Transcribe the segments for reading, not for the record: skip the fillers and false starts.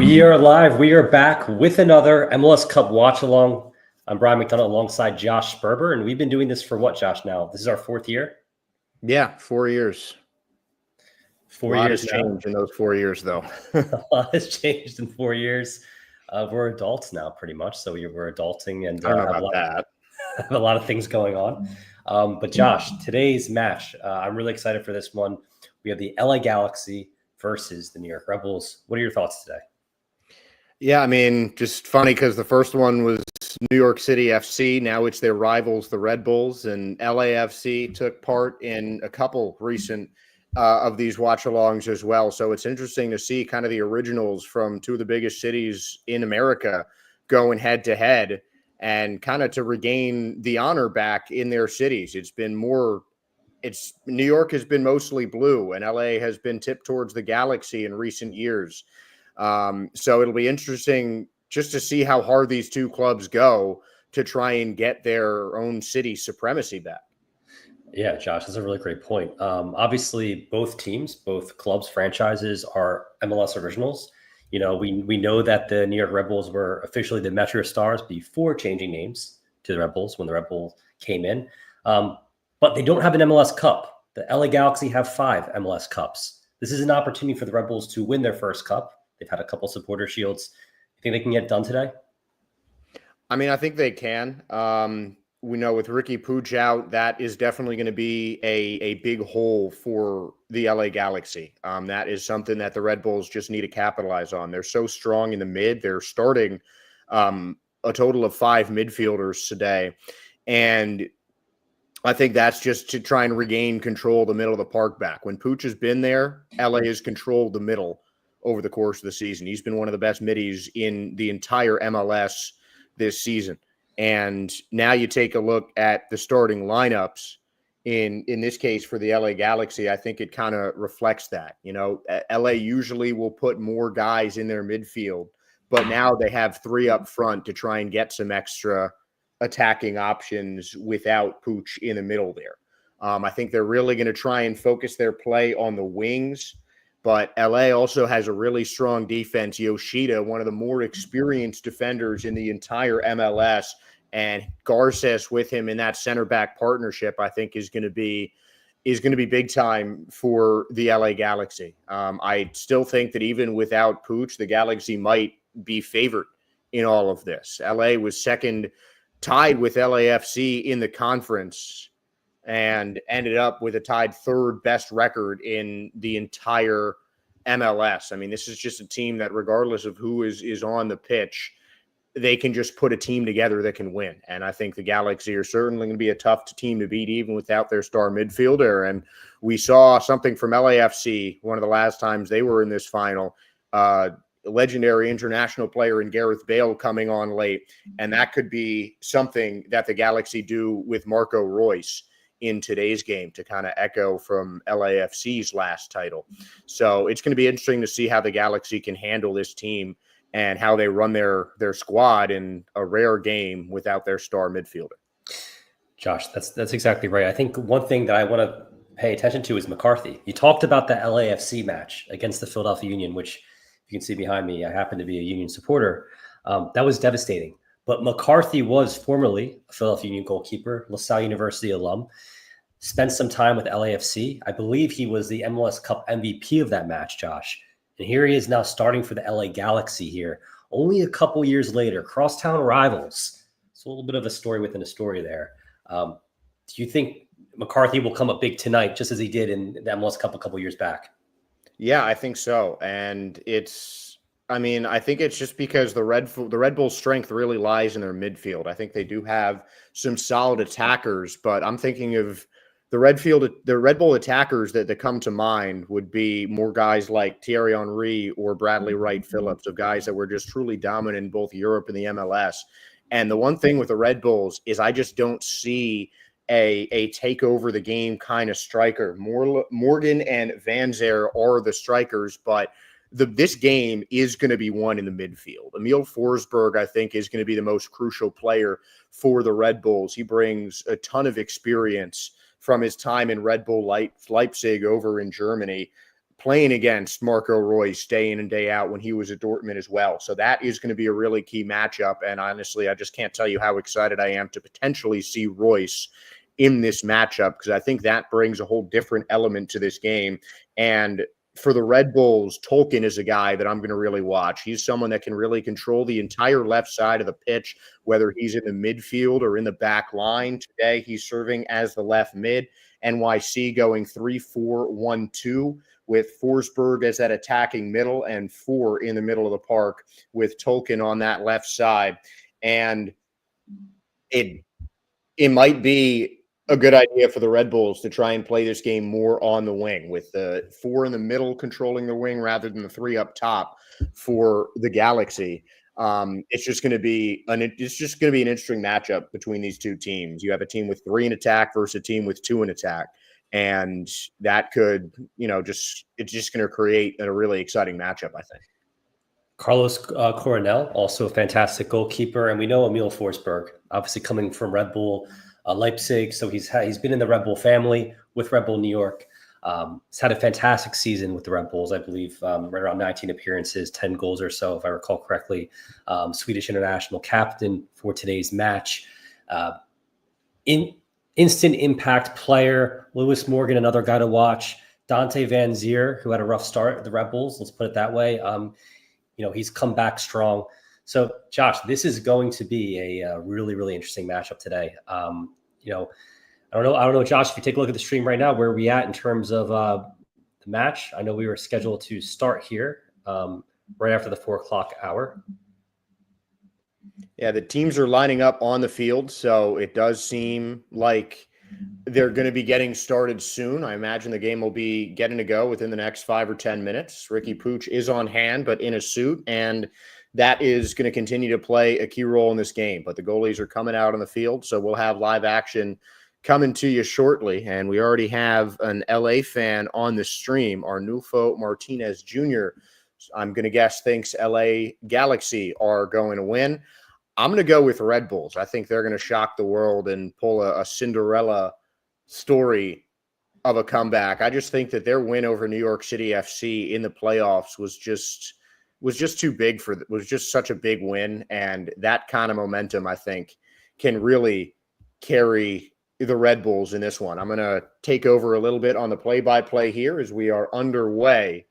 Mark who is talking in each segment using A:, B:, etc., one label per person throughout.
A: We are live. We are back with another MLS Cup watch-along. I'm Brian McDonough alongside Josh Sperber, and we've been doing this for what, Josh, now? This is our fourth year?
B: Yeah, 4 years.
A: 4 years
B: A lot has changed in those 4 years, though.
A: A lot has changed in 4 years. We're adults now, pretty much, so we're adulting and
B: I don't know about that.
A: Have a lot of things going on. But Josh, today's match, I'm really excited for this one. We have the LA Galaxy versus the New York Red Bulls. What are your thoughts today?
B: Yeah, I mean, just funny because the first one was New York City FC. Now it's their rivals, the Red Bulls, and LAFC took part in a couple recent of these watch-alongs as well. So it's interesting to see kind of the originals from two of the biggest cities in America going head-to-head and kind of to regain the honor back in their cities. New York has been mostly blue, and LA has been tipped towards the Galaxy in recent years. So it'll be interesting just to see how hard these two clubs go to try and get their own city supremacy back.
A: Yeah, Josh, that's a really great point. Obviously, both teams, both clubs, franchises are MLS originals. You know, we know that the New York Red Bulls were officially the Metro Stars before changing names to the Red Bulls when the Red Bulls came in. But they don't have an MLS Cup. The LA Galaxy have 5 MLS Cups. This is an opportunity for the Red Bulls to win their first cup. They've had a couple supporter shields. You think they can get it done today?
B: I mean, I think they can. We know with Ricky Puig out, that is definitely going to be a big hole for the LA Galaxy. That is something that the Red Bulls just need to capitalize on. They're so strong in the mid. They're starting a total of 5 midfielders today. And I think that's just to try and regain control of the middle of the park back. When Puig has been there, LA has controlled the middle over the course of the season. He's been one of the best middies in the entire MLS this season. And now you take a look at the starting lineups in this case for the LA Galaxy. I think it kind of reflects that. You know, LA usually will put more guys in their midfield, but now they have 3 up front to try and get some extra attacking options without Puig in the middle there. I think they're really going to try and focus their play on the wings. But LA also has a really strong defense. Yoshida, one of the more experienced defenders in the entire MLS, and Garces with him in that center back partnership, I think is going to be big time for the LA Galaxy. I still think that even without Puig, the Galaxy might be favored in all of this. LA was second, tied with LAFC in the conference, and ended up with a tied 3rd best record in the entire MLS. I mean, this is just a team that regardless of who is on the pitch, they can just put a team together that can win. And I think the Galaxy are certainly going to be a tough team to beat even without their star midfielder. And we saw something from LAFC one of the last times they were in this final. Legendary international player in Gareth Bale coming on late. And that could be something that the Galaxy do with Marco Reus in today's game to kind of echo from LAFC's last title. So it's going to be interesting to see how the Galaxy can handle this team and how they run their squad in a rare game without their star midfielder.
A: Josh, that's exactly right. I think one thing that I want to pay attention to is McCarthy. You talked about the LAFC match against the Philadelphia Union, which you can see behind me. I happen to be a Union supporter. That was devastating. But McCarthy was formerly a Philadelphia Union goalkeeper, LaSalle University alum, spent some time with LAFC. I believe he was the MLS Cup MVP of that match, Josh. And here he is now starting for the LA Galaxy here. Only a couple years later, crosstown rivals. It's a little bit of a story within a story there. Do you think McCarthy will come up big tonight, just as he did in the MLS Cup a couple years back?
B: Yeah, I think so. And I think it's just because the Red Bull's strength really lies in their midfield. I think they do have some solid attackers, but I'm thinking of the Red Bull attackers that come to mind would be more guys like Thierry Henry or Bradley Wright Phillips, of guys that were just truly dominant in both Europe and the MLS. And the one thing with the Red Bulls is I just don't see a take over the game kind of striker. Morgan and Van Zer are the strikers, but this game is going to be won in the midfield. Emil Forsberg, I think, is going to be the most crucial player for the Red Bulls. He brings a ton of experience from his time in Red Bull Leipzig over in Germany. playing against Marco Reus day in and day out when he was at Dortmund as well. So that is going to be a really key matchup. And honestly, I just can't tell you how excited I am to potentially see Reus in this matchup, because I think that brings a whole different element to this game. And for the Red Bulls, Tolkien is a guy that I'm going to really watch. He's someone that can really control the entire left side of the pitch, whether he's in the midfield or in the back line. Today, he's serving as the left mid. NYC going 3-4-1-2 with Forsberg as that attacking middle and 4 in the middle of the park with Tolkien on that left side. And it might be a good idea for the Red Bulls to try and play this game more on the wing, with the 4 in the middle controlling the wing rather than the 3 up top for the Galaxy. It's just going to be an interesting matchup between these two teams. You have a team with 3 in attack versus a team with 2 in attack, and that could, it's just going to create a really exciting matchup, I think.
A: Carlos Coronel, also a fantastic goalkeeper, and we know Emil Forsberg, obviously coming from Red Bull Leipzig, so he's been in the Red Bull family with Red Bull New York. He's had a fantastic season with the Red Bulls, I believe, right around 19 appearances, 10 goals or so, if I recall correctly. Swedish international captain for today's match. Instant impact player. Lewis Morgan, another guy to watch. Dante Van Zier, who had a rough start at the Red Bulls, let's put it that way. He's come back strong. So, Josh, this is going to be a really, really interesting matchup today. I don't know, Josh, if you take a look at the stream right now, where are we at in terms of the match? I know we were scheduled to start here right after the 4 o'clock hour.
B: Yeah, the teams are lining up on the field, so it does seem like they're going to be getting started soon. I imagine the game will be getting to go within the next 5 or 10 minutes. Ricky Pooch is on hand, but in a suit, and that is going to continue to play a key role in this game. But the goalies are coming out on the field, so we'll have live action coming to you shortly. And we already have an LA fan on the stream, Arnulfo Martinez Jr. I'm going to guess thinks LA Galaxy are going to win. I'm going to go with Red Bulls. I think they're going to shock the world and pull a Cinderella story of a comeback. I just think that their win over New York City FC in the playoffs was just too big was just such a big win. And that kind of momentum, I think, can really carry the Red Bulls in this one. I'm going to take over a little bit on the play-by-play here as we are underway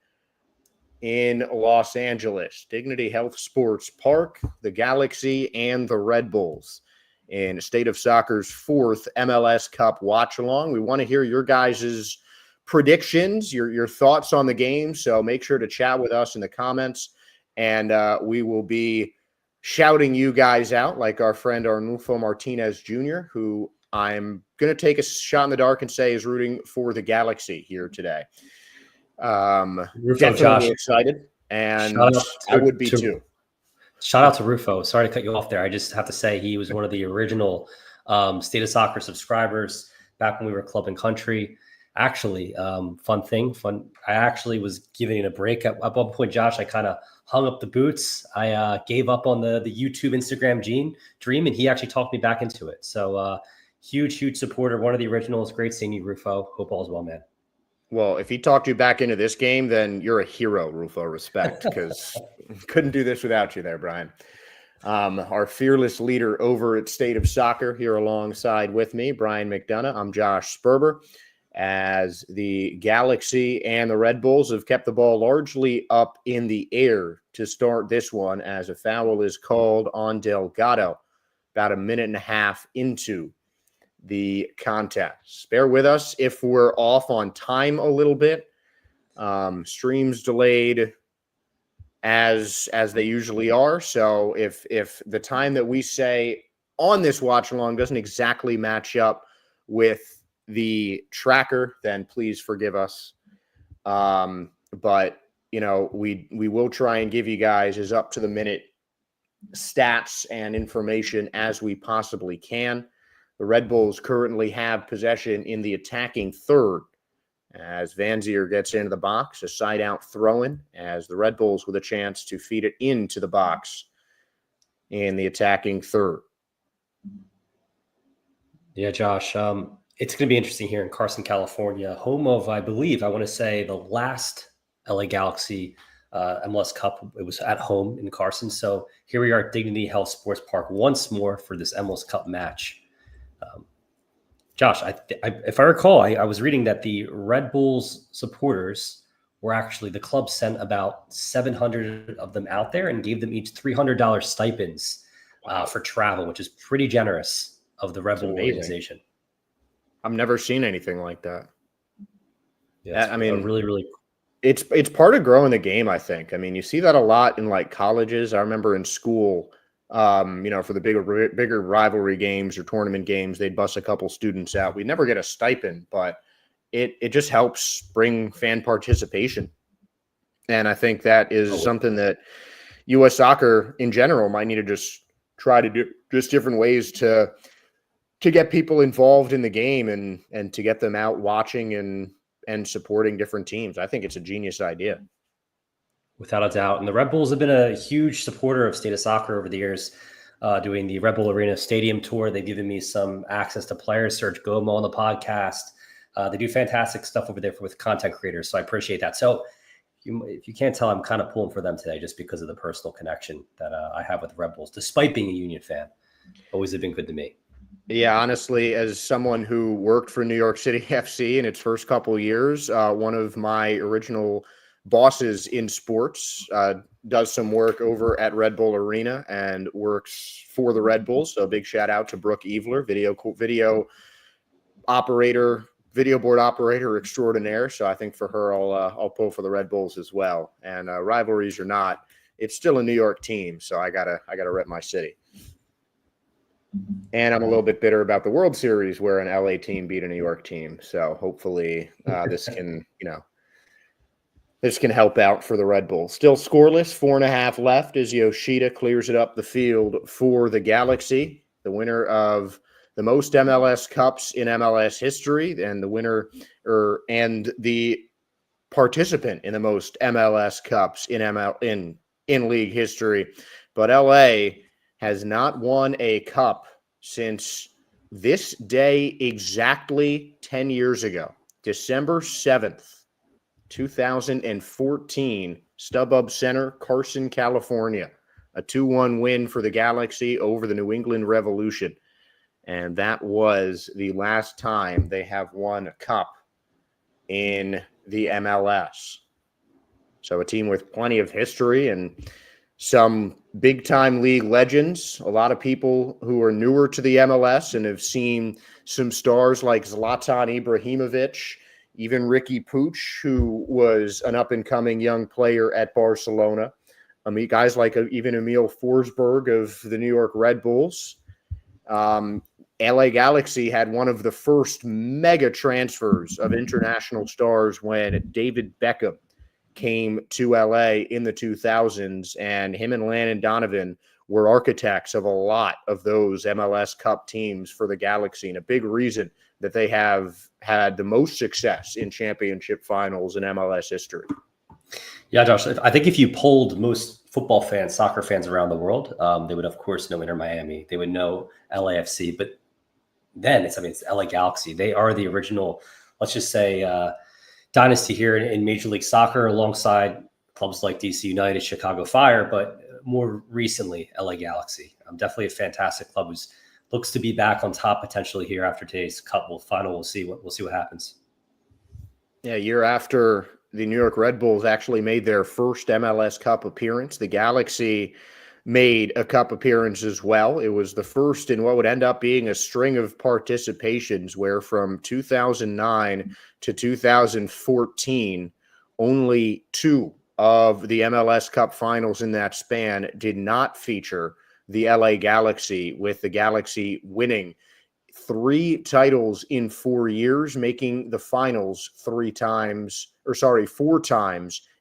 B: in Los Angeles. Dignity Health Sports Park, the Galaxy, and the Red Bulls in State of Soccer's 4th MLS Cup watch-along. We want to hear your guys' predictions, your thoughts on the game, so make sure to chat with us in the comments, and we will be shouting you guys out like our friend Arnulfo Martinez Jr., who I'm going to take a shot in the dark and say is rooting for the Galaxy here today. Definitely
A: Josh,
B: excited, and I would be too.
A: Shout out to Rufo. Sorry to cut you off there. I just have to say he was one of the original State of Soccer subscribers back when we were Club and Country. Actually, fun. I actually was giving it a break at one point, Josh. I kind of hung up the boots. I gave up on the YouTube, Instagram dream, and he actually talked me back into it. So huge supporter, one of the originals. Great seeing you, Rufo. Hope all's well, man.
B: Well, if he talked you back into this game, then you're a hero, Rufo. Respect, because couldn't do this without you there, Brian. Our fearless leader over at State of Soccer here alongside with me, Brian McDonough. I'm Josh Sperber. As the Galaxy and the Red Bulls have kept the ball largely up in the air to start this one, as a foul is called on Delgado about a minute and a half into the contest. Bear with us if we're off on time a little bit. Streams delayed as they usually are. So if the time that we say on this watch along doesn't exactly match up with the tracker, then please forgive us. But we will try and give you guys as up to the minute stats and information as we possibly can. The Red Bulls currently have possession in the attacking third as Van Zier gets into the box, a side-out throw-in, as the Red Bulls with a chance to feed it into the box in the attacking third.
A: Yeah, Josh, it's going to be interesting here in Carson, California, home of, I believe, I want to say the last LA Galaxy MLS Cup. It was at home in Carson. So here we are at Dignity Health Sports Park once more for this MLS Cup match. Josh, if I recall, I was reading that the Red Bulls supporters were actually, the club sent about 700 of them out there and gave them each $300 stipends for travel, which is pretty generous of the Red Bull organization.
B: I've never seen anything like that.
A: Yeah, I mean, really,
B: it's part of growing the game, I think. I mean, you see that a lot in like colleges. I remember in school, for the bigger rivalry games or tournament games, they'd bus a couple students out. We'd never get a stipend, but it just helps bring fan participation. And I think that is something that U.S. soccer in general might need to just try to do, just different ways to get people involved in the game and to get them out watching and supporting different teams. I think it's a genius idea.
A: Without a doubt. And the Red Bulls have been a huge supporter of State of Soccer over the years, doing the Red Bull Arena Stadium Tour. They've given me some access to players, Serge Gomo on the podcast. They do fantastic stuff over there with content creators, so I appreciate that. So if you can't tell, I'm kind of pulling for them today just because of the personal connection that I have with the Red Bulls, despite being a Union fan. Always have been good to me.
B: Yeah, honestly, as someone who worked for New York City FC in its first couple of years, one of my original bosses in sports does some work over at Red Bull Arena and works for the Red Bulls. So a big shout out to Brooke Eveler, video board operator extraordinaire. So I think for her, I'll pull for the Red Bulls as well. And rivalries or not, it's still a New York team, so I gotta rep my city. And I'm a little bit bitter about the World Series where an LA team beat a New York team. So hopefully this can help out for the Red Bulls. Still scoreless, 4.5 left as Yoshida clears it up the field for the Galaxy, the winner of the most MLS Cups in MLS history, and the winner and the participant in the most MLS Cups in league history. But LA has not won a cup since this day exactly 10 years ago, December 7th, 2014, StubHub Center, Carson, California. A 2-1 win for the Galaxy over the New England Revolution. And that was the last time they have won a cup in the MLS. So a team with plenty of history and some big-time league legends, a lot of people who are newer to the MLS and have seen some stars like Zlatan Ibrahimovic, even Ricky Puig, who was an up-and-coming young player at Barcelona. Guys like even Emil Forsberg of the New York Red Bulls. LA Galaxy had one of the first mega transfers of international stars when David Beckham came to LA in the 2000s, and him and Landon Donovan were architects of a lot of those MLS Cup teams for the Galaxy, and a big reason that they have had the most success in championship finals in MLS history.
A: Yeah, Josh, I think if you polled most football fans, soccer fans around the world, they would, of course, know Inter Miami. They would know LAFC, but then it's LA Galaxy. They are the original, let's just say, dynasty here in Major League Soccer, alongside clubs like DC United, Chicago Fire, but more recently, LA Galaxy. Definitely a fantastic club who looks to be back on top potentially here after today's Cup final. We'll see what happens.
B: Yeah, a year after the New York Red Bulls actually made their first MLS Cup appearance, the Galaxy made a cup appearance as well. It was the first in what would end up being a string of participations where from 2009 to 2014, only 2 of the MLS Cup finals in that span did not feature the LA Galaxy, with the Galaxy winning 3 titles in 4 years, making the finals 4 times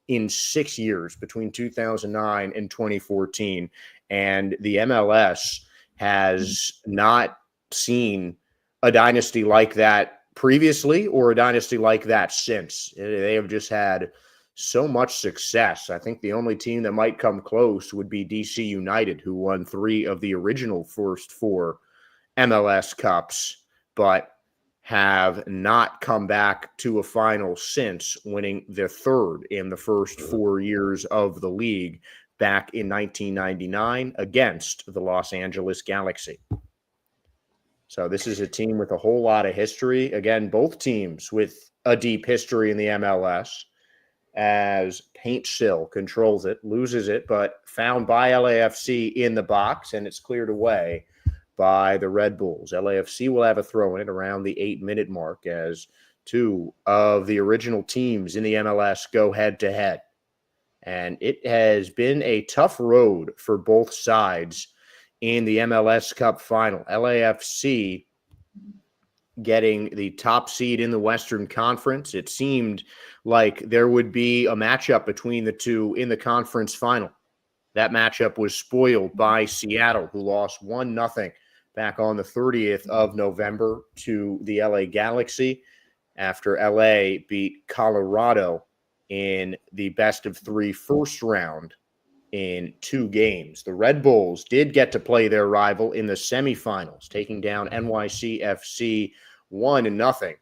B: in 6 years between 2009 and 2014. And the MLS has not seen a dynasty like that previously or a dynasty like that since. They have just had so much success. I think the only team that might come close would be DC United, who won 3 of the original first 4 MLS Cups, but have not come back to a final since, winning their third in the first 4 years of the league back in 1999 against the Los Angeles Galaxy. So this is a team with a whole lot of history. Again, both teams with a deep history in the MLS, as Paintsill controls it, loses it, but found by LAFC in the box, and it's cleared away by the Red Bulls. LAFC will have a throw in it around the 8-minute mark as two of the original teams in the MLS go head-to-head. And it has been a tough road for both sides in the MLS Cup final. LAFC getting the top seed in the Western Conference. It seemed like there would be a matchup between the two in the conference final. That matchup was spoiled by Seattle, who lost 1-0 back on the 30th of November to the LA Galaxy after LA beat Colorado in the best-of-3 first round in 2 games. The Red Bulls did get to play their rival in the semifinals, taking down NYCFC 1-0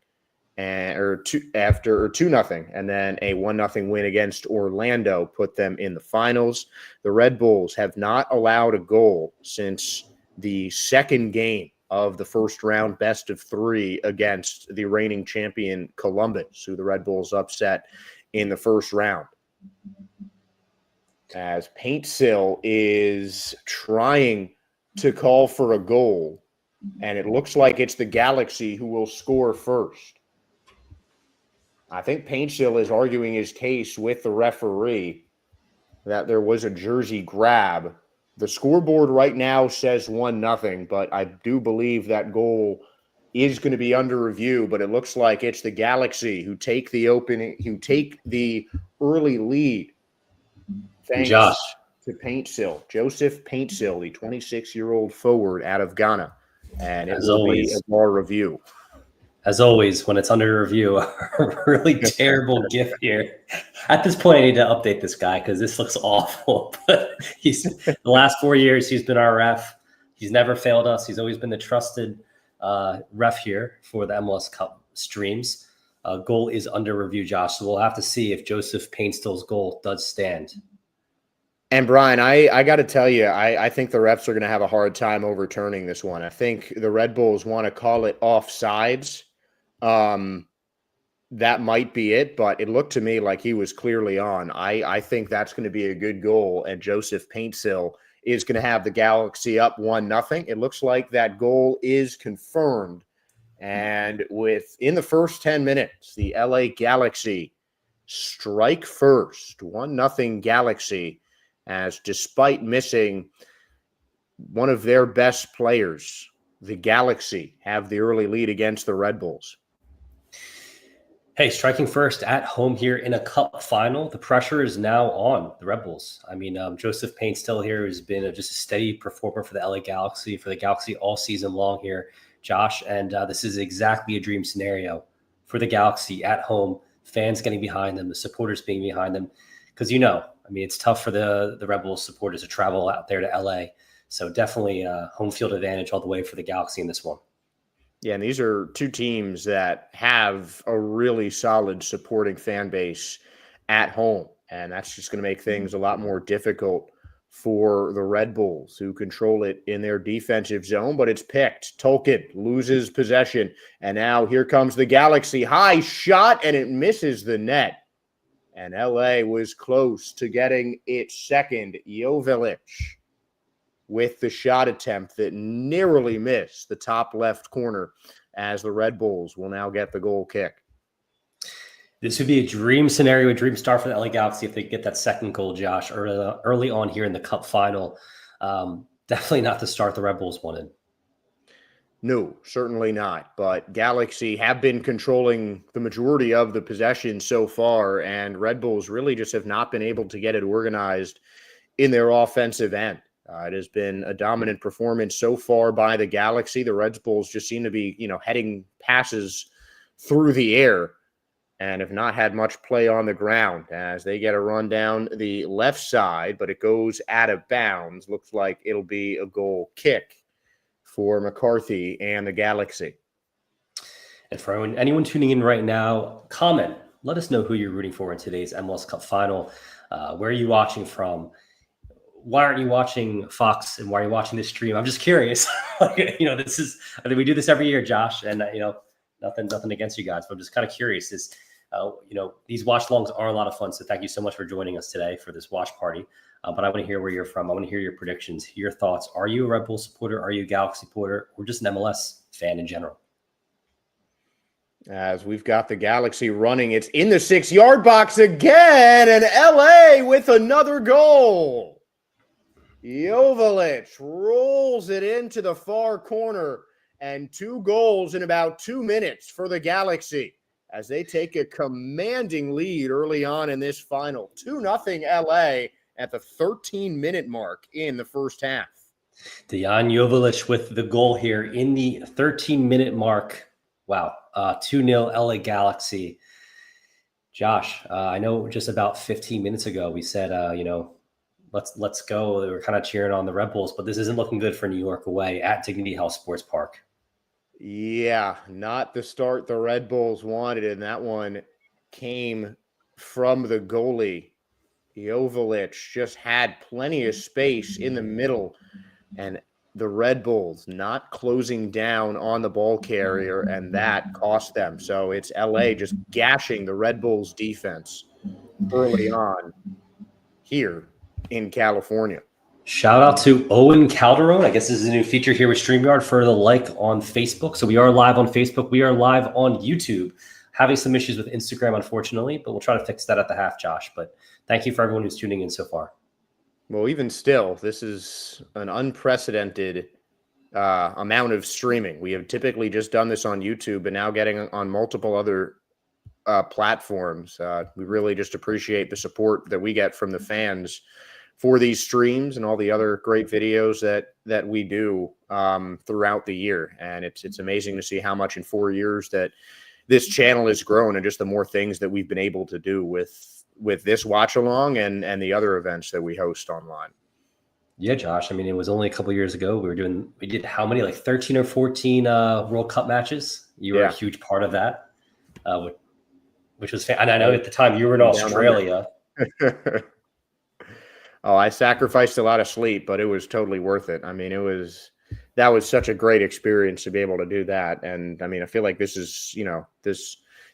B: or 2-0, and then a 1-0 win against Orlando put them in the finals. The Red Bulls have not allowed a goal since the second game of the first round best-of-3 against the reigning champion Columbus, who the Red Bulls upset in the first round. As Paintsill is trying to call for a goal, and it looks like it's the Galaxy who will score first. I think Paintsill is arguing his case with the referee that there was a jersey grab. The scoreboard right now says 1-0, but I do believe that goal is going to be under review, but it looks like it's the Galaxy who take the early lead. Thanks
A: Josh.
B: to Paintsill, Joseph Paintsill, the 26-year-old forward out of Ghana. And it will be a bar review.
A: As always, when it's under review, a really terrible GIF here. At this point, I need to update this guy because this looks awful. But the last 4 years, he's been our ref. He's never failed us. He's always been the trusted ref here for the MLS Cup streams. Goal is under review, Josh. So we'll have to see if Joseph Painstill's goal does stand.
B: And Brian, I got to tell you, I think the refs are going to have a hard time overturning this one. I think the Red Bulls want to call it offsides. That might be it, but it looked to me like he was clearly on. I think that's going to be a good goal, and Joseph Paintsill is going to have the Galaxy up 1-0. It looks like that goal is confirmed. And in the first 10 minutes, the LA Galaxy strike first, 1-0 Galaxy, as despite missing one of their best players, the Galaxy have the early lead against the Red Bulls.
A: Hey, striking first at home here in a cup final. The pressure is now on the Red Bulls. I mean, Joseph Paintsill here has been just a steady performer for the LA Galaxy, for the Galaxy all season long here, Josh. And this is exactly a dream scenario for the Galaxy at home, fans getting behind them, the supporters being behind them. Because, I mean, it's tough for the Red Bulls supporters to travel out there to LA. So definitely home field advantage all the way for the Galaxy in this one.
B: Yeah, and these are two teams that have a really solid supporting fan base at home. And that's just going to make things a lot more difficult for the Red Bulls, who control it in their defensive zone. But it's picked. Tolkien loses possession. And now here comes the Galaxy. High shot, and it misses the net. And LA was close to getting its second. Joveljic with the shot attempt that narrowly missed the top left corner, as the Red Bulls will now get the goal kick.
A: This would be a dream scenario, a dream start for the LA Galaxy if they get that second goal, Josh, early on here in the Cup final. Definitely not the start the Red Bulls wanted.
B: No, certainly not. But Galaxy have been controlling the majority of the possession so far, and Red Bulls really just have not been able to get it organized in their offensive end. It has been a dominant performance so far by the Galaxy. The Red Bulls just seem to be, heading passes through the air and have not had much play on the ground as they get a run down the left side, but it goes out of bounds. Looks like it'll be a goal kick for McCarthy and the Galaxy.
A: And for anyone tuning in right now, comment. Let us know who you're rooting for in today's MLS Cup final. Where are you watching from? Why aren't you watching Fox, and why are you watching this stream? I'm just curious. This is, I think we do this every year, Josh, and nothing against you guys, but I'm just kind of curious. These watch longs are a lot of fun. So thank you so much for joining us today for this watch party. But I want to hear where you're from. I want to hear your predictions, your thoughts. Are you a Red Bull supporter? Are you a Galaxy supporter, or just an MLS fan in general?
B: As we've got the Galaxy running, it's in the 6-yard box again, and LA with another goal. Jovic rolls it into the far corner, and 2 goals in about 2 minutes for the Galaxy as they take a commanding lead early on in this final. 2-0 LA at the 13-minute mark in the first half.
A: Dejan Jovic with the goal here in the 13-minute mark. Wow. 2-0 LA Galaxy. Josh, I know just about 15 minutes ago we said, let's go. We were kind of cheering on the Red Bulls, but this isn't looking good for New York away at Dignity Health Sports Park.
B: Yeah, not the start the Red Bulls wanted, and that one came from the goalie. Jovic just had plenty of space in the middle, and the Red Bulls not closing down on the ball carrier, and that cost them. So it's LA just gashing the Red Bulls defense early on here in California.
A: Shout out to Owen Calderon. I guess this is a new feature here with StreamYard for the like on Facebook. So we are live on Facebook. We are live on YouTube. Having some issues with Instagram, unfortunately, but we'll try to fix that at the half, Josh. But thank you for everyone who's tuning in so far.
B: Well, even still, this is an unprecedented amount of streaming. We have typically just done this on YouTube, but now getting on multiple other platforms. We really just appreciate the support that we get from the fans for these streams and all the other great videos that we do throughout the year. And it's amazing to see how much in 4 years that this channel has grown, and just the more things that we've been able to do with this watch along and the other events that we host online.
A: Yeah, Josh. I mean, it was only a couple of years ago. We did how many, like 13 or 14 World Cup matches. You were a huge part of that, which was and I know at the time you were in Australia.
B: Oh, I sacrificed a lot of sleep, but it was totally worth it. I mean, that was such a great experience to be able to do that. And I mean, I feel like this is,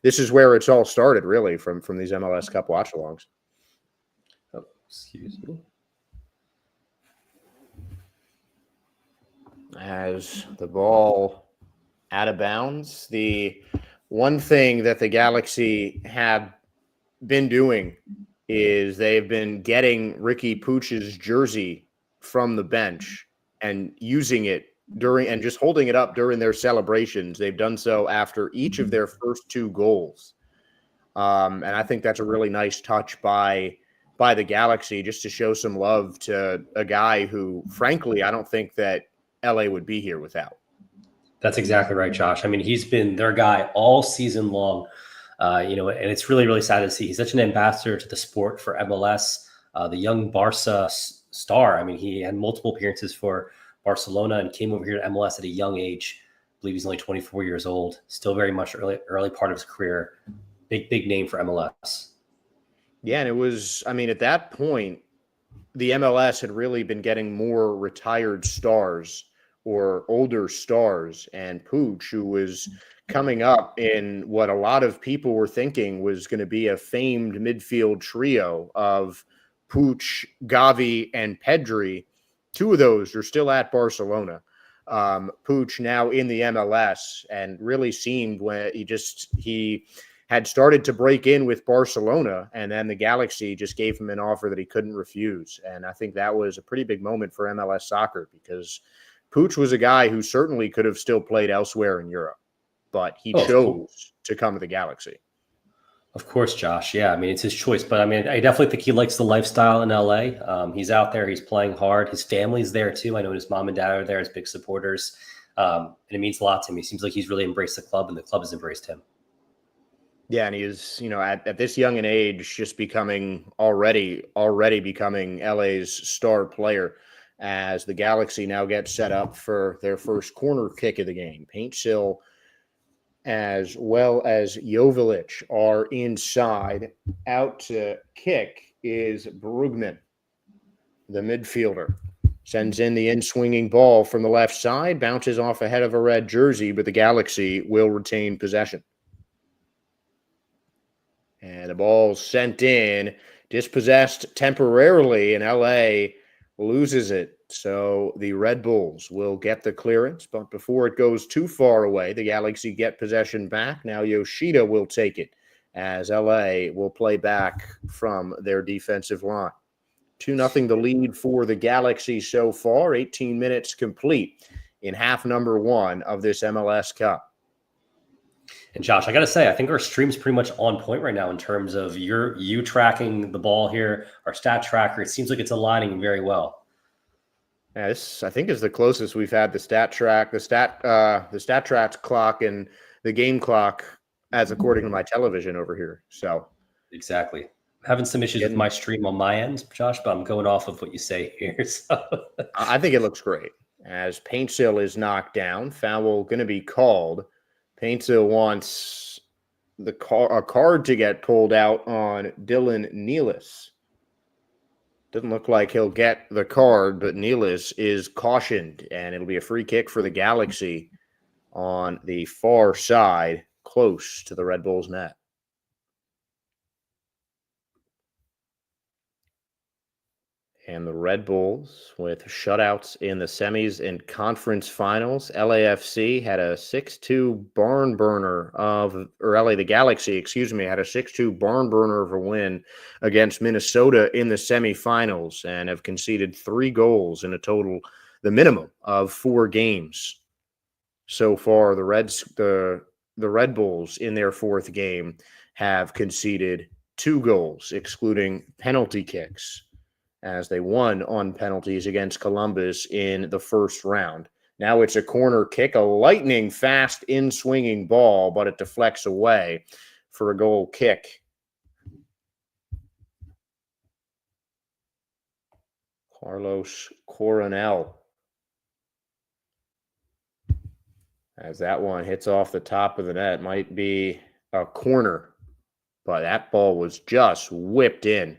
B: this is where it's all started, really, from these MLS Cup watch-alongs.
A: Oh, excuse me.
B: As the ball out of bounds, the one thing that the Galaxy have been doing is they've been getting Ricky Puig's jersey from the bench and using it and just holding it up during their celebrations. They've done so after each of their first 2 goals. And I think that's a really nice touch by the Galaxy, just to show some love to a guy who, frankly, I don't think that LA would be here without.
A: That's exactly right, Josh. I mean, he's been their guy all season long, and it's really, really sad to see. He's such an ambassador to the sport for MLS, the young Barca star. I mean, he had multiple appearances for Barcelona and came over here to MLS at a young age. I believe he's only 24 years old, still very much early part of his career. Big name for MLS.
B: Yeah, and it was, I mean, at that point, the MLS had really been getting more retired stars or older stars, and Puig, who was coming up in what a lot of people were thinking was going to be a famed midfield trio of Puig, Gavi, and Pedri. 2 of those are still at Barcelona. Puig now in the MLS, and really seemed when he had started to break in with Barcelona, and then the Galaxy just gave him an offer that he couldn't refuse. And I think that was a pretty big moment for MLS soccer, because Puig was a guy who certainly could have still played elsewhere in Europe, but he chose to come to the Galaxy.
A: Of course, Josh. Yeah, I mean, it's his choice. But I mean, I definitely think he likes the lifestyle in LA. He's out there. He's playing hard. His family's there, too. I know his mom and dad are there as big supporters. And it means a lot to him. He seems like he's really embraced the club, and the club has embraced him. Yeah,
B: and he is, at this young an age, just becoming already becoming LA's star player, as the Galaxy now get set up for their first corner kick of the game. Paintsil as well as Joveljic are inside. Out to kick is Brugman, the midfielder. Sends in the in-swinging ball from the left side, bounces off ahead of a red jersey, but the Galaxy will retain possession. And the ball's sent in, dispossessed temporarily, and LA loses it. So the Red Bulls will get the clearance, but before it goes too far away, the Galaxy get possession back. Now Yoshida will take it as LA will play back from their defensive line. 2-0 the lead for the Galaxy so far, 18 minutes complete in half number 1 of this MLS Cup.
A: And Josh, I got to say, I think our stream's pretty much on point right now in terms of you tracking the ball here, our stat tracker. It seems like it's aligning very well.
B: Yeah, this, I think, is the closest we've had the stat tracks clock and the game clock as according to my television over here. So
A: exactly. I'm having some issues with my stream on my end, Josh, but I'm going off of what you say here. So
B: I think it looks great. As Paintsill is knocked down, foul going to be called. Paintsill wants a card to get pulled out on Dylan Nealis. Doesn't look like he'll get the card, but Nealis is cautioned, and it'll be a free kick for the Galaxy on the far side, close to the Red Bulls net. And the Red Bulls with shutouts in the semis and conference finals. LAFC had a 6-2 barn burner the Galaxy, had a 6-2 barn burner of a win against Minnesota in the semifinals and have conceded 3 goals in a total, the minimum of 4 games. So far, the Red Bulls in their 4th game have conceded 2 goals, excluding penalty kicks, as they won on penalties against Columbus in the first round. Now it's a corner kick, a lightning fast in-swinging ball, but it deflects away for a goal kick. Carlos Coronel. As that one hits off the top of the net, might be a corner, but that ball was just whipped in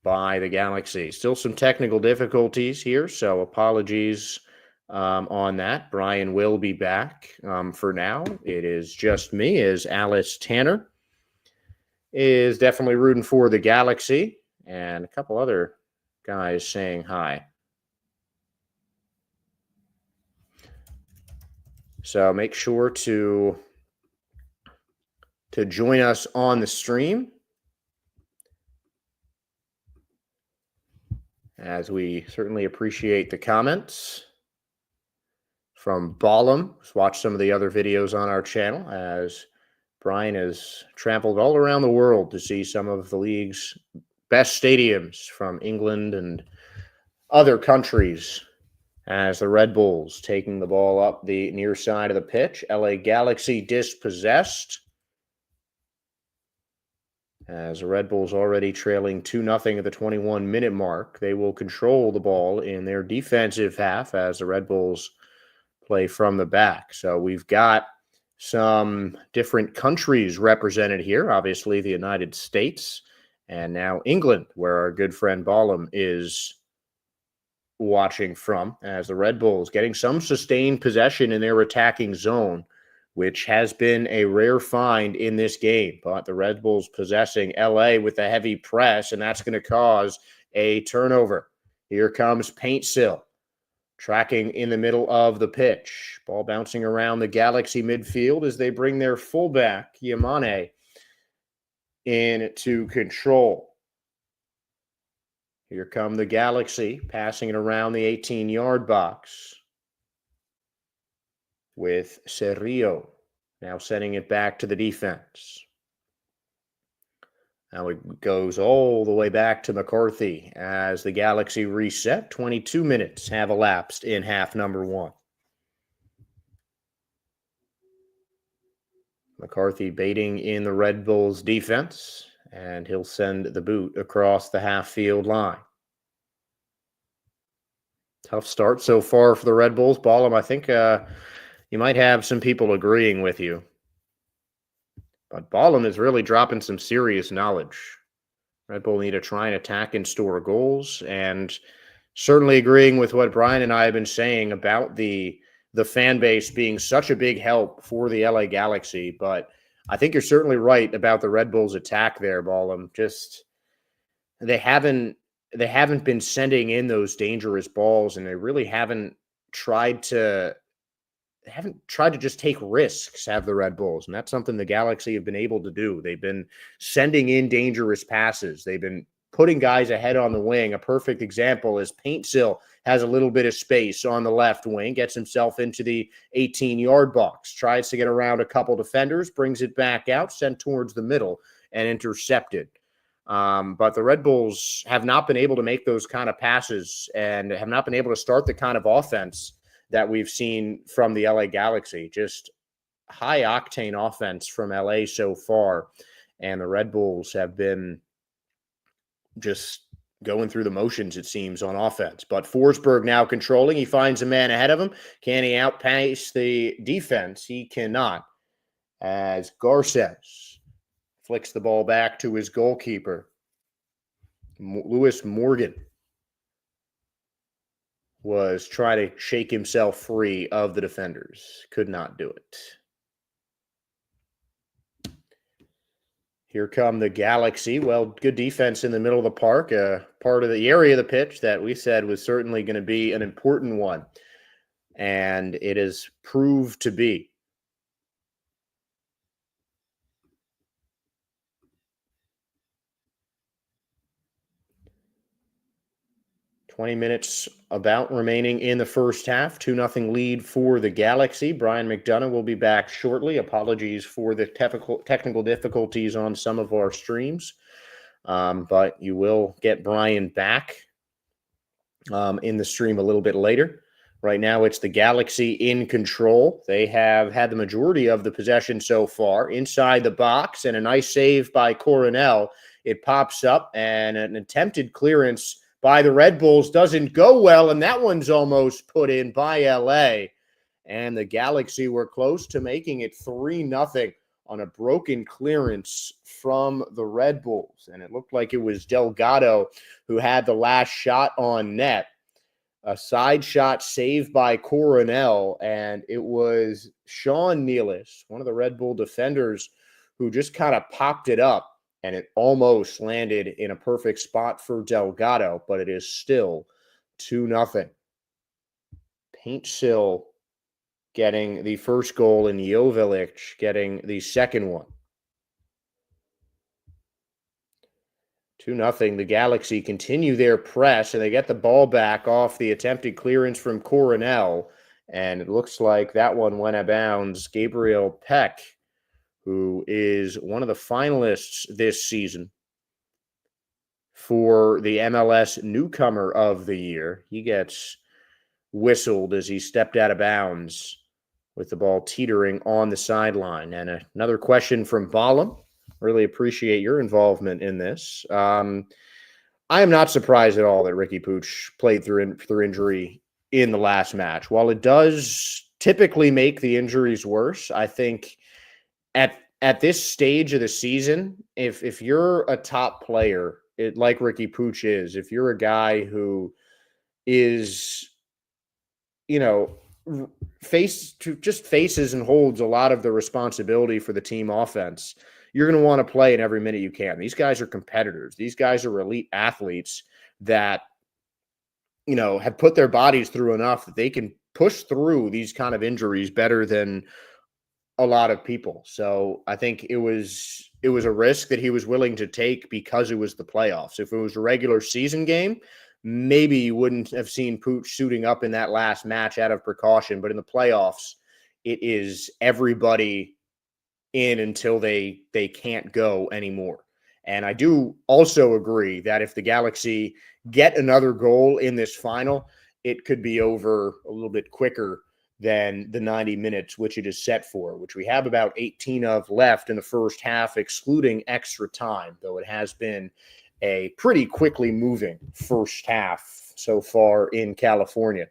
B: by the Galaxy. Still some technical difficulties here, so apologies on that. Brian will be back. For now, it is just me, as Alice Tanner is definitely rooting for the Galaxy, and a couple other guys saying hi. So make sure to join us on the stream, as we certainly appreciate the comments from Ballum. Let's watch some of the other videos on our channel, as Brian has traveled all around the world to see some of the league's best stadiums from England and other countries, as the Red Bulls taking the ball up the near side of the pitch. LA Galaxy dispossessed, as the Red Bulls already trailing 2-0 at the 21-minute mark. They will control the ball in their defensive half as the Red Bulls play from the back. So we've got some different countries represented here. Obviously, the United States, and now England, where our good friend Ballum is watching from, as the Red Bulls getting some sustained possession in their attacking zone, which has been a rare find in this game. But the Red Bulls possessing LA with a heavy press, and that's going to cause a turnover. Here comes Paintsill, tracking in the middle of the pitch. Ball bouncing around the Galaxy midfield as they bring their fullback, Yamane, in to control. Here come the Galaxy, passing it around the 18-yard box, with Cerrillo now sending it back to the defense. Now it goes all the way back to McCarthy as the Galaxy reset. 22 minutes have elapsed in half number 1. McCarthy baiting in the Red Bulls defense, and he'll send the boot across the half-field line. Tough start so far for the Red Bulls. Ballum, I think You might have some people agreeing with you, but Ballum is really dropping some serious knowledge. Red Bull need to try and attack and score goals, and certainly agreeing with what Brian and I have been saying about the fan base being such a big help for the LA Galaxy. But I think you're certainly right about the Red Bulls attack there, Ballum. Just they haven't been sending in those dangerous balls, and they really tried to haven't tried to just take risks, have the Red Bulls. And that's something the Galaxy have been able to do. They've been sending in dangerous passes. They've been putting guys ahead on the wing. A perfect example is Paintsill has a little bit of space on the left wing, gets himself into the 18-yard box, tries to get around a couple defenders, brings it back out, sent towards the middle, and intercepted. But the Red Bulls have not been able to make those kind of passes and have not been able to start the kind of offense that we've seen from the LA Galaxy. Just high octane offense from LA so far. And the Red Bulls have been just going through the motions, it seems, on offense. But Forsberg now controlling. He finds a man ahead of him. Can he outpace the defense? He cannot. As Garces flicks the ball back to his goalkeeper, Lewis Morgan was trying to shake himself free of the defenders. Could not do it. Here come the Galaxy. Well, good defense in the middle of the park, part of the area of the pitch that we said was certainly going to be an important one. And it has proved to be. $20 minutes about remaining in the first half. 2-0 lead for the Galaxy. Brian McDonough will be back shortly. Apologies for the technical difficulties on some of our streams. But you will get Brian back in the stream a little bit later. Right now, it's the Galaxy in control. They have had the majority of the possession so far inside the box, and a nice save by Coronel. It pops up, and an attempted clearance by the Red Bulls doesn't go well, and that one's almost put in by LA. And the Galaxy were close to making it 3-0 on a broken clearance from the Red Bulls. And it looked like it was Delgado who had the last shot on net. A side shot saved by Coronel, and it was Sean Nealis, one of the Red Bull defenders, who just kind of popped it up. And it almost landed in a perfect spot for Delgado, but it is still 2-0. Paintsill getting the first goal and Jovic getting the second one. 2-0. The Galaxy continue their press, and they get the ball back off the attempted clearance from Coronel. And it looks like that one went out of bounds. Gabriel Peck, who is one of the finalists this season for the MLS Newcomer of the Year. He gets whistled as he stepped out of bounds with the ball teetering on the sideline. And another question from Ballum. Really appreciate your involvement in this. I am not surprised at all that Ricky Pooch played through injury in the last match. While it does typically make the injuries worse, I think at this stage of the season, if you're a top player, like Ricky Pooch is, if you're a guy who is, faces and holds a lot of the responsibility for the team offense, you're going to want to play in every minute you can. These guys are competitors. These guys are elite athletes that, have put their bodies through enough that they can push through these kind of injuries better than a lot of people. So I think it was a risk that he was willing to take because it was the playoffs. If it was a regular season game, maybe you wouldn't have seen Pooch suiting up in that last match out of precaution. But in the playoffs, it is everybody in until they can't go anymore. And I do also agree that if the Galaxy get another goal in this final, it could be over a little bit quicker than the 90 minutes, which it is set for, which we have about 18 of left in the first half, excluding extra time, though it has been a pretty quickly moving first half so far in California.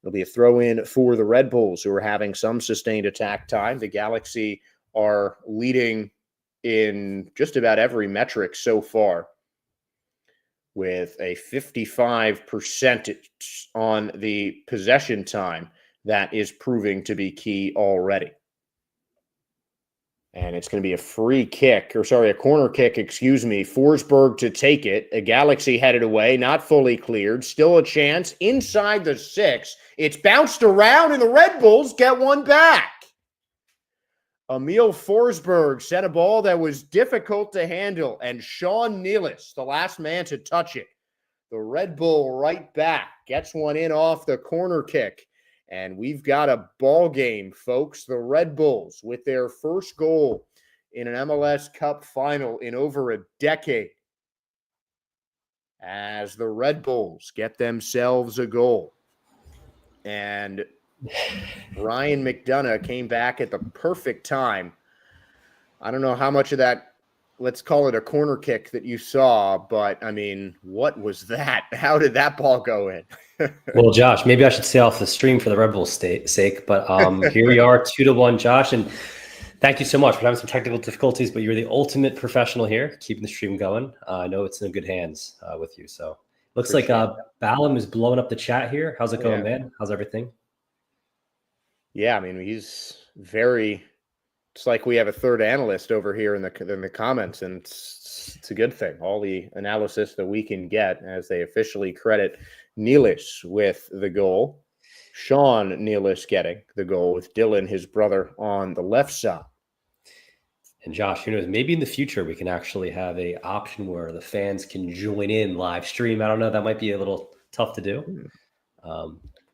B: It'll be a throw in for the Red Bulls, who are having some sustained attack time. The Galaxy are leading in just about every metric so far, with a 55% on the possession time. That is proving to be key already. And it's going to be a corner kick, Forsberg to take it. A Galaxy headed away, not fully cleared. Still a chance inside the 6. It's bounced around, and the Red Bulls get one back. Emil Forsberg sent a ball that was difficult to handle, and Sean Nealis, the last man to touch it. The Red Bull right back gets one in off the corner kick. And we've got a ball game, folks. The Red Bulls with their first goal in an MLS Cup final in over a decade, as the Red Bulls get themselves a goal. And Brian McDonough came back at the perfect time. I don't know how much of that, let's call it a corner kick, that you saw, but I mean, what was that? How did that ball go in?
A: Well, Josh, maybe I should stay off the stream for the Red Bulls' sake, but here we are, 2-1, Josh, and thank you so much for having some technical difficulties, but you're the ultimate professional here, keeping the stream going. I know it's in good hands with you. So looks like Ballum is blowing up the chat here. How's it going, man? How's everything?
B: Yeah, I mean, he's very. It's like we have a third analyst over here in the comments, and it's a good thing. All the analysis that we can get, as they officially credit Nealis with the goal. Sean Nealis getting the goal, with Dylan, his brother, on the left side.
A: And Josh, who knows, maybe in the future we can actually have a option where the fans can join in live stream. I don't know. That might be a little tough to do.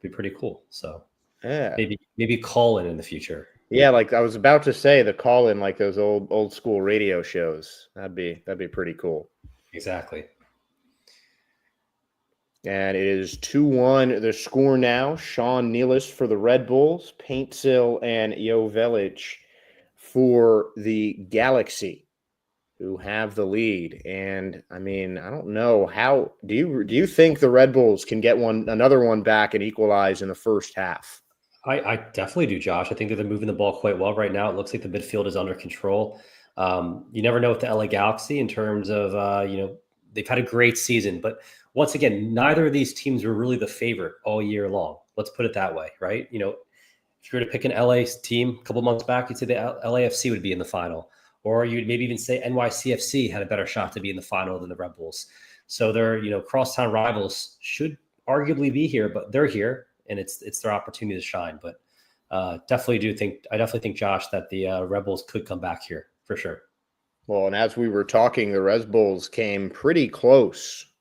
A: Be pretty cool. So
B: yeah,
A: maybe call in the future.
B: Yeah, like I was about to say, the call in, like those old school radio shows. That'd be pretty cool.
A: Exactly.
B: And it is 2-1 the score now. Sean Nealis for the Red Bulls, Paintsill and Jovelic for the Galaxy, who have the lead. And I mean, I don't know, how do you think the Red Bulls can get another one back and equalize in the first half?
A: I definitely do, Josh. I think that they're moving the ball quite well right now. It looks like the midfield is under control. You never know with the LA Galaxy in terms of, they've had a great season. But once again, neither of these teams were really the favorite all year long. Let's put it that way, right? You know, if you were to pick an LA team a couple months back, you'd say the LAFC would be in the final. Or you'd maybe even say NYCFC had a better shot to be in the final than the Red Bulls. So their, crosstown rivals should arguably be here, but they're here. And it's their opportunity to shine. But I definitely think, Josh, that the Red Bulls could come back here for sure.
B: Well, and as we were talking, the Red Bulls came pretty close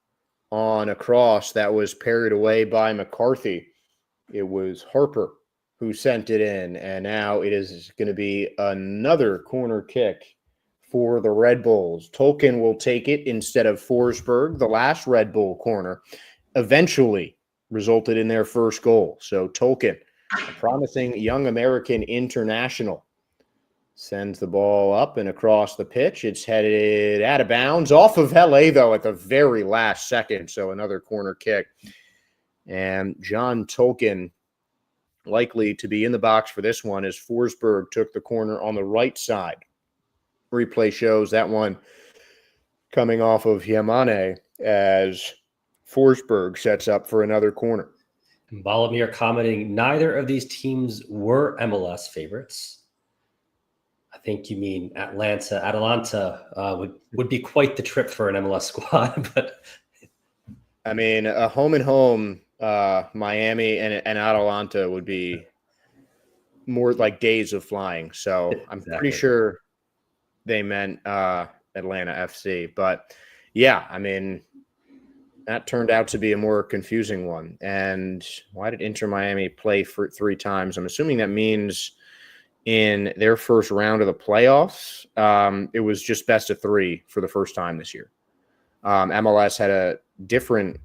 B: on a cross that was parried away by McCarthy. It was Harper who sent it in, and now it is going to be another corner kick for the Red Bulls. Tolkien will take it instead of Forsberg. The last Red Bull corner eventually resulted in their first goal. So Tolkien, a promising young American international, sends the ball up and across the pitch. It's headed out of bounds off of LA, though, at the very last second. So another corner kick. And John Tolkien likely to be in the box for this one, as Forsberg took the corner on the right side. Replay shows that one coming off of Yamane as Forsberg sets up for another corner.
A: Balamir commenting, neither of these teams were MLS favorites. I think you mean Atlanta. Atalanta would be quite the trip for an MLS squad. But
B: I mean, a home and home, Miami and Atalanta would be more like days of flying. So I'm pretty sure they meant Atlanta FC. But yeah, I mean, that turned out to be a more confusing one. And why did Inter Miami play for 3 times? I'm assuming that means in their first round of the playoffs, it was just best of 3 for the first time this year. MLS had a different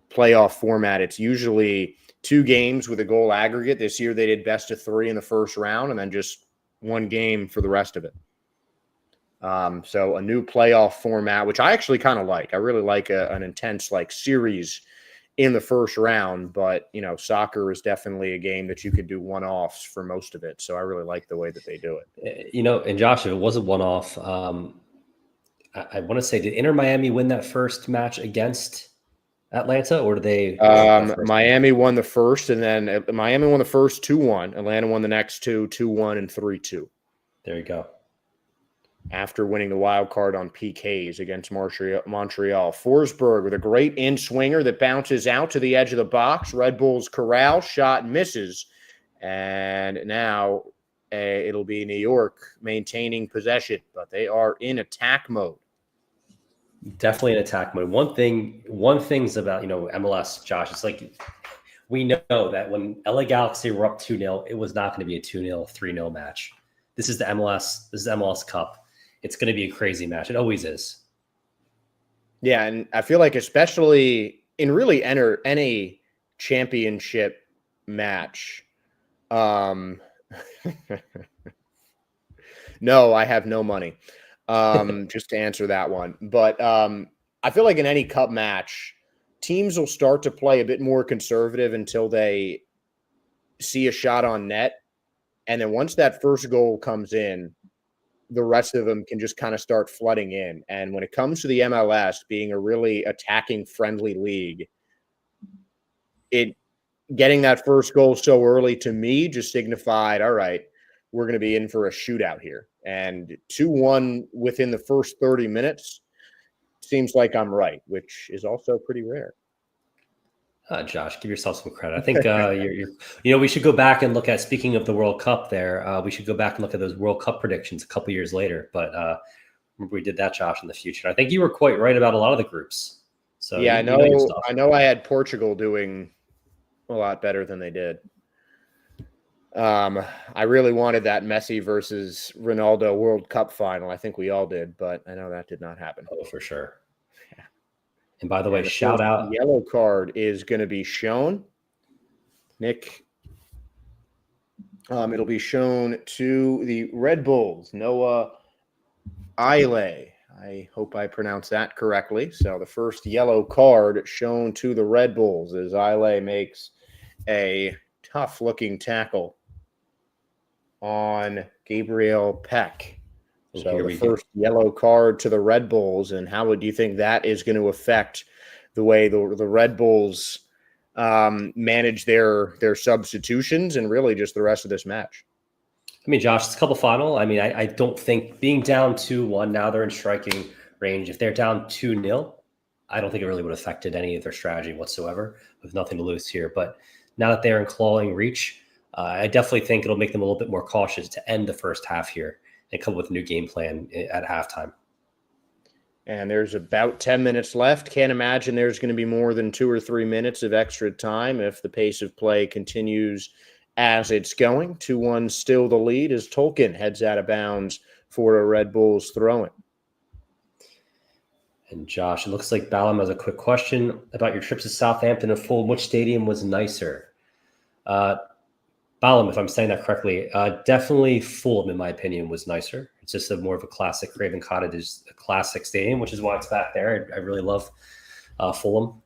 B: playoff format. It's usually 2 games with a goal aggregate. This year they did best of 3 in the first round and then just 1 game for the rest of it. So a new playoff format, which I actually kind of like. I really like an intense series in the first round. But, soccer is definitely a game that you could do one-offs for most of it. So I really like the way that they do it.
A: And Josh, if it was a one-off, I want to say, did Inter Miami win that first match against Atlanta, or did they?
B: Miami won the first, and then Miami won the first 2-1. Atlanta won the next 2-1, and 3-2.
A: There you go.
B: After winning the wild card on PKs against Montreal. Forsberg with a great in-swinger that bounces out to the edge of the box. Red Bulls corral, shot misses. And now it'll be New York maintaining possession, but they are in attack mode.
A: Definitely in attack mode. One thing's about, MLS, Josh, it's like we know that when LA Galaxy were up 2-0, it was not going to be a 2-0, 3-0 match. This is the MLS Cup. It's going to be a crazy match. It always is.
B: Yeah, and I feel like especially in really any championship match, no, I have no money, just to answer that one. But I feel like in any cup match, teams will start to play a bit more conservative until they see a shot on net. And then once that first goal comes in, the rest of them can just kind of start flooding in. And when it comes to the MLS being a really attacking friendly league, getting that first goal so early to me just signified, all right, we're going to be in for a shootout here. And 2-1 within the first 30 minutes seems like I'm right, which is also pretty rare.
A: Josh, give yourself some credit. I think we should go back and look at, speaking of the World Cup there, we should go back and look at those World Cup predictions a couple years later. But remember we did that, Josh, in the future. I think you were quite right about a lot of the groups. So
B: yeah, I know I had Portugal doing a lot better than they did. I really wanted that Messi versus Ronaldo World Cup final. I think we all did, but I know that did not happen.
A: Oh, for sure. And by the way, shout out.
B: Yellow card is going to be shown. Nick. It'll be shown to the Red Bulls. Noah Ile. I hope I pronounced that correctly. So the first yellow card shown to the Red Bulls as Ile makes a tough-looking tackle on Gabriel Peck. So the first yellow card to the Red Bulls, and how would you think that is going to affect the way the Red Bulls manage their substitutions and really just the rest of this match?
A: I mean, Josh, it's a couple final. I mean, I don't think being down 2-1, now they're in striking range. If they're down 2-0, I don't think it really would have affected any of their strategy whatsoever, with nothing to lose here. But now that they're in clawing reach, I definitely think it'll make them a little bit more cautious to end the first half here and come up with a new game plan at halftime.
B: And there's about 10 minutes left. Can't imagine there's going to be more than 2 or 3 minutes of extra time if the pace of play continues as it's going. 2-1 still the lead as Tolkien heads out of bounds for a Red Bulls throw-in.
A: And Josh, it looks like Ballum has a quick question about your trips to Southampton and Fulham. Which stadium was nicer? Ballum, if I'm saying that correctly, definitely Fulham, in my opinion, was nicer. It's just more of a classic. Craven Cottage is a classic stadium, which is why it's back there. I really love Fulham.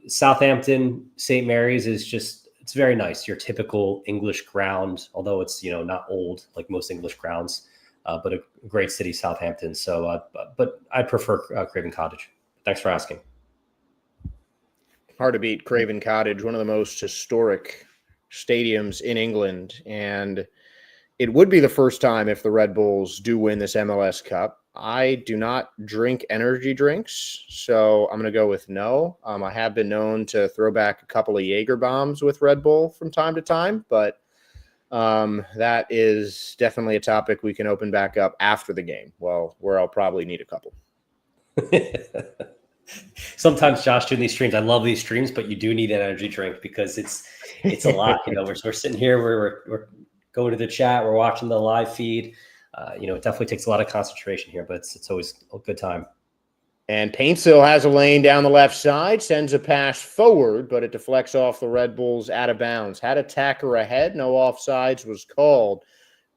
A: Southampton, St. Mary's is just, it's very nice. Your typical English ground, although it's, not old like most English grounds, but a great city, Southampton. So, but I prefer Craven Cottage. Thanks for asking.
B: Hard to beat Craven Cottage, one of the most historic stadiums in England, and it would be the first time if the Red Bulls do win this MLS Cup. I do not drink energy drinks, so I'm going to go with no. I have been known to throw back a couple of Jaeger bombs with Red Bull from time to time, but that is definitely a topic we can open back up after the game, where I'll probably need a couple.
A: Sometimes, Josh, doing these streams, I love these streams, but you do need an energy drink because it's a lot. We're sitting here, we're going to the chat, we're watching the live feed. It definitely takes a lot of concentration here, but it's always a good time.
B: And Paintsill has a lane down the left side, sends a pass forward, but it deflects off the Red Bulls out of bounds. Had a tacker ahead, no offsides was called,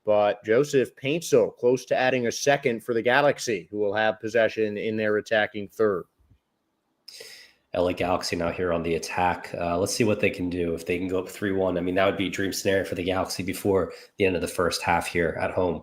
B: but Joseph Paintsill close to adding a second for the Galaxy, who will have possession in their attacking third.
A: LA Galaxy now here on the attack. Let's see what they can do if they can go up 3-1. I mean, that would be a dream scenario for the Galaxy before the end of the first half here at home.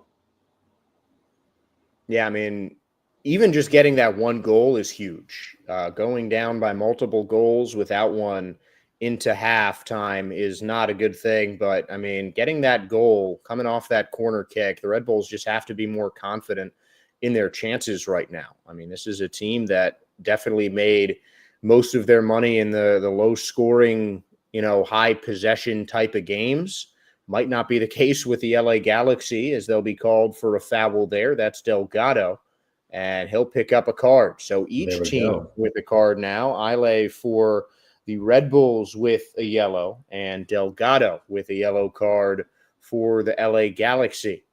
B: Yeah, I mean, even just getting that one goal is huge. Going down by multiple goals without one into halftime is not a good thing. But, I mean, getting that goal coming off that corner kick, the Red Bulls just have to be more confident in their chances right now. I mean, this is a team that definitely made most of their money in the low scoring, high possession type of games. Might not be the case with the LA Galaxy, as they'll be called for a foul there. That's Delgado, and he'll pick up a card. So each team with a card now. Ile for the Red Bulls with a yellow, and Delgado with a yellow card for the LA Galaxy.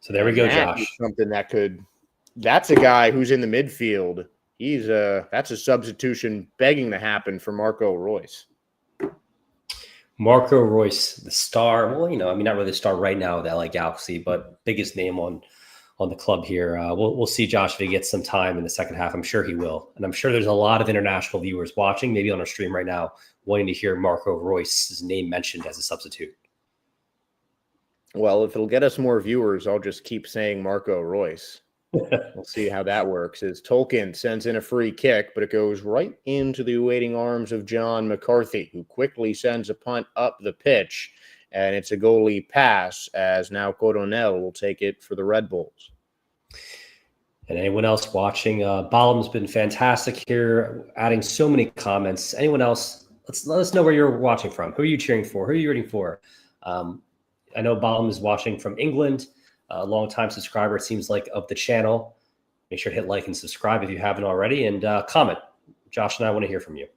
A: So there we go, Josh.
B: Something that's a guy who's in the midfield. That's a substitution begging to happen for Marco Reus.
A: Marco Reus, the star. Well, not really the star right now of the LA Galaxy, but biggest name on the club here. We'll see Josh if he gets some time in the second half. I'm sure he will. And I'm sure there's a lot of international viewers watching, maybe on our stream right now, wanting to hear Marco Reus' name mentioned as a substitute.
B: Well, if it'll get us more viewers, I'll just keep saying Marco Reus. We'll see how that works. As Tolkien sends in a free kick, but it goes right into the waiting arms of John McCarthy, who quickly sends a punt up the pitch, and it's a goalie pass, as now Coronel will take it for the Red Bulls.
A: And anyone else watching, Balam's been fantastic here, adding so many comments. Anyone else, let us know where you're watching from. Who are you cheering for? Who are you rooting for? I know Balam is watching from England. A long-time subscriber, it seems like, of the channel. Make sure to hit like and subscribe if you haven't already, and comment. Josh and I want to hear from you.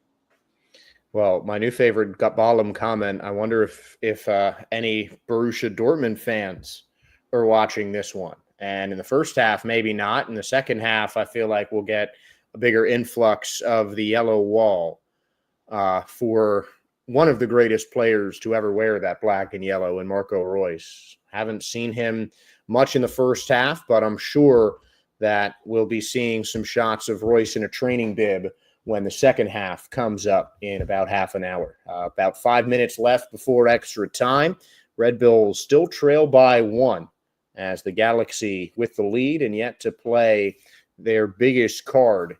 B: Well, my new favorite Balam comment, I wonder if any Borussia Dortmund fans are watching this one. And in the first half, maybe not. In the second half, I feel like we'll get a bigger influx of the yellow wall for one of the greatest players to ever wear that black and yellow in Marco Reus. Haven't seen him much in the first half, but I'm sure that we'll be seeing some shots of Reus in a training bib when the second half comes up in about half an hour. About 5 minutes left before extra time. Red Bulls still trail by 1 as the Galaxy with the lead and yet to play their biggest card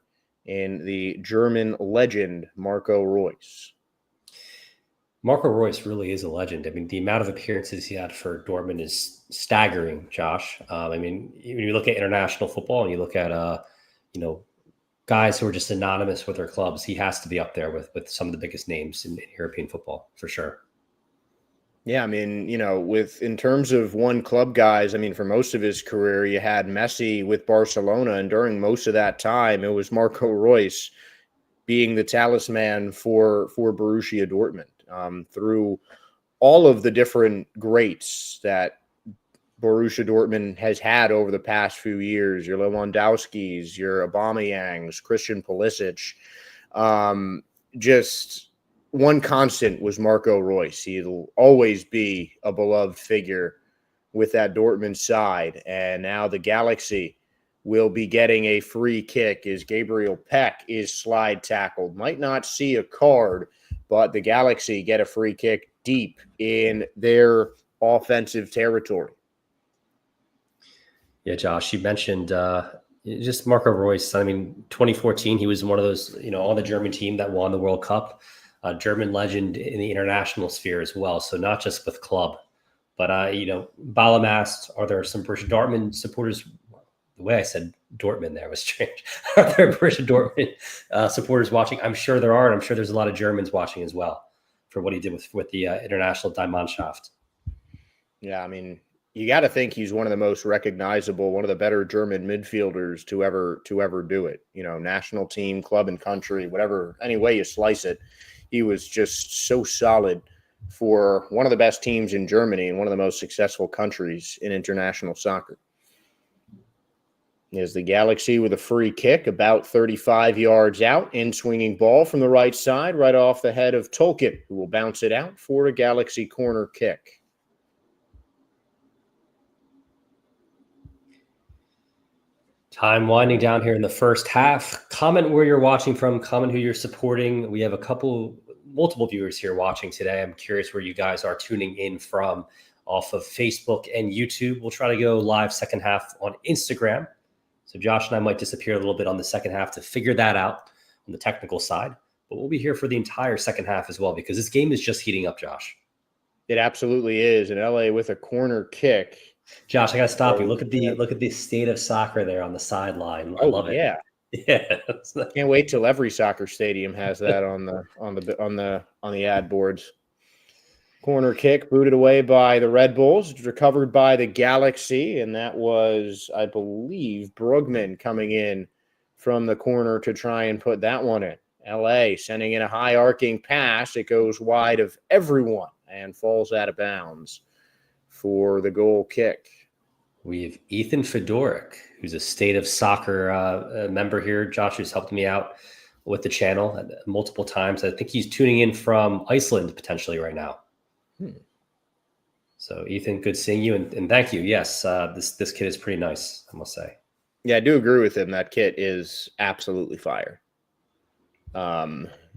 B: in the German legend, Marco Reus.
A: Marco Reus really is a legend. I mean, the amount of appearances he had for Dortmund is staggering, Josh. I mean, when you look at international football and you look at, guys who are just synonymous with their clubs, he has to be up there with some of the biggest names in European football, for sure.
B: Yeah, I mean, in terms of one club guys, I mean, for most of his career, you had Messi with Barcelona, and during most of that time, it was Marco Reus being the talisman for Borussia Dortmund. Through all of the different greats that Borussia Dortmund has had over the past few years, your Lewandowskis, your Aubameyangs, Christian Pulisic, just one constant was Marco Reus. He'll always be a beloved figure with that Dortmund side. And now the Galaxy will be getting a free kick as Gabriel Peck is slide tackled. Might not see a card, but the Galaxy get a free kick deep in their offensive territory.
A: Yeah, Josh, you mentioned just Marco Reus. I mean, 2014, he was one of those, on the German team that won the World Cup. German legend in the international sphere as well. So not just with club, but, Balam asked, are there some Borussia Dortmund supporters? The way I said Dortmund there was strange. Are there Borussia Dortmund supporters watching? I'm sure there are, and I'm sure there's a lot of Germans watching as well for what he did with the international Die Mannschaft. Yeah,
B: I mean, you got to think he's one of the most recognizable, one of the better German midfielders to ever do it. National team, club, and country, whatever, any way you slice it. He was just so solid for one of the best teams in Germany and one of the most successful countries in international soccer. Is the Galaxy with a free kick about 35 yards out. In swinging ball from the right side, right off the head of Tolkien, who will bounce it out for a Galaxy corner kick.
A: Time winding down here in the first half. Comment where you're watching from. Comment who you're supporting. We have multiple viewers here watching today. I'm curious where you guys are tuning in from off of Facebook and YouTube. We'll try to go live second half on Instagram. So Josh and I might disappear a little bit on the second half to figure that out on the technical side. But we'll be here for the entire second half as well because this game is just heating up, Josh.
B: It absolutely is. And LA with a corner kick.
A: Josh, I got to stop you. Look at the state of soccer there on the sideline. I love it.
B: Yeah.
A: Yeah.
B: Can't wait till every soccer stadium has that on the ad boards. Corner kick booted away by the Red Bulls, recovered by the Galaxy, and that was, I believe, Brugman coming in from the corner to try and put that one in. LA sending in a high arcing pass. It goes wide of everyone and falls out of bounds for the goal kick.
A: We have Ethan Fedoric, who's a State of Soccer member here. Josh has helped me out with the channel multiple times. I think he's tuning in from Iceland potentially right now. So Ethan, good seeing you, and thank you. Yes, this kit is pretty nice, I must say.
B: Yeah, I do agree with him. That kit is absolutely fire.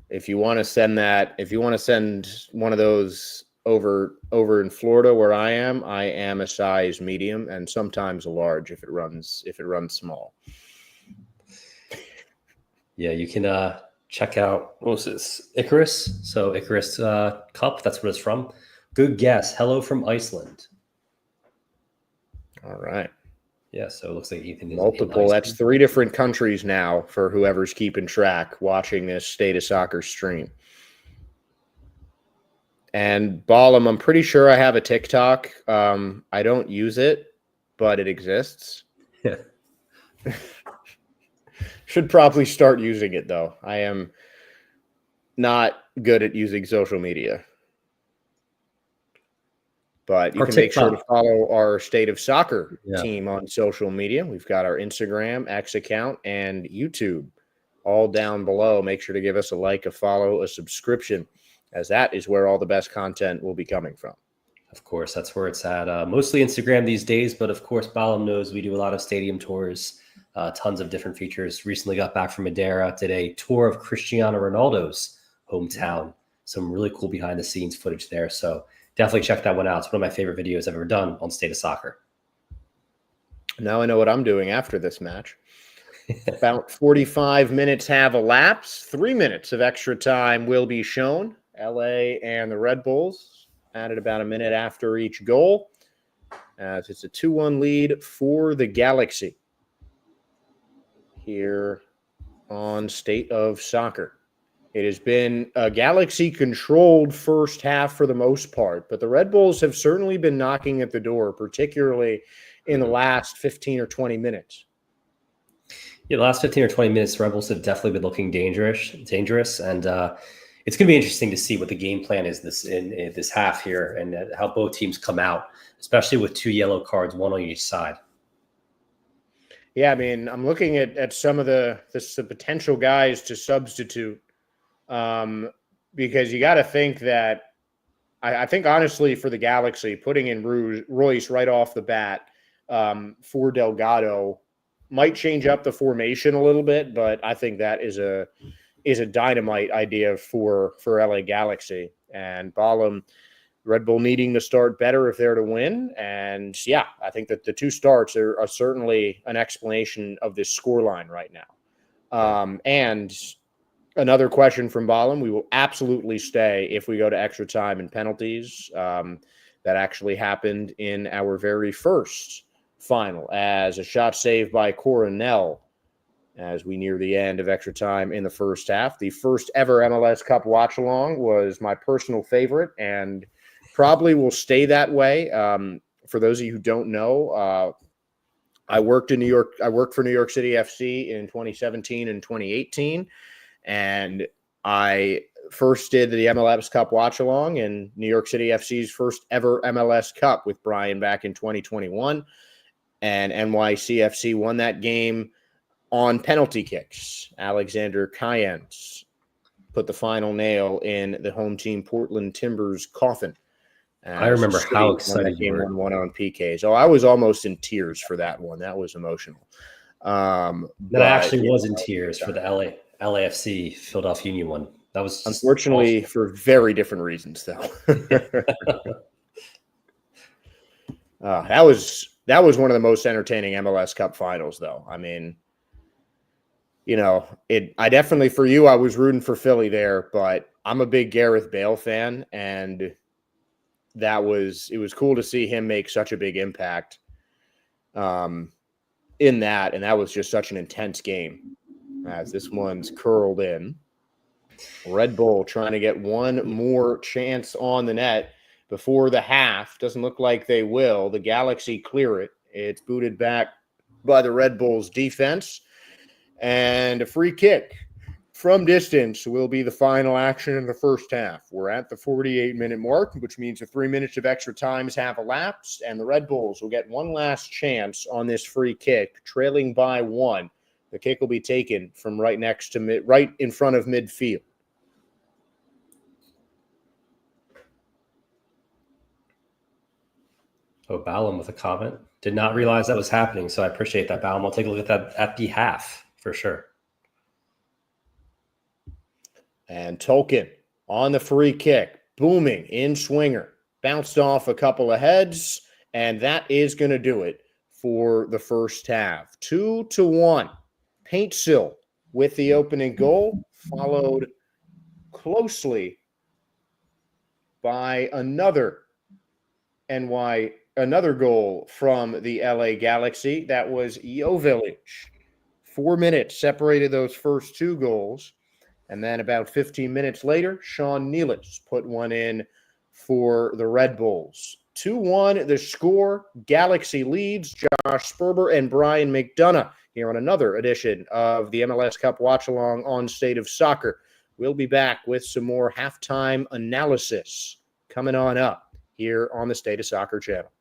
B: If you want to send one of those over in Florida where I am a size medium and sometimes a large if it runs small. Yeah,
A: you can check out, what was this? Icarus. So Icarus Cup, that's what it's from. Good guess. Hello from Iceland.
B: All right.
A: Yeah, so it looks like Ethan is
B: multiple. That's 3 different countries now for whoever's keeping track watching this State of Soccer stream. And Ballum, I'm pretty sure I have a TikTok. I don't use it, but it exists.
A: Yeah.
B: Should probably start using it, though. I am not good at using social media. But you can make sure to follow our State of Soccer team on social media. We've got our Instagram, X account, and YouTube all down below. Make sure to give us a like, a follow, a subscription, as that is where all the best content will be coming from.
A: Of course, that's where it's at. Mostly Instagram these days, but of course, Ballum knows we do a lot of stadium tours, tons of different features. Recently got back from Madeira, did a tour of Cristiano Ronaldo's hometown. Some really cool behind-the-scenes footage there. So definitely check that one out. It's one of my favorite videos I've ever done on State of Soccer.
B: Now I know what I'm doing after this match. About 45 minutes have elapsed. 3 minutes of extra time will be shown. LA and the Red Bulls added about a minute after each goal, as it's a 2-1 lead for the Galaxy here on State of Soccer. It has been a Galaxy-controlled first half for the most part, but the Red Bulls have certainly been knocking at the door, particularly in the last 15 or 20 minutes.
A: Yeah, the last 15 or 20 minutes, the Red Bulls have definitely been looking dangerous, and it's going to be interesting to see what the game plan is in this half here and how both teams come out, especially with 2 yellow cards, one on each side.
B: Yeah, I mean, I'm looking at some of the potential guys to substitute. Because you got to think that I think honestly for the Galaxy, putting in Royce right off the bat for Delgado might change up the formation a little bit, but I think that is a dynamite idea for LA Galaxy. And Ballum, Red Bull needing to start better if they're to win. And yeah, I think that the 2 starts are certainly an explanation of this scoreline right now. And another question from Ballum: we will absolutely stay if we go to extra time and penalties. That actually happened in our very first final as a shot saved by Coronel as we near the end of extra time in the first half. The first ever MLS Cup watch-along was my personal favorite and probably will stay that way. For those of you who don't know, I worked in New York. I worked for New York City FC in 2017 and 2018. And I first did the MLS Cup watch-along in New York City FC's first ever MLS Cup with Brian back in 2021. And NYCFC won that game on penalty kicks. Alexander Cayens put the final nail in the home team Portland Timbers' coffin.
A: I remember how excited
B: you were. Game 1-1 on PKs. Oh, I was almost in tears for that one. That was emotional.
A: Then I actually was in tears for the LAFC Philadelphia Union one. That was just
B: unfortunately awful. For very different reasons, though. That was one of the most entertaining MLS Cup finals, though. I mean, I definitely, for you, I was rooting for Philly there, but I'm a big Gareth Bale fan, and it was cool to see him make such a big impact in that, and that was just such an intense game. As this one's curled in. Red Bull trying to get one more chance on the net before the half. Doesn't look like they will. The Galaxy clear it. It's booted back by the Red Bulls defense. And a free kick from distance will be the final action in the first half. We're at the 48-minute mark, which means the 3 minutes of extra times have elapsed, and the Red Bulls will get one last chance on this free kick, trailing by 1. The kick will be taken from right in front of midfield.
A: Oh, Ballum with a comment. Did not realize that was happening, so I appreciate that, Ballum. I'll take a look at that at the half for sure.
B: And Tolkien on the free kick, booming in swinger, bounced off a couple of heads, and that is going to do it for the first half. 2-1. Paintsill with the opening goal, followed closely by another goal from the LA Galaxy. That was Jovic. 4 minutes separated those first two goals. And then about 15 minutes later, Sean Nealis put one in for the Red Bulls. 2-1, the score. Galaxy leads. Josh Sperber and Brian McDonough here on another edition of the MLS Cup Watchalong on State of Soccer. We'll be back with some more halftime analysis coming on up here on the State of Soccer channel.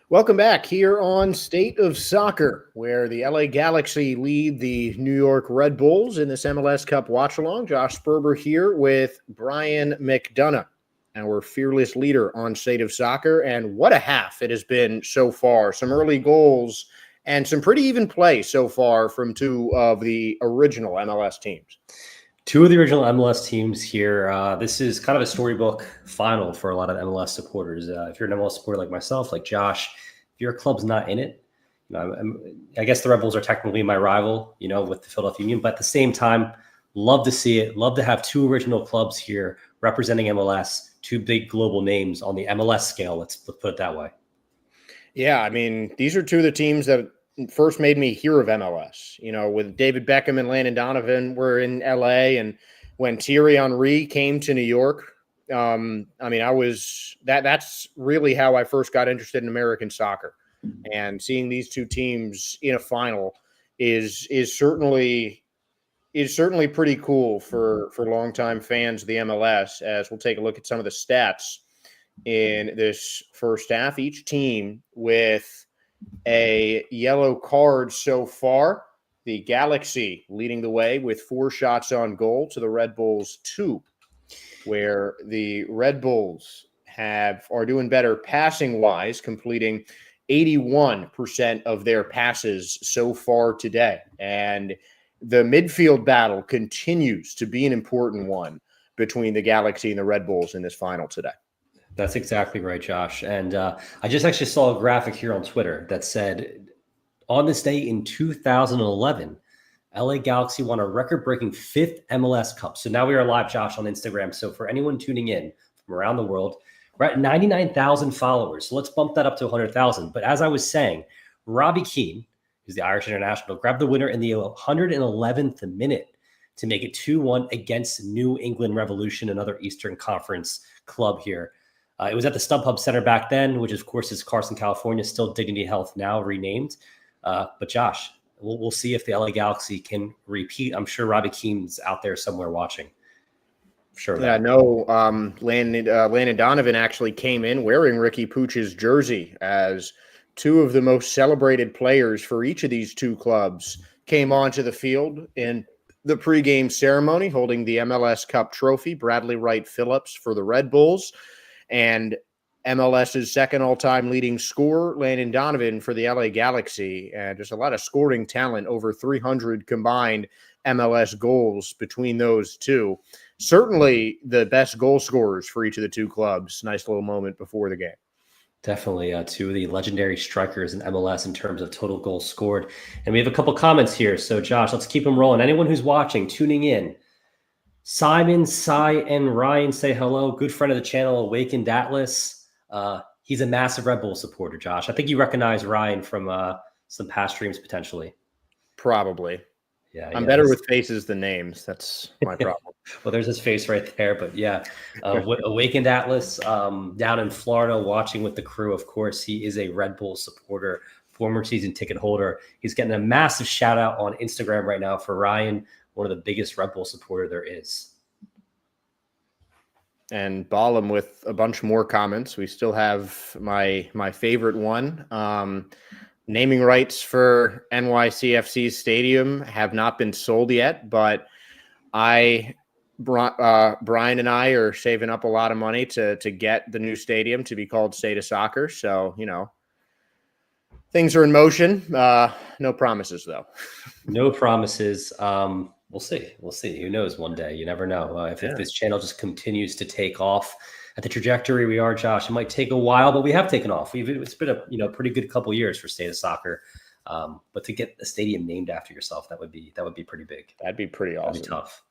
B: Welcome back here on State of Soccer, where the LA Galaxy lead the New York Red Bulls in this MLS Cup watch-along. Josh Sperber here with Brian McDonough, our fearless leader on State of Soccer. And what a half it has been so far. Some early goals and some pretty even play so far from two of the original MLS teams.
A: Two of the original MLS teams here. This is kind of a storybook final for a lot of MLS supporters. If you're an MLS supporter like myself, like Josh, if your club's not in it, I guess the Red Bulls are technically my rival, with the Philadelphia Union. But at the same time, love to see it. Love to have two original clubs here representing MLS, two big global names on the MLS scale. Let's put it that way.
B: Yeah, I mean, these are two of the teams that first made me hear of MLS, with David Beckham and Landon Donovan were in LA. And when Thierry Henry came to New York, that's really how I first got interested in American soccer. And seeing these two teams in a final is certainly pretty cool for longtime fans of the MLS, as we'll take a look at some of the stats in this first half. Each team with a yellow card so far. The Galaxy leading the way with 4 shots on goal to the Red Bulls 2, where the Red Bulls are doing better passing wise, completing 81% of their passes so far today. And the midfield battle continues to be an important one between the Galaxy and the Red Bulls in this final today.
A: That's exactly right, Josh. And I just actually saw a graphic here on Twitter that said, on this day in 2011, LA Galaxy won a record-breaking 5th MLS Cup. So now we are live, Josh, on Instagram. So for anyone tuning in from around the world, we're at 99,000 followers. So let's bump that up to 100,000. But as I was saying, Robbie Keane, who's the Irish international, grabbed the winner in the 111th minute to make it 2-1 against New England Revolution, another Eastern Conference club here. It was at the StubHub Center back then, which of course is Carson, California, still Dignity Health now renamed. But Josh, we'll see if the LA Galaxy can repeat. I'm sure Robbie Keane's out there somewhere watching. Sure.
B: Yeah, no. Landon Donovan actually came in wearing Ricky Pucci's jersey, as two of the most celebrated players for each of these two clubs came onto the field in the pregame ceremony, holding the MLS Cup trophy. Bradley Wright Phillips for the Red Bulls, and MLS's second all-time leading scorer, Landon Donovan, for the LA Galaxy. And just a lot of scoring talent, over 300 combined MLS goals between those two. Certainly the best goal scorers for each of the two clubs. Nice little moment before the game.
A: Definitely two of the legendary strikers in MLS in terms of total goals scored. And we have a couple comments here. So, Josh, let's keep them rolling. Anyone who's watching, tuning in, Simon, Cy, and Ryan say hello. Good friend of the channel, Awakened Atlas. He's a massive Red Bull supporter, Josh. I think you recognize Ryan from some past streams potentially.
B: Probably.
A: Yeah,
B: I'm better with faces than names. That's my problem.
A: Well, there's his face right there. But yeah, Awakened Atlas down in Florida watching with the crew. Of course, he is a Red Bull supporter, former season ticket holder. He's getting a massive shout out on Instagram right now for Ryan, one of the biggest Red Bull supporter there is.
B: And Ballum with a bunch more comments. We still have my favorite one. Naming rights for NYCFC's stadium have not been sold yet, but Brian and I are saving up a lot of money to get the new stadium to be called State of Soccer. So, things are in motion. No promises, though.
A: No promises. We'll see. We'll see. Who knows? One day, you never know. If this channel just continues to take off at the trajectory we are, Josh, it might take a while, but we have taken off. It's been a pretty good couple years for State of Soccer. But to get a stadium named after yourself, that would be pretty big.
B: That'd be pretty awesome.
A: That'd be tough.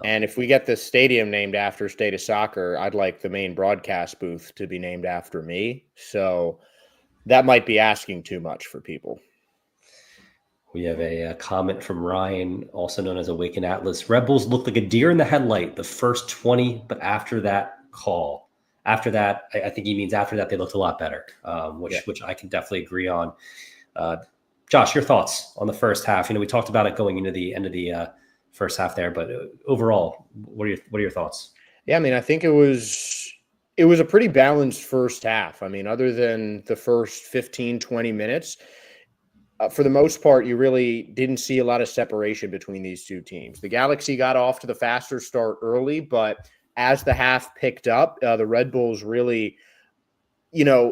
B: And if we get the stadium named after State of Soccer, I'd like the main broadcast booth to be named after me. So that might be asking too much for people.
A: We have a comment from Ryan, also known as Awakened Atlas. Red Bulls looked like a deer in the headlight the first 20, but after that call, after that, I think he means after that they looked a lot better, which I can definitely agree on. Josh, your thoughts on the first half? We talked about it going into the end of the first half there, but overall, what are your thoughts?
B: Yeah, I mean, I think it was It was a pretty balanced first half. I mean, other than the first 15, 20 minutes, for the most part, you really didn't see a lot of separation between these two teams. The Galaxy got off to the faster start early, but as the half picked up, the Red Bulls really,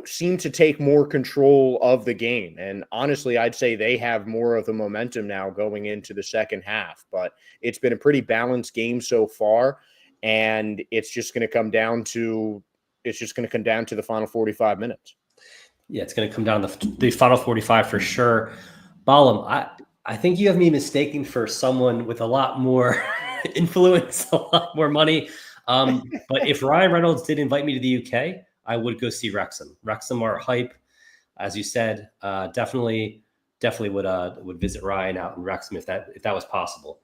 B: seemed to take more control of the game. And honestly, I'd say they have more of the momentum now going into the second half. But it's been a pretty balanced game so far, and it's just going to come down to the final 45 minutes.
A: Yeah, it's going to come down to the final 45 for sure. Balam, I think you have me mistaken for someone with a lot more influence, a lot more money. But if Ryan Reynolds did invite me to the UK, I would go see Wrexham. Wrexham are hype, as you said. Definitely would visit Ryan out in Wrexham if that was possible.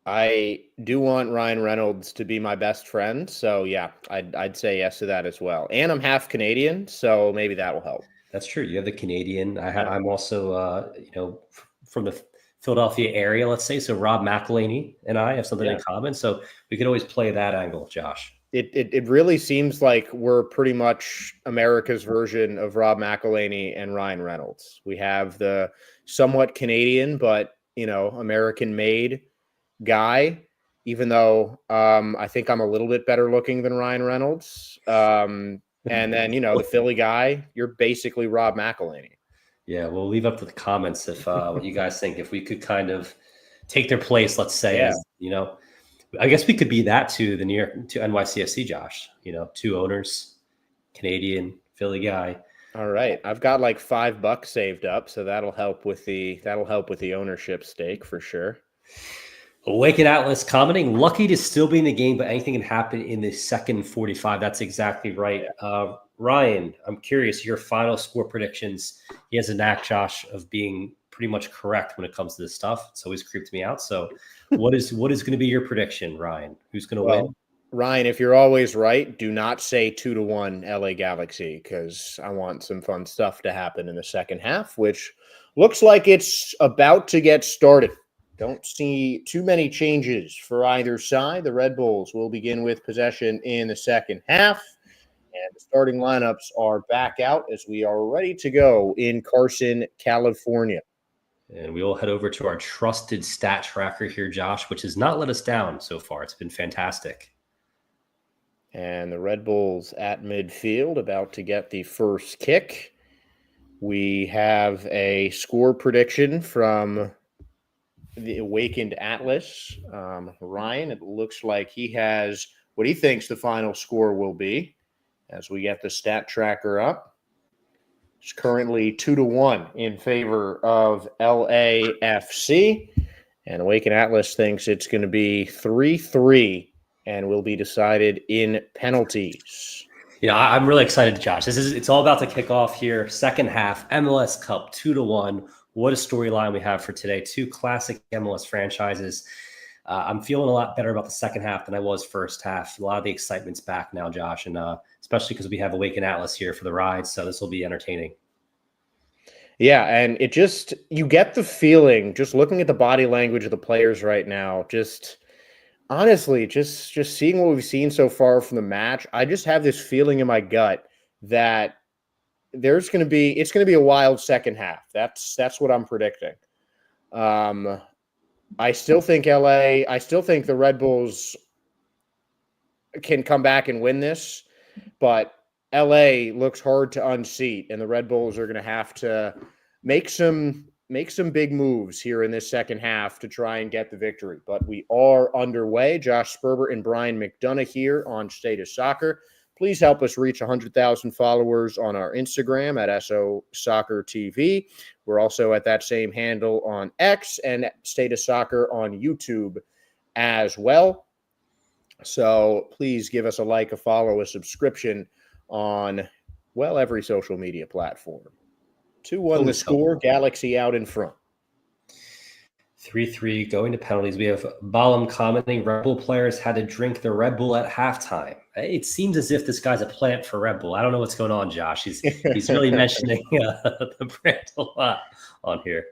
B: I do want Ryan Reynolds to be my best friend, so yeah, I'd say yes to that as well. And I'm half Canadian, so maybe that will help.
A: That's true. You have the Canadian. I'm also from the Philadelphia area, let's say. So Rob McElhenney and I have something in common, so we could always play that angle, Josh.
B: It really seems like we're pretty much America's version of Rob McElhenney and Ryan Reynolds. We have the somewhat Canadian, but American-made guy, even though I think I'm a little bit better looking than Ryan Reynolds. And then, the Philly guy, you're basically Rob McElhenney.
A: Yeah, we'll leave up to the comments if what you guys think. If we could kind of take their place, let's say, as, I guess we could be that to the to NYCFC, Josh. Two owners, Canadian, Philly guy.
B: All right, I've got like $5 saved up, so that'll help with the ownership stake for sure.
A: Awaken Atlas commenting, lucky to still be in the game, but anything can happen in the second 45. That's exactly right. Ryan, I'm curious, your final score predictions. He has a knack, Josh, of being pretty much correct when it comes to this stuff. It's always creeped me out. So what is going to be your prediction, Ryan? Who's going to win?
B: Ryan, if you're always right, do not say 2-1 LA Galaxy, because I want some fun stuff to happen in the second half, which looks like it's about to get started. Don't see too many changes for either side. The Red Bulls will begin with possession in the second half, and the starting lineups are back out as we are ready to go in Carson, California.
A: And we will head over to our trusted stat tracker here, Josh, which has not let us down so far. It's been fantastic.
B: And the Red Bulls at midfield about to get the first kick. We have a score prediction from the Awakened Atlas. Ryan, it looks like he has what he thinks the final score will be as we get the stat tracker up. It's currently 2-1 in favor of LAFC, and Awakened Atlas thinks it's going to be 3-3 and will be decided in penalties.
A: I'm really excited, Josh. It's all about to kick off here. Second half, MLS Cup 2-1. What a storyline we have for today. Two classic MLS franchises. I'm feeling a lot better about the second half than I was first half. A lot of the excitement's back now, Josh, and especially because we have Awaken Atlas here for the ride, so this will be entertaining.
B: Yeah, and you get the feeling, just looking at the body language of the players right now, honestly, just seeing what we've seen so far from the match, I just have this feeling in my gut that it's going to be a wild second half. That's what I'm predicting. I still think the Red Bulls can come back and win this, but LA looks hard to unseat, and the Red Bulls are going to have to make some big moves here in this second half to try and get the victory. But we are underway. Josh Sperber and Brian McDonough here on State of Soccer. Please help us reach 100,000 followers on our Instagram at SOSTV. We're also at that same handle on X and State of Soccer on YouTube as well. So please give us a like, a follow, a subscription on, every social media platform. 2-1 the score, Galaxy out in front.
A: 3-3 going to penalties. We have Balam commenting, Red Bull players had to drink the Red Bull at halftime. It seems as if this guy's a plant for Red Bull. I don't know what's going on, Josh. He's really mentioning the brand a lot on here.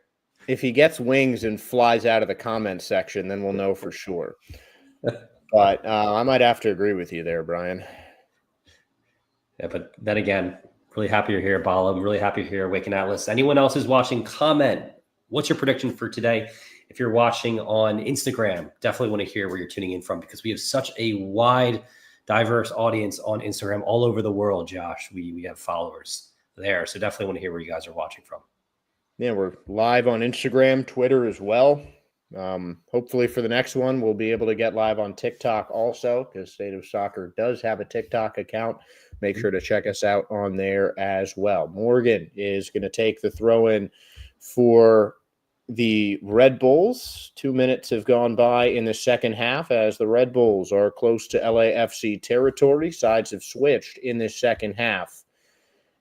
B: If he gets wings and flies out of the comment section, then we'll know for sure. But I might have to agree with you there, Brian.
A: Yeah, but then again, really happy you're here, Bala. I'm really happy you're here, Waking Atlas. Anyone else who's watching, comment. What's your prediction for today? If you're watching on Instagram, definitely want to hear where you're tuning in from, because we have such a wide, diverse audience on Instagram all over the world, Josh. We have followers there. So definitely want to hear where you guys are watching from.
B: Yeah, we're live on Instagram, Twitter as well. Hopefully for the next one, we'll be able to get live on TikTok also, because State of Soccer does have a TikTok account. Make sure to check us out on there as well. Morgan is going to take the throw-in for the Red Bulls. 2 minutes have gone by in the second half as the Red Bulls are close to LAFC territory. Sides have switched in this second half,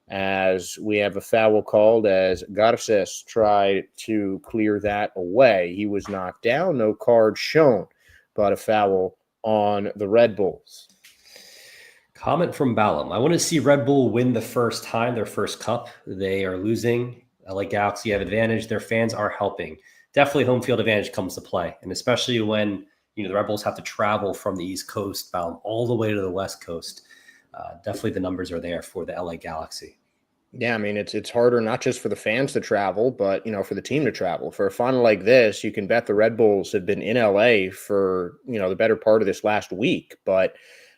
B: as we have a foul called as Garces tried to clear that away. He was knocked down, no card shown, but a foul on the Red Bulls.
A: Comment from Ballum. I want to see Red Bull win the first time, their first cup. They are losing. LA Galaxy have advantage. Their fans are helping. Definitely home field advantage comes to play. And especially when, the Red Bulls have to travel from the East Coast, Ballum, all the way to the West Coast. Definitely the numbers are there for the LA Galaxy.
B: Yeah, I mean, it's harder not just for the fans to travel, but, for the team to travel. For a final like this, you can bet the Red Bulls have been in LA for, the better part of this last week. But,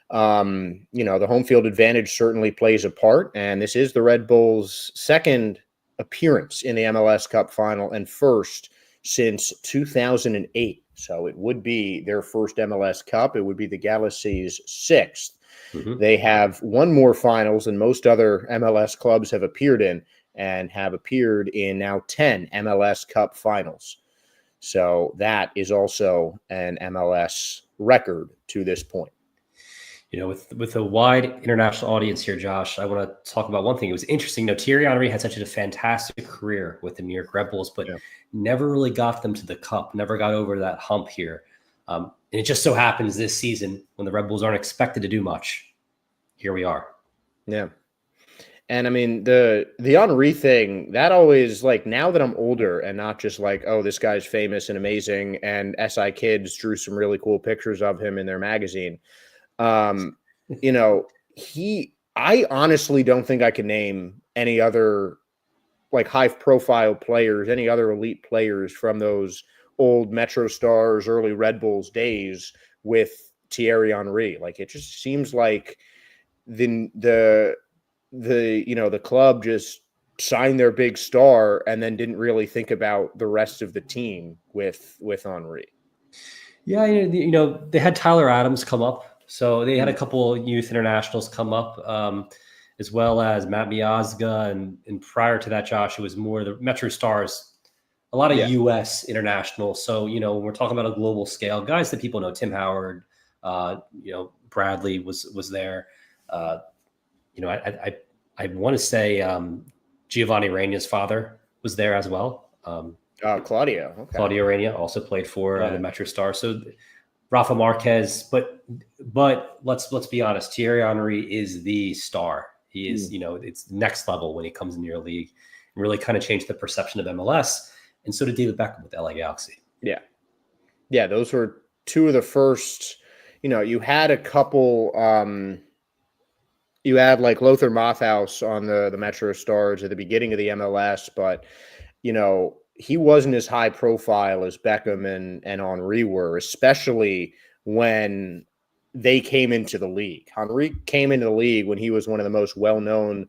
B: the home field advantage certainly plays a part. And this is the Red Bulls' second appearance in the MLS Cup final and first since 2008. So it would be their first MLS Cup. It would be the Galaxy's sixth. Mm-hmm. They have one more finals than most other MLS clubs have appeared in, and have appeared in now 10 MLS Cup finals. So that is also an MLS record to this point.
A: With a wide international audience here, Josh, I want to talk about one thing. It was interesting. Thierry Henry had such a fantastic career with the New York Red Bulls, but never really got them to the cup, never got over that hump here. And it just so happens this season, when the Red Bulls aren't expected to do much, here we are.
B: Yeah. And I mean, the Henry thing, that always, now that I'm older and not just this guy's famous and amazing, and SI Kids drew some really cool pictures of him in their magazine. I honestly don't think I can name any other high profile players, any other elite players from those old Metro Stars, early Red Bulls days with Thierry Henry. It just seems like the club just signed their big star and then didn't really think about the rest of the team with Henry.
A: Yeah, they had Tyler Adams come up. So they had a couple of youth internationals come up, as well as Matt Miazga. And prior to that, Josh, it was more the Metro Stars, a lot of U.S. internationals. So, when we're talking about a global scale, guys that people know, Tim Howard, Bradley was there. I want to say Giovanni Reina's father was there as well.
B: Claudio. Okay.
A: Claudio Reina also played for the Metro Stars. So Rafa Marquez, but let's be honest, Thierry Henry is the star. He is, it's next level when he comes into your league, and really kind of changed the perception of MLS. And so did David Beckham with LA Galaxy.
B: Yeah. Yeah, those were two of the first, you had a couple, you had Lothar Matthaus on the Metro Stars at the beginning of the MLS, but, he wasn't as high profile as Beckham and Henry were, especially when they came into the league. Henry came into the league when he was one of the most well-known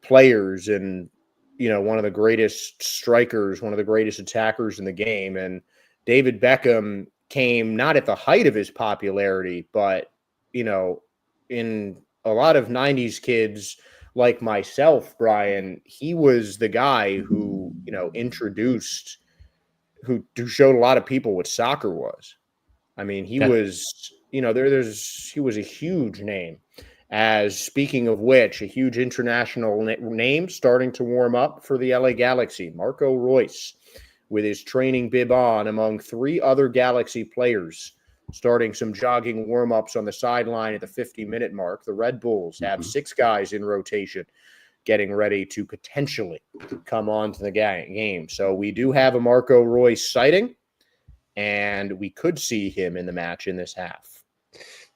B: players and, one of the greatest strikers, one of the greatest attackers in the game. And David Beckham came not at the height of his popularity, but, in a lot of 90s kids like myself, Brian, he was the guy who, introduced, who showed a lot of people what soccer was. I mean, he was, he was a huge name. As speaking of which, a huge international name starting to warm up for the LA Galaxy, Marco Reus, with his training bib on among three other Galaxy players, starting some jogging warm-ups on the sideline at the 50-minute mark. The Red Bulls have six guys in rotation getting ready to potentially come on to the game. So we do have a Marco Reus sighting, and we could see him in the match in this half.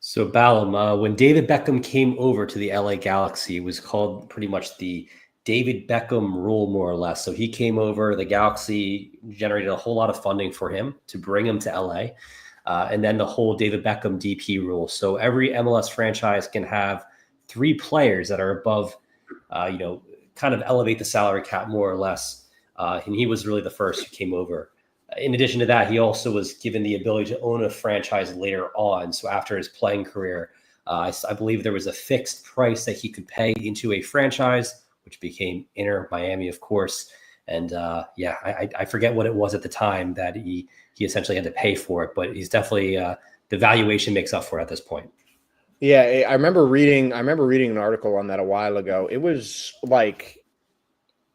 A: So Ballum, when David Beckham came over to the LA Galaxy, it was called pretty much the David Beckham rule, more or less. So he came over, the Galaxy generated a whole lot of funding for him to bring him to LA. And then the whole David Beckham DP rule. So every MLS franchise can have 3 players that are above, kind of elevate the salary cap more or less. And he was really the first who came over. In addition to that, he also was given the ability to own a franchise later on. So after his playing career, I believe there was a fixed price that he could pay into a franchise, which became Inter Miami, of course. And I forget what it was at the time that he essentially had to pay for it, but he's definitely the valuation makes up for it at this point.
B: Yeah, I remember reading an article on that a while ago. It was like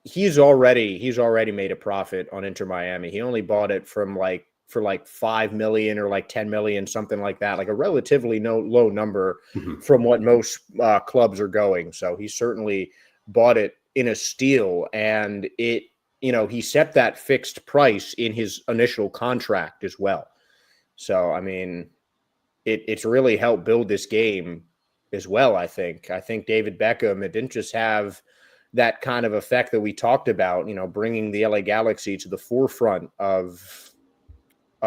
B: he's already made a profit on Inter Miami. He only bought it for like 5 million or like 10 million, something like that, like a relatively low number from what most clubs are going. So he certainly bought it in a steal, and he set that fixed price in his initial contract as well. So, I mean, it's really helped build this game as well. I think David Beckham, it didn't just have that kind of effect that we talked about, bringing the LA Galaxy to the forefront of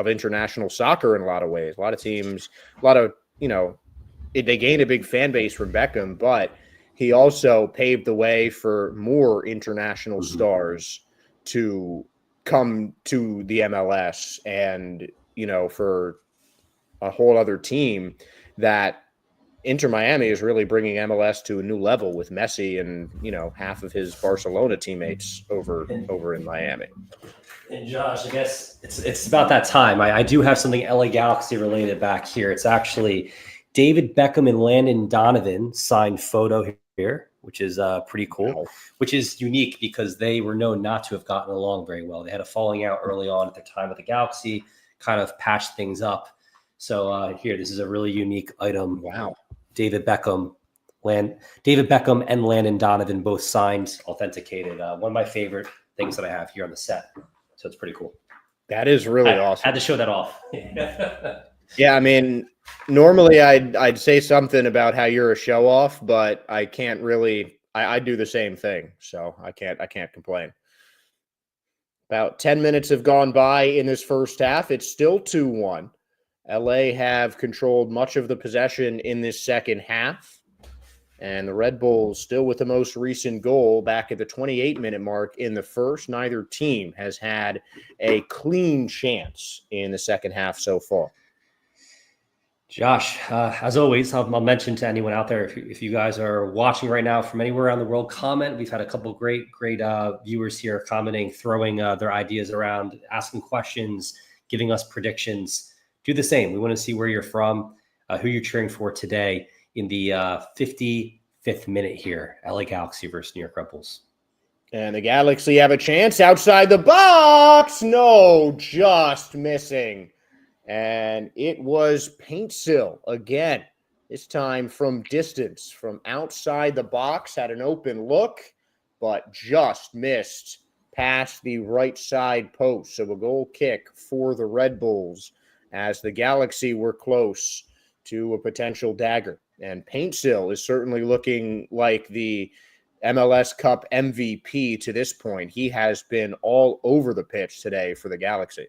B: international soccer in a lot of ways. A lot of teams, they gained a big fan base from Beckham, but he also paved the way for more international stars to come to the MLS, and, for a whole other team that Inter Miami is really bringing MLS to a new level with Messi and, half of his Barcelona teammates over in Miami.
A: And Josh, I guess it's about that time. I do have something LA Galaxy related back here. It's actually David Beckham and Landon Donovan signed photo here, which is pretty cool,
B: Wow.
A: Which is unique because they were known not to have gotten along very well. They had a falling out early on at their time with the Galaxy, kind of patched things up. So here, this is a really unique item.
B: Wow.
A: David Beckham and Landon Donovan both signed, authenticated. One of my favorite things that I have here on the set. So it's pretty cool.
B: That is really awesome.
A: Had to show that off.
B: Yeah, I mean, normally I'd say something about how you're a show off, but I can't really. I do the same thing, so I can't complain. About 10 minutes have gone by in this first half. It's still 2-1. LA have controlled much of the possession in this second half, and the Red Bulls still with the most recent goal back at the 28-minute mark in the first. Neither team has had a clean chance in the second half so far.
A: Josh, as always, I'll mention to anyone out there, if you guys are watching right now from anywhere around the world, comment. We've had a couple great viewers here commenting, throwing their ideas around, asking questions, giving us predictions. Do the same. We want to see where you're from, who you're cheering for today in the 55th minute here, LA Galaxy versus New York Red Bulls.
B: And the Galaxy have a chance outside the box. No, just missing. And it was Paintsil again, this time from distance, from outside the box, had an open look, but just missed past the right side post. So a goal kick for the Red Bulls as the Galaxy were close to a potential dagger. And Paintsil is certainly looking like the MLS Cup MVP to this point. He has been all over the pitch today for the Galaxy.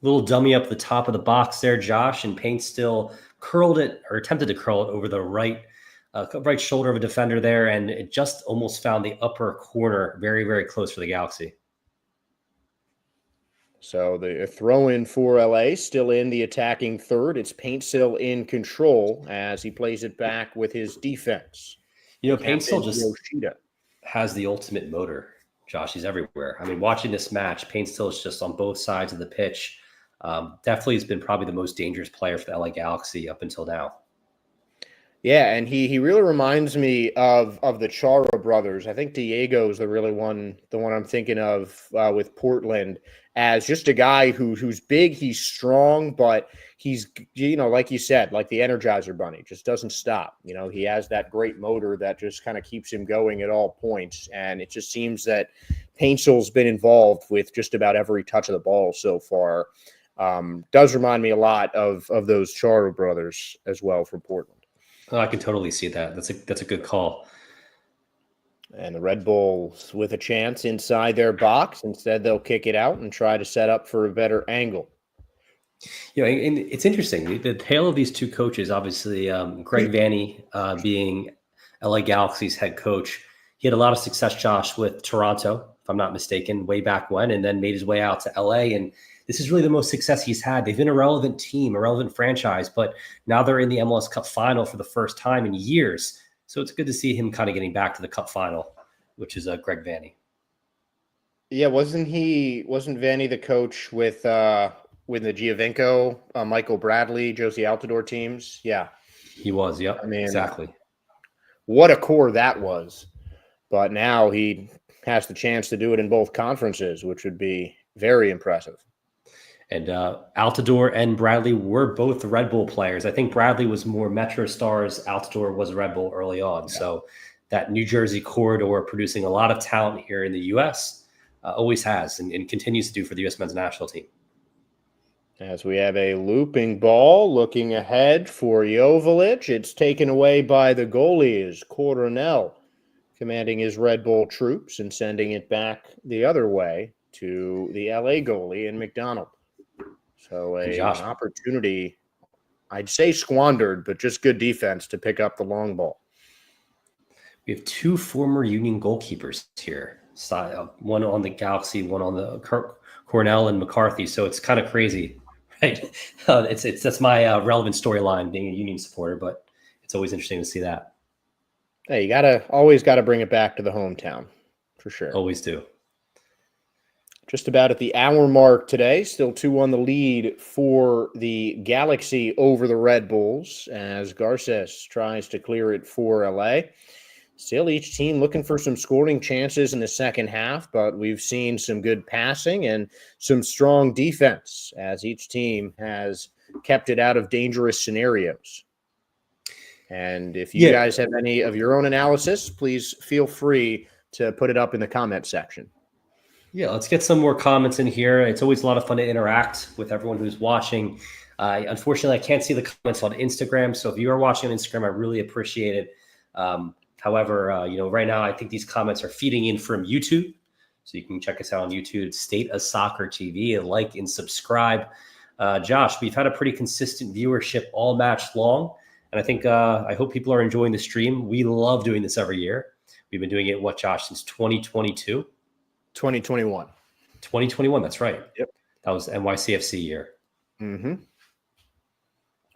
A: Little dummy up the top of the box there, Josh, and Paintsil curled it or attempted to curl it over the right shoulder of a defender there, and it just almost found the upper corner, very, very close for the Galaxy.
B: So the throw-in for LA, still in the attacking third. It's Paintsil in control as he plays it back with his defense.
A: Paintsil just has the ultimate motor, Josh. He's everywhere. I mean, watching this match, Paintsil is just on both sides of the pitch. Definitely has been probably the most dangerous player for the LA Galaxy up until now.
B: Yeah, and he really reminds me of the Chara brothers. I think Diego's the one I'm thinking of with Portland, as just a guy who's big, he's strong, but he's, like you said, like the Energizer Bunny, just doesn't stop. He has that great motor that just kind of keeps him going at all points, and it just seems that Paintsil's been involved with just about every touch of the ball so far. Does remind me a lot of those Charo brothers as well from Portland.
A: Oh, I can totally see that. That's a good call.
B: And the Red Bulls with a chance inside their box. Instead, they'll kick it out and try to set up for a better angle.
A: And it's interesting. The tale of these two coaches, obviously, Greg Vanney being LA Galaxy's head coach, he had a lot of success, Josh, with Toronto, if I'm not mistaken, way back when, and then made his way out to LA. And this is really the most success he's had. They've been a relevant team, a relevant franchise, but now they're in the MLS Cup final for the first time in years. So it's good to see him kind of getting back to the Cup final, which is Greg Vanney.
B: Yeah, wasn't Vanney the coach with the Giovinco, Michael Bradley, Josie Altidore teams? Yeah.
A: He was, yep. I mean, exactly.
B: What a core that was. But now he has the chance to do it in both conferences, which would be very impressive.
A: And Altidore and Bradley were both Red Bull players. I think Bradley was more Metro Stars. Altidore was Red Bull early on. Yeah. So that New Jersey corridor producing a lot of talent here in the U.S. Always has and continues to do for the U.S. men's national team.
B: As we have a looping ball looking ahead for Joveljic. It's taken away by the goalies. Coronel commanding his Red Bull troops and sending it back the other way to the LA goalie in McDonough. So an opportunity, I'd say squandered, but just good defense to pick up the long ball.
A: We have two former Union goalkeepers here. One on the Galaxy, one on the Cornell and McCarthy. So it's kind of crazy, right? That's my relevant storyline being a Union supporter, but it's always interesting to see that.
B: Hey, you always got to bring it back to the hometown, for sure.
A: Always do.
B: Just about at the hour mark today, still 2-1 the lead for the Galaxy over the Red Bulls as Garces tries to clear it for LA. Still each team looking for some scoring chances in the second half, but we've seen some good passing and some strong defense as each team has kept it out of dangerous scenarios. And if you guys have any of your own analysis, please feel free to put it up in the comment section.
A: Yeah, let's get some more comments in here. It's always a lot of fun to interact with everyone who's watching. Unfortunately, I can't see the comments on Instagram. So if you are watching on Instagram, I really appreciate it. However, right now, I think these comments are feeding in from YouTube. So you can check us out on YouTube, State of Soccer TV, and like and subscribe. Josh, we've had a pretty consistent viewership all match long. And I think I hope people are enjoying the stream. We love doing this every year. We've been doing it, Josh, since 2022?
B: 2021.
A: 2021, that's right.
B: Yep.
A: That was NYCFC year.
B: Mm-hmm.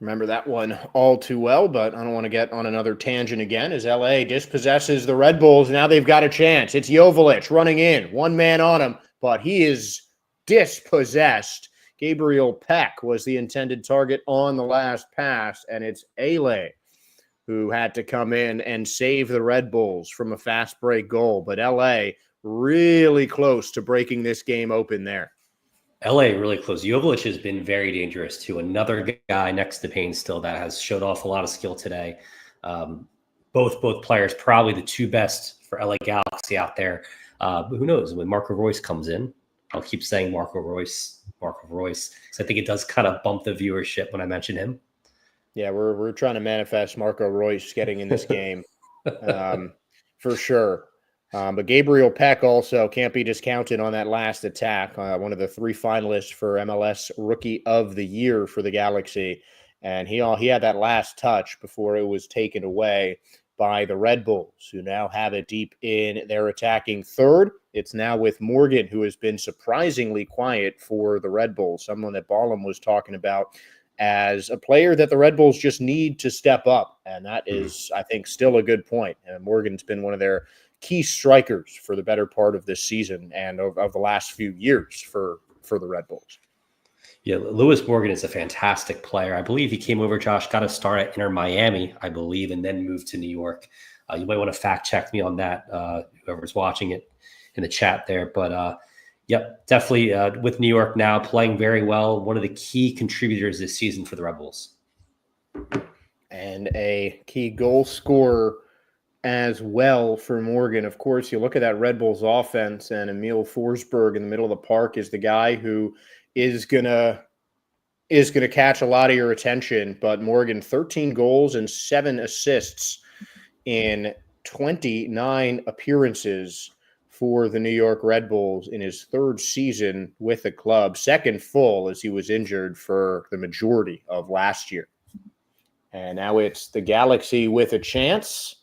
B: Remember that one all too well, but I don't want to get on another tangent again as LA dispossesses the Red Bulls. Now they've got a chance. It's Joveljic running in. One man on him, but he is dispossessed. Gabriel Peck was the intended target on the last pass, and it's Ale who had to come in and save the Red Bulls from a fast break goal. But LA really close to breaking this game open there.
A: LA really close. Joveljic has been very dangerous too. Another guy next to Payne still that has showed off a lot of skill today. Both players probably the two best for LA Galaxy out there. But who knows when Marco Royce comes in? I'll keep saying Marco Royce, because I think it does kind of bump the viewership when I mention him.
B: Yeah, we're trying to manifest Marco Royce getting in this game for sure. But Gabriel Peck also can't be discounted on that last attack. One of the three finalists for MLS Rookie of the Year for the Galaxy. And he had that last touch before it was taken away by the Red Bulls, who now have it deep in their attacking third. It's now with Morgan, who has been surprisingly quiet for the Red Bulls, someone that Ballum was talking about as a player that the Red Bulls just need to step up. And that is, I think, still a good point. And Morgan's been one of their key strikers for the better part of this season and of the last few years for the Red Bulls.
A: Yeah, Lewis Morgan is a fantastic player. I believe he came over, Josh, got a start at Inter Miami, I believe, and then moved to New York. You might want to fact check me on that, whoever's watching it in the chat there. But yep, definitely with New York now playing very well. One of the key contributors this season for the Red Bulls.
B: And a key goal scorer as well for Morgan. Of course, you look at that Red Bulls offense, and Emil Forsberg in the middle of the park is the guy who is going to is going to catch a lot of your attention, but Morgan, 13 goals and 7 assists in 29 appearances for the New York Red Bulls in his 3rd season with the club, 2nd full as he was injured for the majority of last year. And now it's the Galaxy with a chance.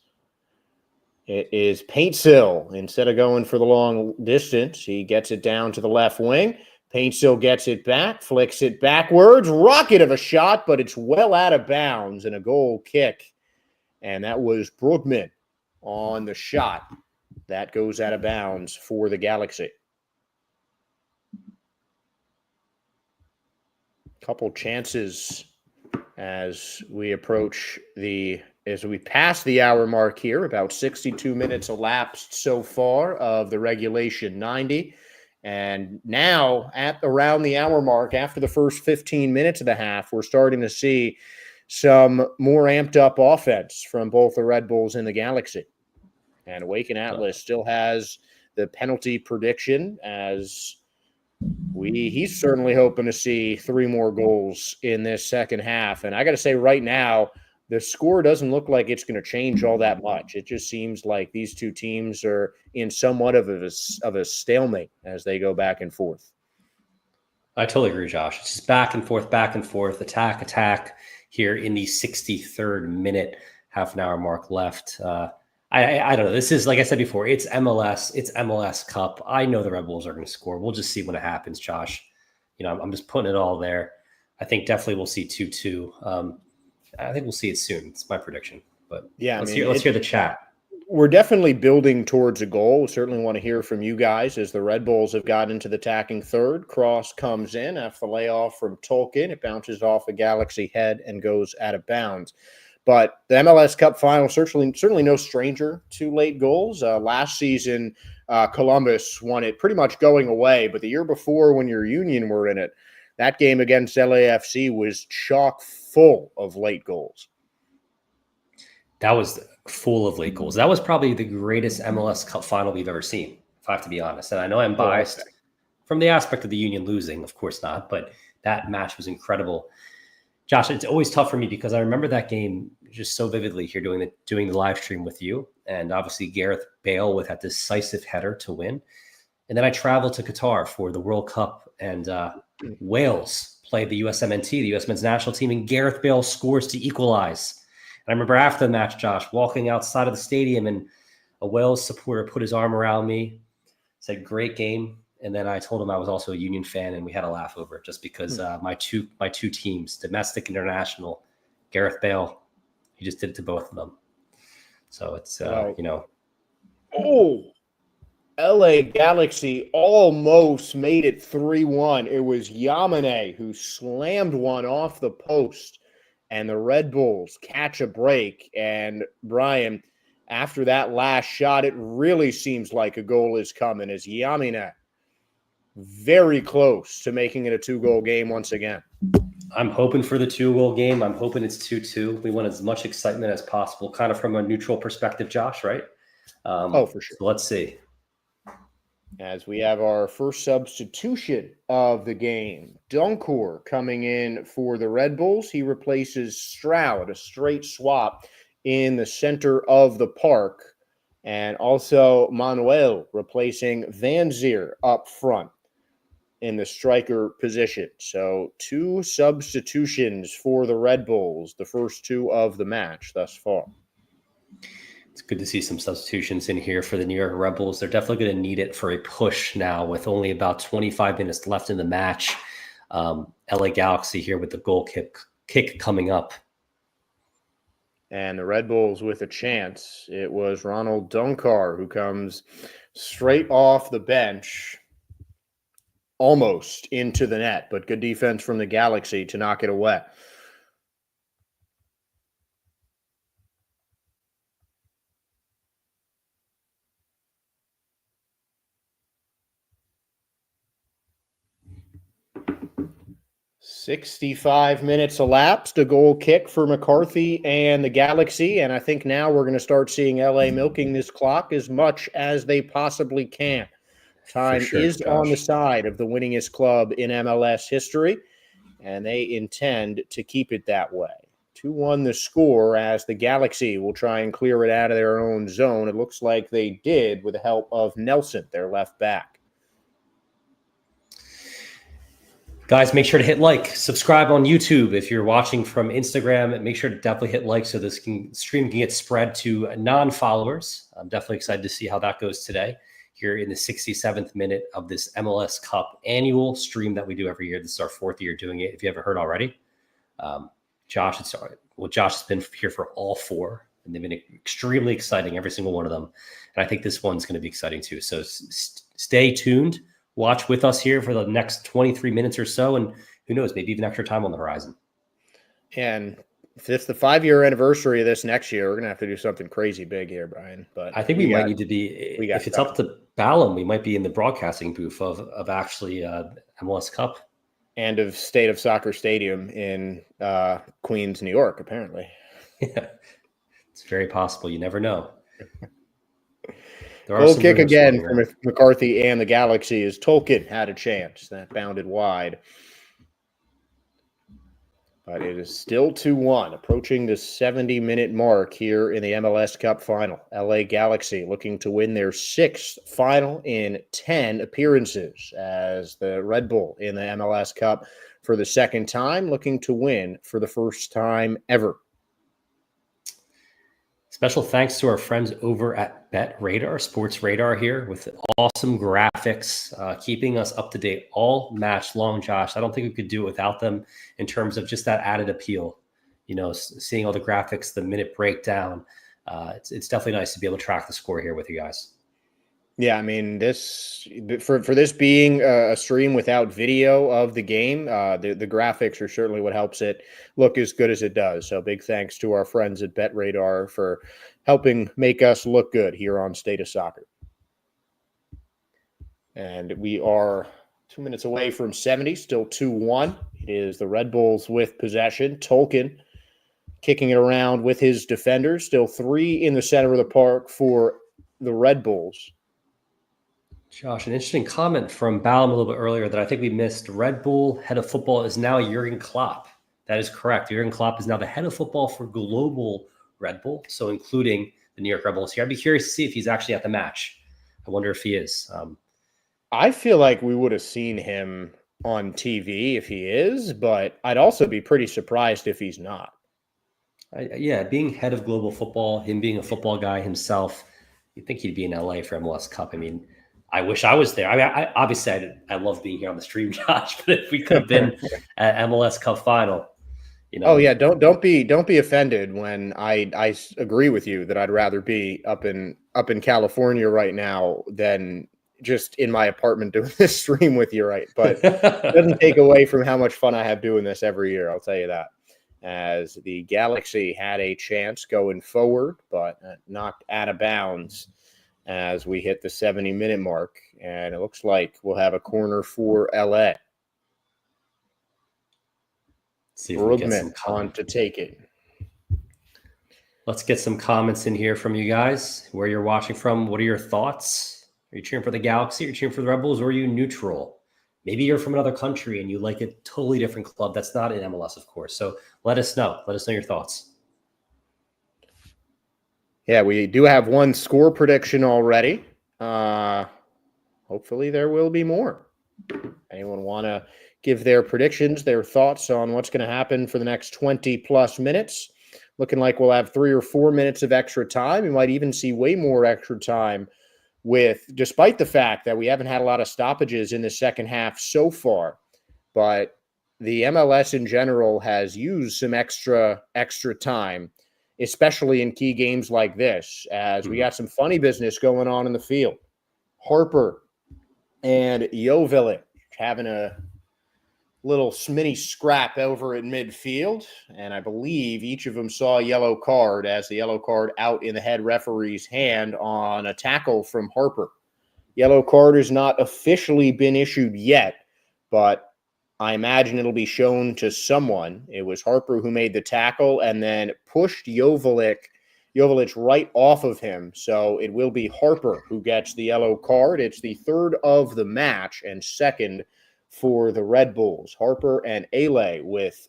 B: It is Paintsill. Instead of going for the long distance, he gets it down to the left wing. Paintsill gets it back, flicks it backwards. Rocket of a shot, but it's well out of bounds and a goal kick. And that was Brookman on the shot. That goes out of bounds for the Galaxy. Couple chances as we pass the hour mark here. About 62 minutes elapsed so far of the regulation 90. And now at around the hour mark, after the first 15 minutes of the half, we're starting to see some more amped up offense from both the Red Bulls and the Galaxy. And Awaken Atlas still has the penalty prediction as he's certainly hoping to see 3 more goals in this second half. And I got to say right now, the score doesn't look like it's going to change all that much. It just seems like these two teams are in somewhat of a stalemate as they go back and forth.
A: I totally agree, Josh. It's just back and forth, attack here in the 63rd minute, half an hour mark left. I don't know. This is, like I said before, it's MLS Cup. I know the Red Bulls are going to score. We'll just see when it happens, Josh. I'm just putting it all there. I think definitely we'll see 2-2. I think we'll see it soon. It's my prediction. But yeah, let's hear the chat.
B: We're definitely building towards a goal. We certainly want to hear from you guys as the Red Bulls have got into the attacking third. Cross comes in after the layoff from Tolkien. It bounces off a Galaxy head and goes out of bounds. But the MLS Cup final, certainly no stranger to late goals. Last season, Columbus won it pretty much going away. But the year before, when your Union were in it, that game against LAFC was chock full of late goals.
A: That was full of late goals. That was probably the greatest MLS Cup final we've ever seen, if I have to be honest. And I know I'm biased from the aspect of the Union losing, of course not, but that match was incredible. Josh, it's always tough for me because I remember that game just so vividly here doing the live stream with you, and obviously Gareth Bale with that decisive header to win. And then I traveled to Qatar for the World Cup, and Wales played the USMNT, the U.S. men's national team, and Gareth Bale scores to equalize. And I remember after the match, Josh, walking outside of the stadium, and a Wales supporter put his arm around me, said, "Great game." And then I told him I was also a Union fan, and we had a laugh over it just because my two teams, domestic, international, Gareth Bale, he just did it to both of them. So it's,
B: Oh, LA Galaxy almost made it 3-1. It was Yamane who slammed one off the post, and the Red Bulls catch a break. And Brian, after that last shot, it really seems like a goal is coming as Yamane very close to making it a 2-goal game once again.
A: I'm hoping for the 2-goal game. I'm hoping it's 2-2. We want as much excitement as possible, kind of from a neutral perspective, Josh, right?
B: For sure.
A: So let's see.
B: As we have our first substitution of the game, Dunkor coming in for the Red Bulls. He replaces Stroud, a straight swap in the center of the park. And also Manuel replacing Van Zier up front in the striker position. So 2 substitutions for the Red Bulls, the first 2 of the match thus far.
A: It's good to see some substitutions in here for the New York Red Bulls. They're definitely going to need it for a push now with only about 25 minutes left in the match. LA Galaxy here with the goal kick coming up.
B: And the Red Bulls with a chance. It was Ronald Dunkar who comes straight off the bench, almost into the net, but good defense from the Galaxy to knock it away. "65 minutes elapsed, a goal kick for McCarthy and the Galaxy, and I think now we're going to start seeing LA milking this clock as much as they possibly can. Time is on the side of the winningest club in MLS history, and they intend to keep it that way. 2-1 the score as the Galaxy will try and clear it out of their own zone. It looks like they did with the help of Nelson, their left back.
A: Guys, make sure to hit like, subscribe on YouTube. If you're watching from Instagram, make sure to definitely hit like so this stream can get spread to non-followers. I'm definitely excited to see how that goes today here in the 67th minute of this MLS Cup annual stream that we do every year. This is our 4th year doing it, if you haven't heard already. Josh has been here for all 4, and they've been extremely exciting, every single one of them. And I think this one's going to be exciting too. So stay tuned. Watch with us here for the next 23 minutes or so, and who knows, maybe even extra time on the horizon.
B: And if it's the 5-year anniversary of this next year, we're going to have to do something crazy big here, Brian. But
A: I think we might need to be, if it's up to Ballum, we might be in the broadcasting booth of actually MLS Cup.
B: And of State of Soccer Stadium in Queens, New York, apparently.
A: Yeah, it's very possible. You never know.
B: Goal kick again from McCarthy and the Galaxy as Tolkien had a chance. That bounded wide. But it is still 2-1, approaching the 70-minute mark here in the MLS Cup final. LA Galaxy looking to win their 6th final in 10 appearances as the Red Bull in the MLS Cup for the 2nd time, looking to win for the 1st time ever.
A: Special thanks to our friends over at Bet Radar, Sports Radar here with awesome graphics, keeping us up to date all match long, Josh. I don't think we could do it without them in terms of just that added appeal. You know, seeing all the graphics, the minute breakdown. It's definitely nice to be able to track the score here with you guys.
B: Yeah, I mean, this for this being a stream without video of the game, the graphics are certainly what helps it look as good as it does. So big thanks to our friends at Bet Radar for helping make us look good here on State of Soccer. And we are 2 minutes away from 70, still 2-1. It is the Red Bulls with possession. Tolkien kicking it around with his defenders. Still 3 in the center of the park for the Red Bulls.
A: Josh, an interesting comment from Ballum a little bit earlier that I think we missed. Red Bull head of football is now Jurgen Klopp. That is correct. Jurgen Klopp is now the head of football for global Red Bull, so including the New York Red Bulls here. I'd be curious to see if he's actually at the match. I wonder if he is.
B: I feel like we would have seen him on TV if he is, but I'd also be pretty surprised if he's not.
A: Being head of global football, him being a football guy himself, you'd think he'd be in LA for MLS Cup. I mean, I wish I was there. I mean, obviously I love being here on the stream, Josh. But if we could have been at MLS Cup final, you know.
B: Oh yeah, don't be offended when I agree with you that I'd rather be up in California right now than just in my apartment doing this stream with you, right? But it doesn't take away from how much fun I have doing this every year. I'll tell you that. As the Galaxy had a chance going forward, but knocked out of bounds as we hit the 70-minute mark, and it looks like we'll have a corner for LA.
A: See if we get
B: Brugman on to take it.
A: Let's get some comments in here from you guys. Where you're watching from, what are your thoughts? Are you cheering for the Galaxy? Are you cheering for the Red Bulls? Or are you neutral? Maybe you're from another country and you like a totally different club that's not in MLS, of course. So let us know. Let us know your thoughts.
B: Yeah, we do have one score prediction already. Hopefully there will be more. Anyone want to give their predictions, their thoughts on what's going to happen for the next 20-plus minutes? Looking like we'll have 3 or 4 minutes of extra time. We might even see way more extra time despite the fact that we haven't had a lot of stoppages in the second half so far. But the MLS in general has used some extra time, especially in key games like this, as we got some funny business going on in the field. Harper and Jovic having a little mini scrap over at midfield, and I believe each of them saw a yellow card as the yellow card out in the head referee's hand on a tackle from Harper. Yellow card has not officially been issued yet, but I imagine it'll be shown to someone. It was Harper who made the tackle and then pushed Jovic right off of him. So it will be Harper who gets the yellow card. It's the third of the match and second for the Red Bulls. Harper and Ale with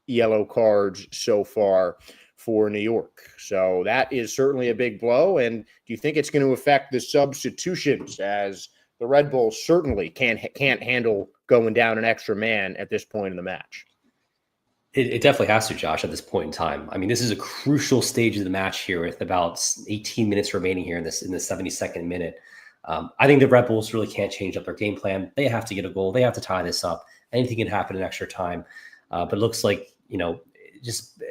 B: yellow cards so far for New York. So that is certainly a big blow. And do you think it's going to affect the substitutions, as the Red Bulls certainly can't handle going down an extra man at this point in the match?
A: It definitely has to, Josh, at this point in time. I mean, this is a crucial stage of the match here with about 18 minutes remaining here in the 72nd minute. I think the Red Bulls really can't change up their game plan. They have to get a goal. They have to tie this up. Anything can happen in extra time. But it looks like, just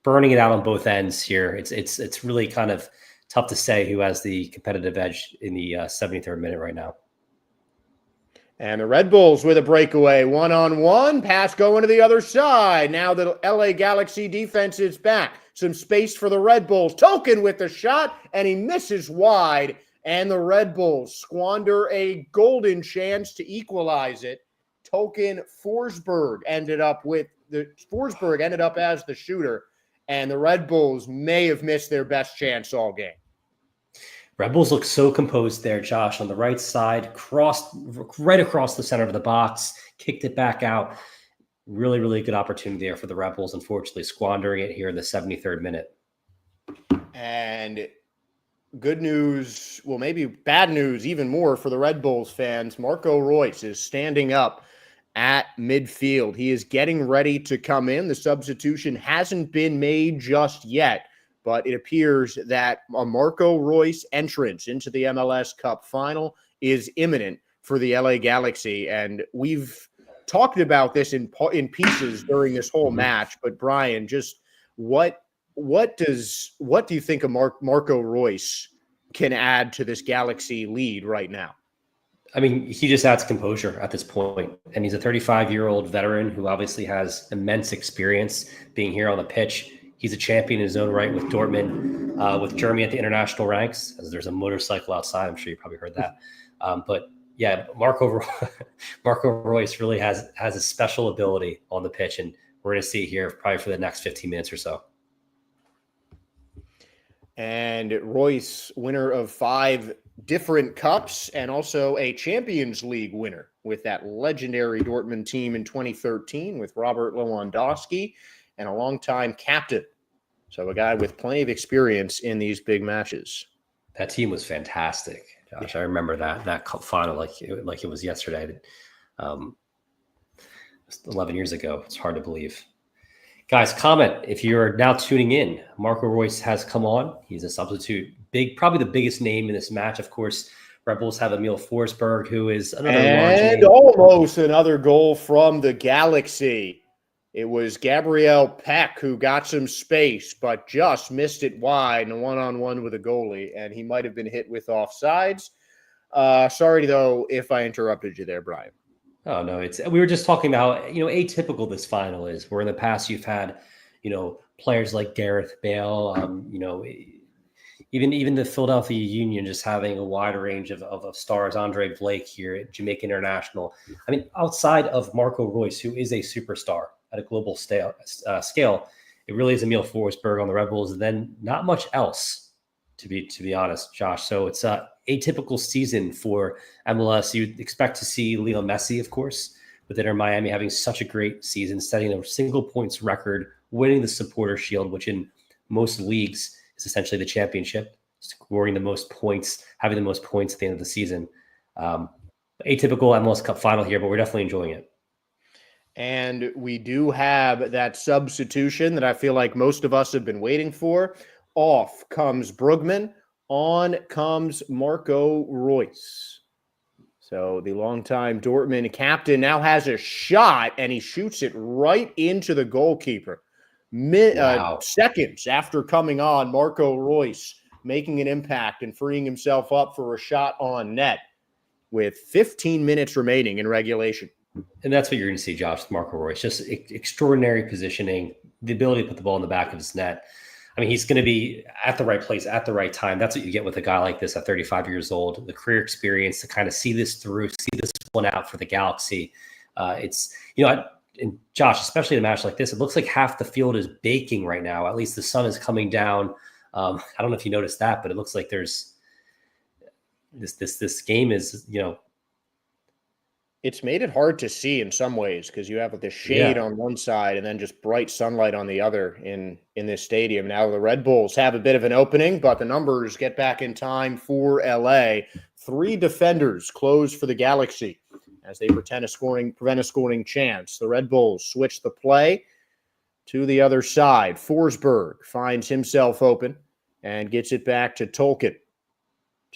A: burning it out on both ends here. It's really kind of tough to say who has the competitive edge in the 73rd minute right now.
B: And the Red Bulls with a breakaway, one-on-one, pass going to the other side. Now the LA Galaxy defense is back. Some space for the Red Bulls. Token with the shot, and he misses wide. And the Red Bulls squander a golden chance to equalize it. Token Forsberg ended up as the shooter, and the Red Bulls may have missed their best chance all game.
A: Red Bulls look so composed there, Josh, on the right side, crossed right across the center of the box, kicked it back out. Really, really good opportunity there for the Red Bulls, unfortunately squandering it here in the 73rd minute.
B: And good news, well, maybe bad news even more for the Red Bulls fans. Marco Reus is standing up at midfield. He is getting ready to come in. The substitution hasn't been made just yet, but it appears that a Marco Reus entrance into the MLS Cup final is imminent for the LA Galaxy. And we've talked about this in pieces during this whole match. But Brian, just what do you think of Marco Reus can add to this Galaxy lead right now?
A: I mean, he just adds composure at this point. And he's a 35-year-old veteran who obviously has immense experience being here on the pitch. He's a champion in his own right with Dortmund, with Germany at the international ranks, as there's a motorcycle outside. I'm sure you probably heard that. But yeah, Marco Reus really has a special ability on the pitch, and we're going to see it here probably for the next 15 minutes or so.
B: And Reus, winner of 5 different cups and also a Champions League winner with that legendary Dortmund team in 2013 with Robert Lewandowski, and a longtime captain. So a guy with plenty of experience in these big matches.
A: That team was fantastic, Josh. I remember that cup final like it was yesterday. 11 years ago. It's hard to believe. Guys, comment if you're now tuning in. Marco Reus has come on. He's a substitute. Probably the biggest name in this match. Of course, Red Bulls have Emil Forsberg, who is another large name.
B: Almost another goal from the Galaxy. It was Gabriel Peck who got some space, but just missed it wide in a one-on-one with a goalie, and he might have been hit with offsides. Sorry, though, if I interrupted you there, Brian.
A: Oh, no. We were just talking about how, atypical this final is, where in the past you've had, players like Gareth Bale, even the Philadelphia Union just having a wide range of stars. Andre Blake here at Jamaica International. I mean, outside of Marco Reus, who is a superstar at a global scale, it really is Emil Forsberg on the Red Bulls, and then not much else, to be honest, Josh. So it's a atypical season for MLS. You'd expect to see Lionel Messi, of course, with Inter Miami having such a great season, setting a single points record, winning the Supporter Shield, which in most leagues is essentially the championship, scoring the most points, having the most points at the end of the season. Atypical MLS Cup final here, but we're definitely enjoying it.
B: And we do have that substitution that I feel like most of us have been waiting for. Off comes Brugman. On comes Marco Reus. So the longtime Dortmund captain now has a shot, and he shoots it right into the goalkeeper.
A: Wow.
B: Seconds after coming on, Marco Reus making an impact and freeing himself up for a shot on net with 15 minutes remaining in regulation.
A: And that's what you're going to see, Josh, Marco Reus. Just extraordinary positioning, the ability to put the ball in the back of his net. I mean, he's going to be at the right place at the right time. That's what you get with a guy like this at 35 years old, the career experience to kind of see this through, see this one out for the Galaxy. It's, and Josh, especially in a match like this, it looks like half the field is baking right now. At least the sun is coming down. I don't know if you noticed that, but it looks like there's this game is,
B: it's made it hard to see in some ways because you have the shade on one side and then just bright sunlight on the other in this stadium. Now the Red Bulls have a bit of an opening, but the numbers get back in time for LA. 3 defenders close for the Galaxy as they prevent a scoring chance. The Red Bulls switch the play to the other side. Forsberg finds himself open and gets it back to Tolkien.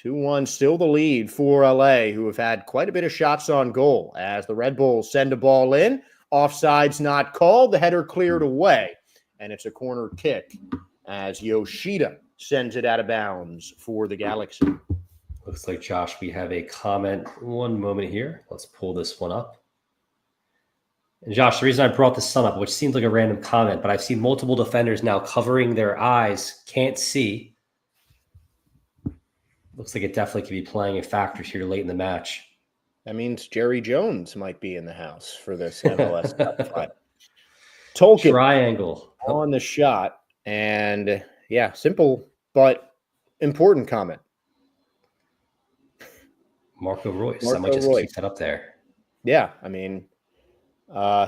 B: 2-1, still the lead for LA, who have had quite a bit of shots on goal as the Red Bulls send a ball in. Offside's not called. The header cleared away, and it's a corner kick as Yoshida sends it out of bounds for the Galaxy.
A: Looks like, Josh, we have a comment. One moment here. Let's pull this one up. And Josh, the reason I brought this son up, which seems like a random comment, but I've seen multiple defenders now covering their eyes, can't see. Looks like it definitely could be playing a factor here late in the match.
B: That means Jerry Jones might be in the house for this MLS Cup fight. Tolkien
A: triangle
B: on the shot. And yeah, simple but important comment.
A: Marco Royce. I might just keep that up there.
B: Yeah, I mean,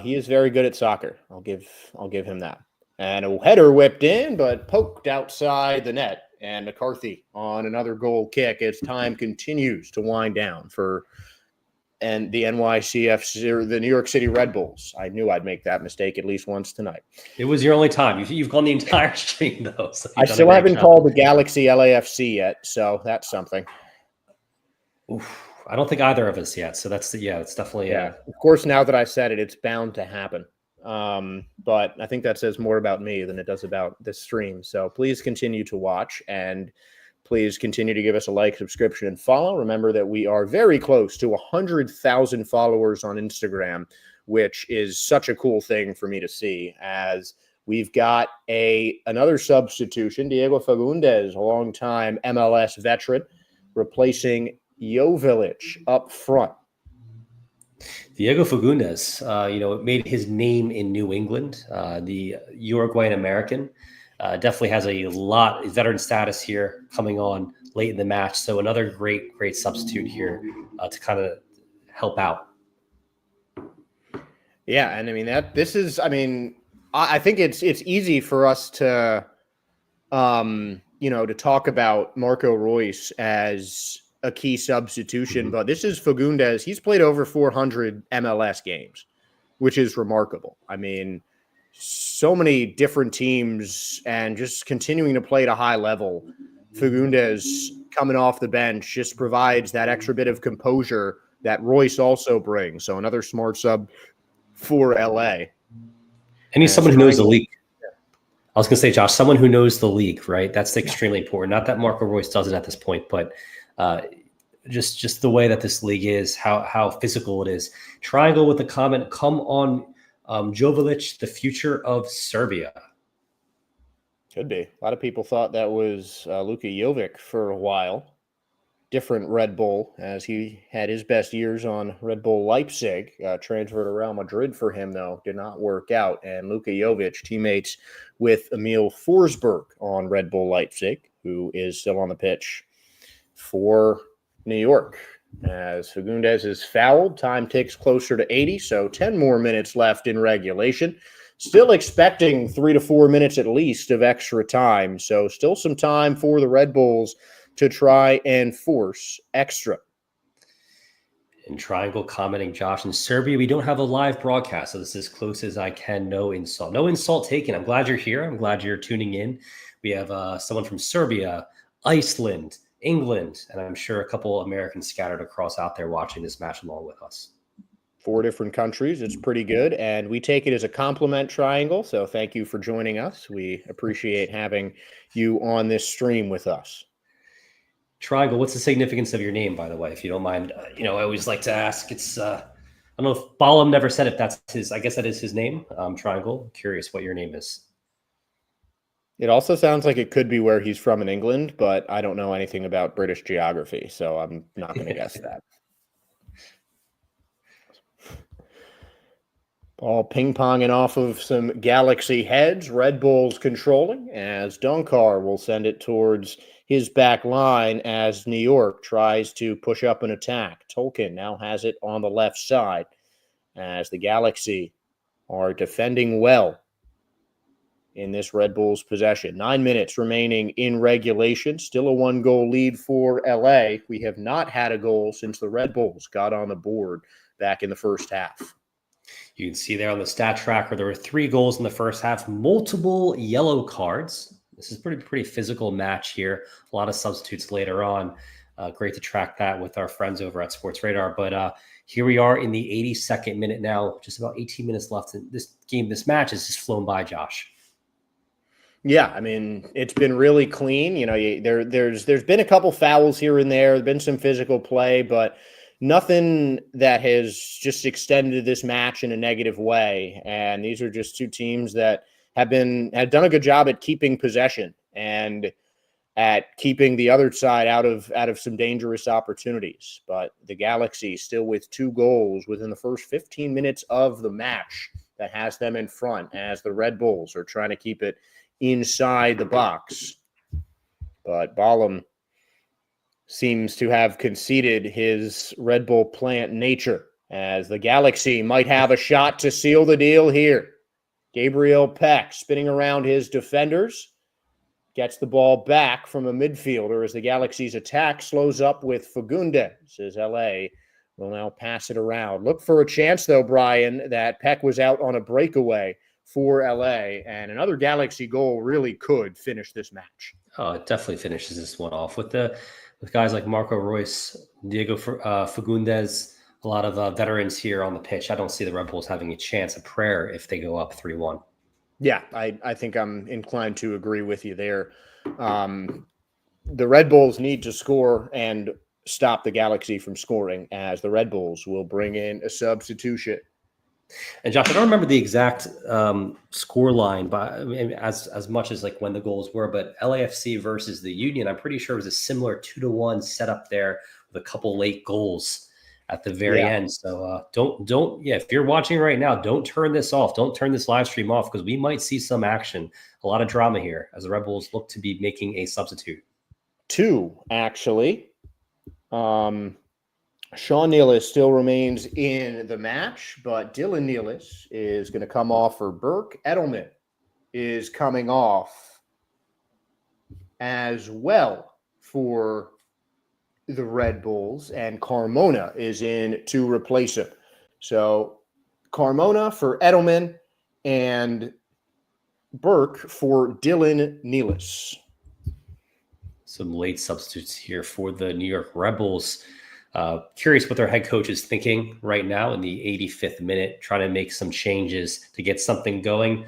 B: he is very good at soccer. I'll give him that. And a header whipped in, but poked outside the net. And McCarthy on another goal kick as time continues to wind down for the NYCFC, or the New York City Red Bulls. I knew I'd make that mistake at least once tonight.
A: It was your only time. You've gone the entire stream, though. So
B: I still haven't called the Galaxy LAFC yet, so that's something.
A: Oof, I don't think either of us yet. So it's definitely.
B: Yeah. Of course, now that I said it, it's bound to happen. But I think that says more about me than it does about this stream. So please continue to watch, and please continue to give us a like, subscription, and follow. Remember that we are very close to 100,000 followers on Instagram, which is such a cool thing for me to see, as we've got another substitution, Diego Fagundes, a longtime MLS veteran, replacing Jovic up front.
A: Diego Fagundes, made his name in New England. The Uruguayan American definitely has a lot of veteran status here coming on late in the match. So another great substitute here to kind of help out.
B: Yeah, and I mean I think it's easy for us to to talk about Marco Royce as a key substitution, but this is Fagundes. He's played over 400 MLS games, which is remarkable. I mean, so many different teams and just continuing to play at a high level. Fagundes coming off the bench just provides that extra bit of composure that Royce also brings. So another smart sub for LA.
A: And he's someone who knows the league. I was going to say, Josh, someone who knows the league, right? That's extremely important. Not that Marco Royce doesn't at this point, but just the way that this league is, how physical it is. Triangle with a comment, come on, Jovic, the future of Serbia.
B: Could be. A lot of people thought that was Luka Jovic for a while. Different Red Bull, as he had his best years on Red Bull Leipzig. Transfer to Real Madrid for him, though, did not work out. And Luka Jovic, teammates with Emil Forsberg on Red Bull Leipzig, who is still on the pitch for New York. As Fagundes is fouled, time ticks closer to 80, so 10 more minutes left in regulation. Still expecting 3 to 4 minutes at least of extra time, so still some time for the Red Bulls to try and force extra.
A: And Triangle commenting, Josh, in Serbia, we don't have a live broadcast, so this is as close as I can. No insult. No insult taken. I'm glad you're here. I'm glad you're tuning in. We have someone from Serbia, Iceland, England, and I'm sure a couple Americans scattered across out there watching this match along with us.
B: 4 different countries. It's pretty good, and we take it as a compliment, Triangle, so thank you for joining us. We appreciate having you on this stream with us.
A: Triangle, what's the significance of your name, by the way, if you don't mind? I always like to ask. It's I don't know if Balam never said if that's his. I guess that is his name. Triangle. I'm curious what your name is.
B: It also sounds like it could be where he's from in England, but I don't know anything about British geography, so I'm not going to guess that. Ball ping-ponging off of some Galaxy heads. Red Bulls controlling as Dunkar will send it towards his back line as New York tries to push up an attack. Tolkien now has it on the left side as the Galaxy are defending well in this Red Bulls possession. 9 minutes remaining in regulation. Still a 1-goal lead for LA. We have not had a goal since the Red Bulls got on the board back in the first half.
A: You can see there on the stat tracker, there were 3 goals in the first half, multiple yellow cards. This is pretty physical match here. A lot of substitutes later on. Great to track that with our friends over at Sports Radar. But here we are in the 82nd minute now, just about 18 minutes left in this game. This match has just flown by, Josh.
B: Yeah, I mean, it's been really clean. You know, there's been a couple fouls here and there. There's been some physical play, but nothing that has just extended this match in a negative way. And these are just two teams that have done a good job at keeping possession and at keeping the other side out of some dangerous opportunities. But the Galaxy still with 2 goals within the first 15 minutes of the match that has them in front as the Red Bulls are trying to keep it inside the box. But Ballum seems to have conceded his Red Bull plant nature as the Galaxy might have a shot to seal the deal here. Gabriel Peck spinning around his defenders, gets the ball back from a midfielder as the Galaxy's attack slows up with Fagundes as LA will now pass it around. Look for a chance, though, Brian, that Peck was out on a breakaway for LA, and another Galaxy goal really could finish this match.
A: Oh, it definitely finishes this one off with guys like Marco Reus, Diego Fagundes, a lot of veterans here on the pitch. I don't see the Red Bulls having a chance, a prayer, if they go up 3-1.
B: Yeah, I think I'm inclined to agree with you there. The Red Bulls need to score and stop the Galaxy from scoring, as the Red Bulls will bring in a substitution.
A: And Josh, I don't remember the exact score line, but I mean, as much as like when the goals were, but LAFC versus the Union, I'm pretty sure it was a similar 2-1 setup there with a couple late goals at the very end. So if you're watching right now, don't turn this off. Don't turn this live stream off, because we might see some action, a lot of drama here as the Red Bulls look to be making a substitute.
B: 2, actually. Sean Nealis still remains in the match, but Dylan Nealis is going to come off for Burke. Edelman is coming off as well for the Red Bulls, and Carmona is in to replace him. So Carmona for Edelman and Burke for Dylan Nealis.
A: Some late substitutes here for the New York Red Bulls. Curious what their head coach is thinking right now in the 85th minute, trying to make some changes to get something going.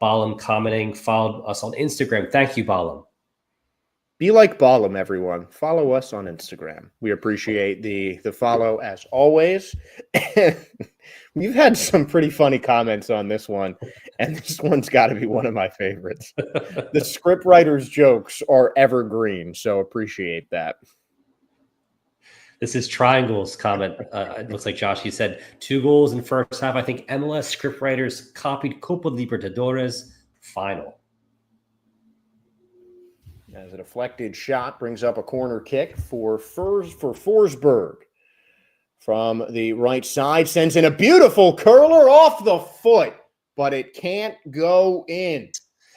A: Ballum commenting, followed us on Instagram. Thank you, Ballum.
B: Be like Ballum, everyone. Follow us on Instagram. We appreciate the follow as always. We've had some pretty funny comments on this one, and this one's got to be one of my favorites. The scriptwriter's jokes are evergreen, so appreciate that.
A: This is Triangle's comment. It looks like, Josh, he said 2 goals in first half. I think MLS scriptwriters copied Copa Libertadores final.
B: As a deflected shot brings up a corner kick for Forsberg from the right side. Sends in a beautiful curler off the foot, but it can't go in.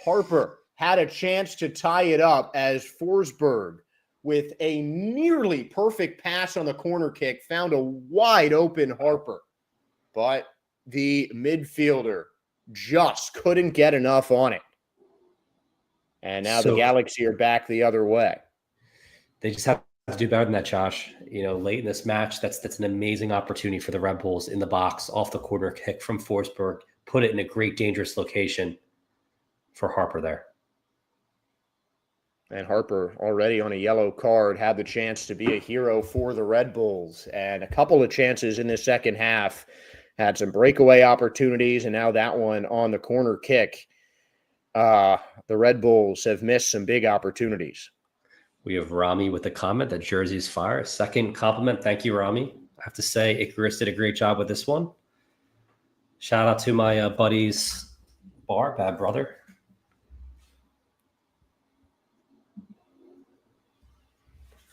B: Harper had a chance to tie it up as Forsberg, with a nearly perfect pass on the corner kick, found a wide open Harper. But the midfielder just couldn't get enough on it. And now the Galaxy are back the other way.
A: They just have to do better than that, Josh. You know, late in this match, that's an amazing opportunity for the Red Bulls in the box, off the corner kick from Forsberg, put it in a great dangerous location for Harper there.
B: And Harper, already on a yellow card, had the chance to be a hero for the Red Bulls. And a couple of chances in the second half, had some breakaway opportunities, and now that one on the corner kick. The Red Bulls have missed some big opportunities.
A: We have Rami with a comment that Jersey's fire. Second compliment. Thank you, Rami. I have to say, Icarus did a great job with this one. Shout out to my buddies, Bad Brother.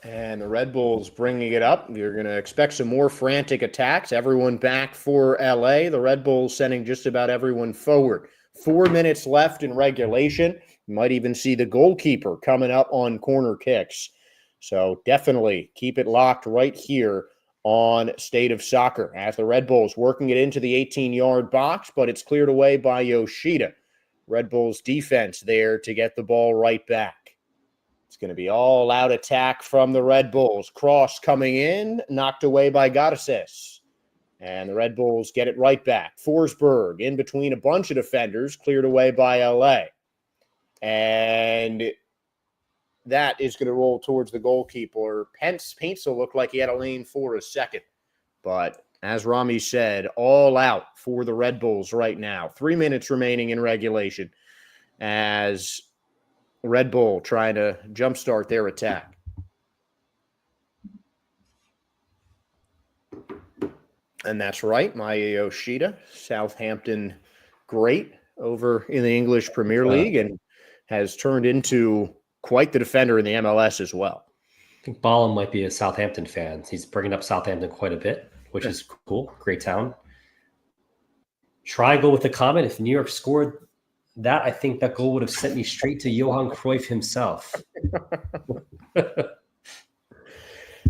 B: And the Red Bulls bringing it up. You're going to expect some more frantic attacks. Everyone back for LA. The Red Bulls sending just about everyone forward. 4 minutes left in regulation. You might even see the goalkeeper coming up on corner kicks. So definitely keep it locked right here on State of Soccer as the Red Bulls working it into the 18-yard box, but it's cleared away by Yoshida. Red Bulls defense there to get the ball right back. It's going to be all-out attack from the Red Bulls. Cross coming in, knocked away by Garces. And the Red Bulls get it right back. Forsberg in between a bunch of defenders, cleared away by LA. And that is going to roll towards the goalkeeper. Paints will look like he had a lane for a second. But as Rami said, all out for the Red Bulls right now. 3 minutes remaining in regulation as Red Bull trying to jumpstart their attack. And that's right, Maya Yoshida, Southampton great over in the English Premier League and has turned into quite the defender in the MLS as well.
A: I think Ballum might be a Southampton fan. He's bringing up Southampton quite a bit, which is cool. Great town. Triangle with a comment. If New York scored that, I think that goal would have sent me straight to Johan Cruyff himself.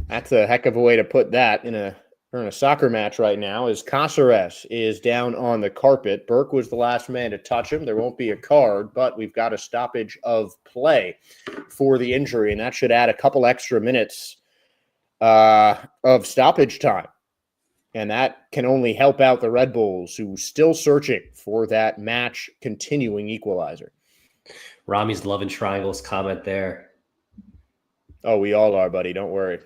B: That's a heck of a way to put that in a soccer match right now. As Cáceres is down on the carpet. Burke was the last man to touch him. There won't be a card, but we've got a stoppage of play for the injury, and that should add a couple extra minutes of stoppage time. And that can only help out the Red Bulls, who still searching for that match continuing equalizer.
A: Rami's loving triangles comment there.
B: Oh, we all are, buddy. Don't worry.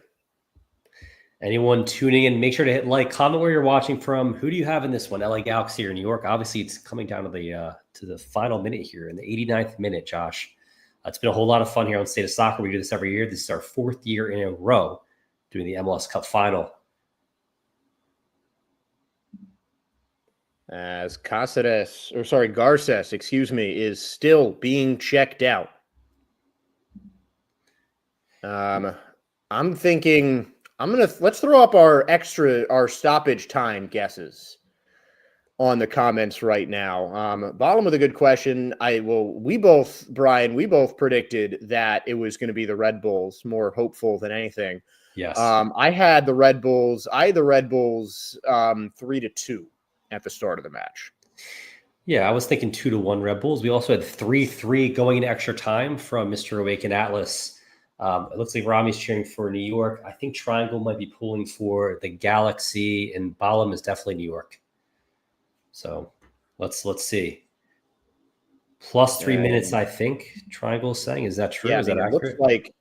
A: Anyone tuning in, make sure to hit like, comment where you're watching from. Who do you have in this one, LA Galaxy or New York? Obviously, it's coming down to the final minute here in the 89th minute, Josh. It's been a whole lot of fun here on State of Soccer. We do this every year. This is our 4th year in a row doing the MLS Cup final.
B: As Garces, is still being checked out. I'm thinking let's throw up our stoppage time guesses on the comments right now. Bottom with a good question. We both predicted that it was going to be the Red Bulls, more hopeful than anything.
A: Yes.
B: I had the Red Bulls 3-2 at the start of the match.
A: Yeah, I was thinking 2-1 Red Bulls. We also had 3-3 going into extra time from Mr. Awaken Atlas. It looks like Rami's cheering for New York. I think Triangle might be pulling for the Galaxy, and Ballum is definitely New York. So let's see. Plus 3 minutes, I think Triangle is saying. Is that true?
B: Yeah,
A: is that accurate?
B: Looks like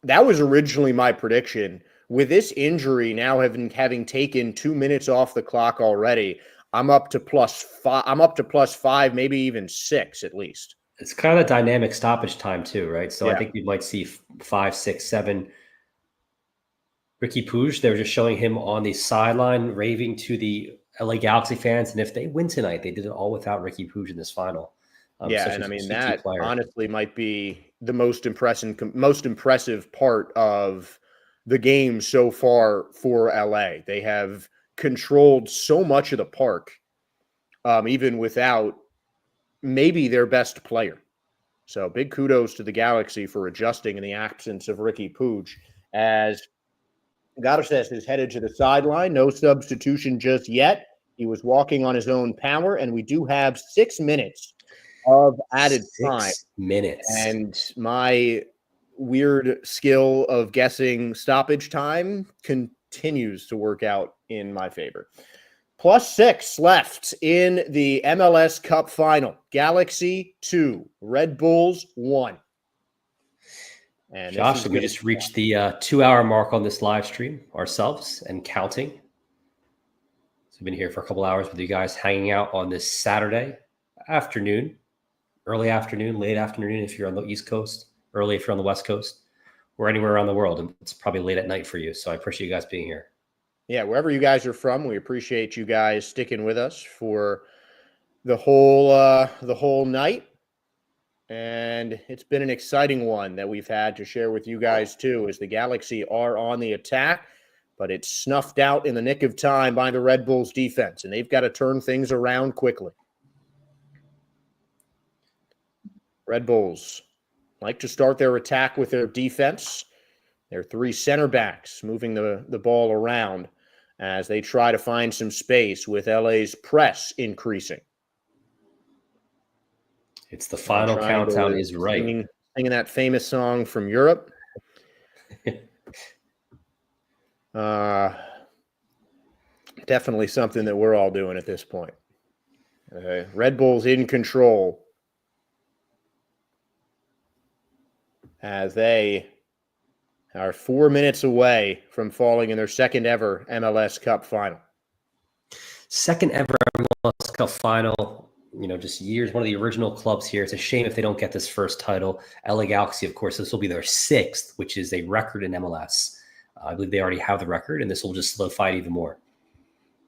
B: that was originally my prediction. With this injury now having taken 2 minutes off the clock already, I'm up to +5. I'm up to +5, maybe even 6 at least.
A: It's kind of a dynamic stoppage time too, right? So
B: yeah.
A: I think you might see 5, 6, 7. Ricky Puig, they were just showing him on the sideline raving to the LA Galaxy fans. And if they win tonight, they did it all without Ricky Puig in this final.
B: And I mean, that honestly might be the most impressive part of the game so far for LA. They have controlled so much of the park, even without maybe their best player. So big kudos to the Galaxy for adjusting in the absence of Ricky Puig, as Garces is headed to the sideline. No substitution just yet. He was walking on his own power, and we do have 6 minutes of added time.
A: 6 minutes.
B: And my weird skill of guessing stoppage time continues to work out in my favor. +6 left in the MLS Cup final. Galaxy 2, Red Bulls 1. And
A: Josh, we just reached the 2-hour mark on this live stream ourselves and counting. So we've been here for a couple hours with you guys, hanging out on this Saturday afternoon, early afternoon, late afternoon if you're on the East Coast, early if you're on the West Coast, or anywhere around the world. And it's probably late at night for you. So I appreciate you guys being here.
B: Yeah, wherever you guys are from, we appreciate you guys sticking with us for the whole night. And it's been an exciting one that we've had to share with you guys, too, as the Galaxy are on the attack. But it's snuffed out in the nick of time by the Red Bulls defense, and they've got to turn things around quickly. Red Bulls like to start their attack with their defense. Their 3 center backs moving the ball around as they try to find some space with LA's press increasing.
A: It's the final countdown is right.
B: Singing that famous song from Europe. Definitely something that we're all doing at this point. Red Bulls in control as they are 4 minutes away from falling in their second ever MLS Cup final.
A: Second ever MLS Cup final. Just years, one of the original clubs here. It's a shame if they don't get this first title. LA Galaxy, of course, this will be their 6th, which is a record in MLS. I believe they already have the record, and this will just solidify it even more.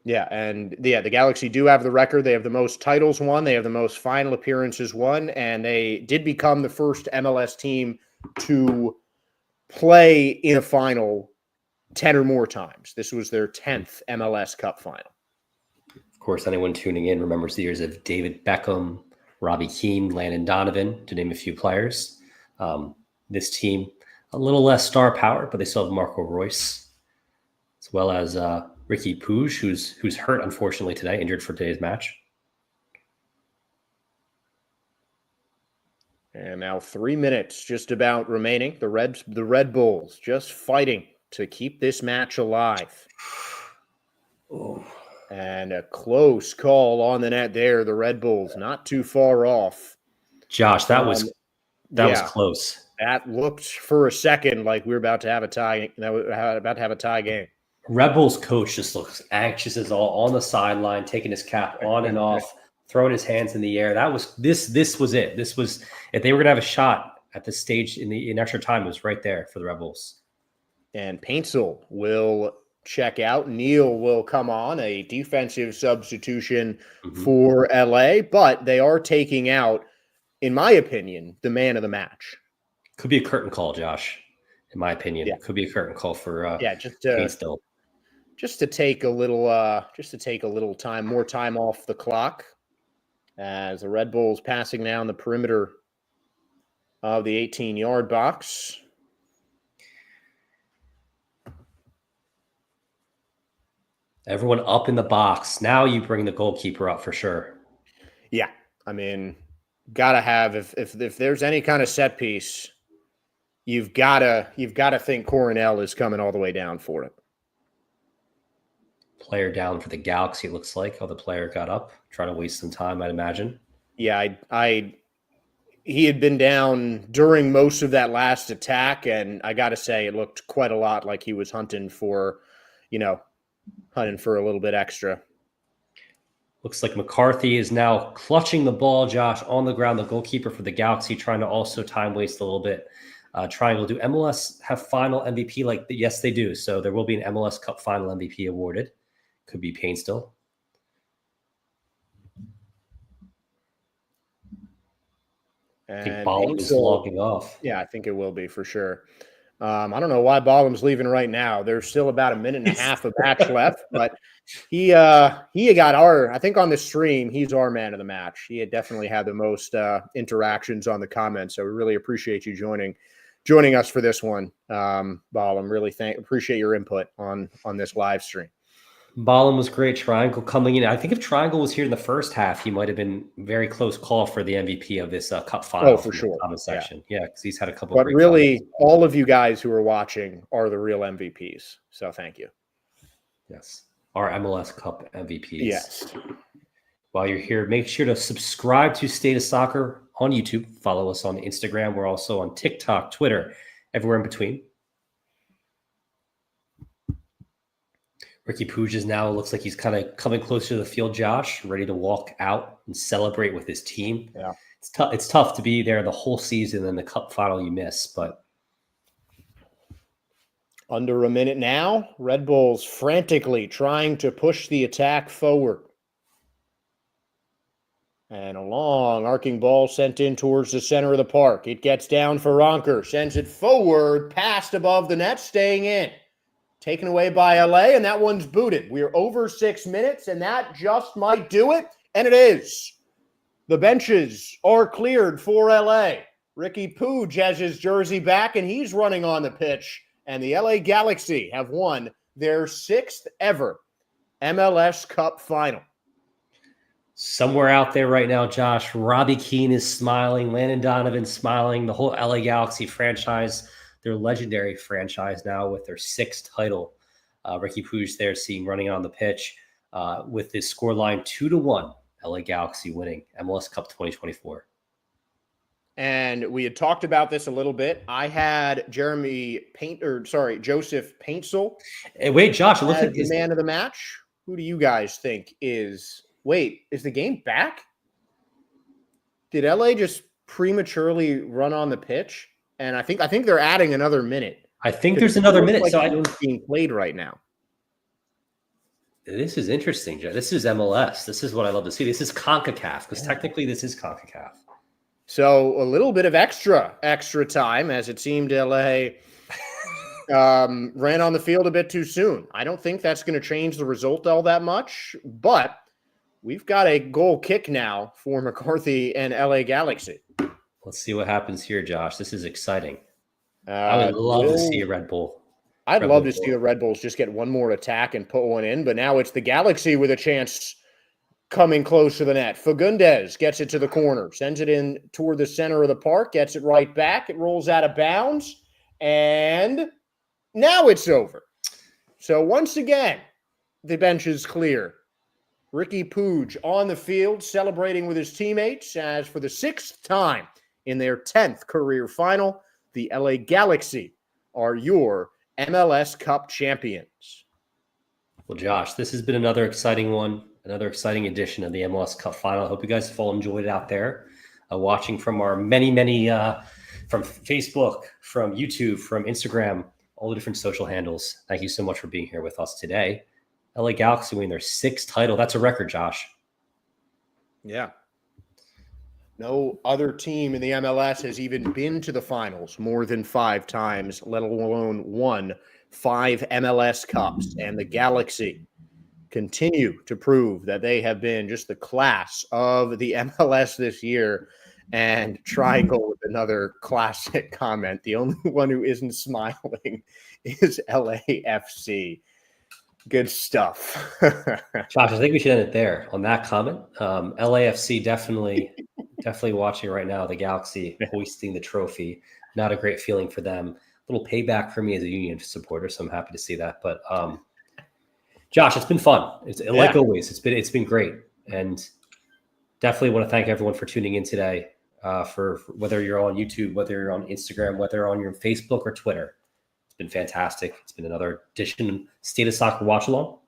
B: Yeah, and the Galaxy do have the record. They have the most titles won. They have the most final appearances won, and they did become the first MLS team to play in a final 10 or more times. This was their 10th MLS Cup final.
A: Of course, anyone tuning in remembers the years of David Beckham, Robbie Keane, Landon Donovan, to name a few players. This team, a little less star power, but they still have Marco Reus, as well as Ricky Puig, who's hurt, unfortunately, today, injured for today's match.
B: And now 3 minutes just about remaining. The Red Bulls just fighting to keep this match alive.
A: Oh.
B: And a close call on the net there. The Red Bulls not too far off.
A: Josh, that was close.
B: That looked for a second like we were about to have a tie. About to have a tie game.
A: Red Bulls coach just looks anxious as all on the sideline, taking his cap on and off, throwing his hands in the air. That was this was it. This was, if they were gonna have a shot at this stage in extra time, it was right there for the Red Bulls.
B: And Paintsel will check out. Neal will come on, a defensive substitution for LA, but they are taking out, in my opinion, the man of the match.
A: Could be a curtain call, Josh. In my opinion, could be a curtain call for
B: just to take a little more time off the clock, as the Red Bulls passing down the perimeter of the 18-yard box.
A: Everyone up in the box. Now you bring the goalkeeper up for sure.
B: Yeah, I mean, gotta have if there's any kind of set piece, you've gotta think Coronel is coming all the way down for it.
A: Player down for the Galaxy, it looks like. Oh, the player got up, trying to waste some time, I'd imagine.
B: Yeah, he had been down during most of that last attack, and I got to say, it looked quite a lot like he was hunting for a little bit extra.
A: Looks like McCarthy is now clutching the ball, Josh, on the ground. The goalkeeper for the Galaxy trying to also time waste a little bit. Triangle, do MLS have final MVP? Yes, they do. So there will be an MLS Cup final MVP awarded. Could be Payne still. I think Ballum is logging off.
B: Yeah, I think it will be for sure. I don't know why Ballum's leaving right now. There's still about a minute and a half of match left, but he got I think on the stream, he's our man of the match. He had definitely had the most interactions on the comments. So we really appreciate you joining us for this one, Ballum. Really appreciate your input on this live stream.
A: Ballum was great. Triangle coming in. I think if Triangle was here in the first half, he might have been very close call for the MVP of this Cup final.
B: Oh, for sure.
A: Comment section. Yeah, because he's had a couple.
B: But really, all of you guys who are watching are the real MVPs. So thank you.
A: Yes, our MLS Cup MVPs.
B: Yes.
A: While you're here, make sure to subscribe to State of Soccer on YouTube. Follow us on Instagram. We're also on TikTok, Twitter, everywhere in between. Ricky Puig is now, looks like he's kind of coming closer to the field, Josh, ready to walk out and celebrate with his team.
B: Yeah.
A: It's tough to be there the whole season and the Cup final you miss, but.
B: Under a minute now, Red Bulls frantically trying to push the attack forward. And a long arcing ball sent in towards the center of the park. It gets down for Ronker, sends it forward, passed above the net, staying in. Taken away by LA, and that one's booted. We are over 6 minutes, and that just might do it. And it is. The benches are cleared for LA. Ricky Pooge has his jersey back, and he's running on the pitch. And the LA Galaxy have won their 6th ever MLS Cup final.
A: Somewhere out there right now, Josh, Robbie Keane is smiling, Landon Donovan's smiling, the whole LA Galaxy franchise, their legendary franchise now with their 6th title. Ricky Pooge there seeing running on the pitch with this scoreline 2-1, LA Galaxy winning MLS Cup 2024.
B: And we had talked about this a little bit. I had Joseph Paintsel.
A: Hey, wait, Josh, it looks like
B: the man of the match. Who do you guys think is? Wait, is the game back? Did LA just prematurely run on the pitch? And I think they're adding another minute.
A: I think there's another minute.
B: Like
A: so
B: it's being played right now.
A: This is interesting, Joe. This is MLS. This is what I love to see. This is CONCACAF because technically this is CONCACAF.
B: So a little bit of extra time, as it seemed LA ran on the field a bit too soon. I don't think that's going to change the result all that much, but we've got a goal kick now for McCarthy and LA Galaxy.
A: Let's see what happens here, Josh. This is exciting. I would love to see a Red Bull.
B: I'd love to see the Red Bulls just get one more attack and put one in, but now it's the Galaxy with a chance coming close to the net. Fagundes gets it to the corner, sends it in toward the center of the park, gets it right back. It rolls out of bounds, and now it's over. So once again, the bench is clear. Ricky Pooge on the field celebrating with his teammates as for the 6th time in their 10th career final, the LA Galaxy are your MLS Cup champions.
A: Well, Josh, this has been another exciting one, another exciting edition of the MLS Cup final. I hope you guys have all enjoyed it out there, watching from our many, from Facebook, from YouTube, from Instagram, all the different social handles. Thank you so much for being here with us today. LA Galaxy winning their 6th title. That's a record, Josh.
B: Yeah. No other team in the MLS has even been to the finals more than 5 times, let alone won 5 MLS Cups. And the Galaxy continue to prove that they have been just the class of the MLS this year. And Triangle with another classic comment. The only one who isn't smiling is LAFC. Good stuff.
A: Josh, I think we should end it there on that comment. LAFC definitely watching right now. The Galaxy hoisting the trophy. Not a great feeling for them. A little payback for me as a Union supporter, so I'm happy to see that. But Josh, it's been fun. Like always, it's been great, and definitely want to thank everyone for tuning in today. For whether you're on YouTube, whether you're on Instagram, whether you're on your Facebook or Twitter. It's been fantastic. It's been another edition of State of Soccer Watchalong.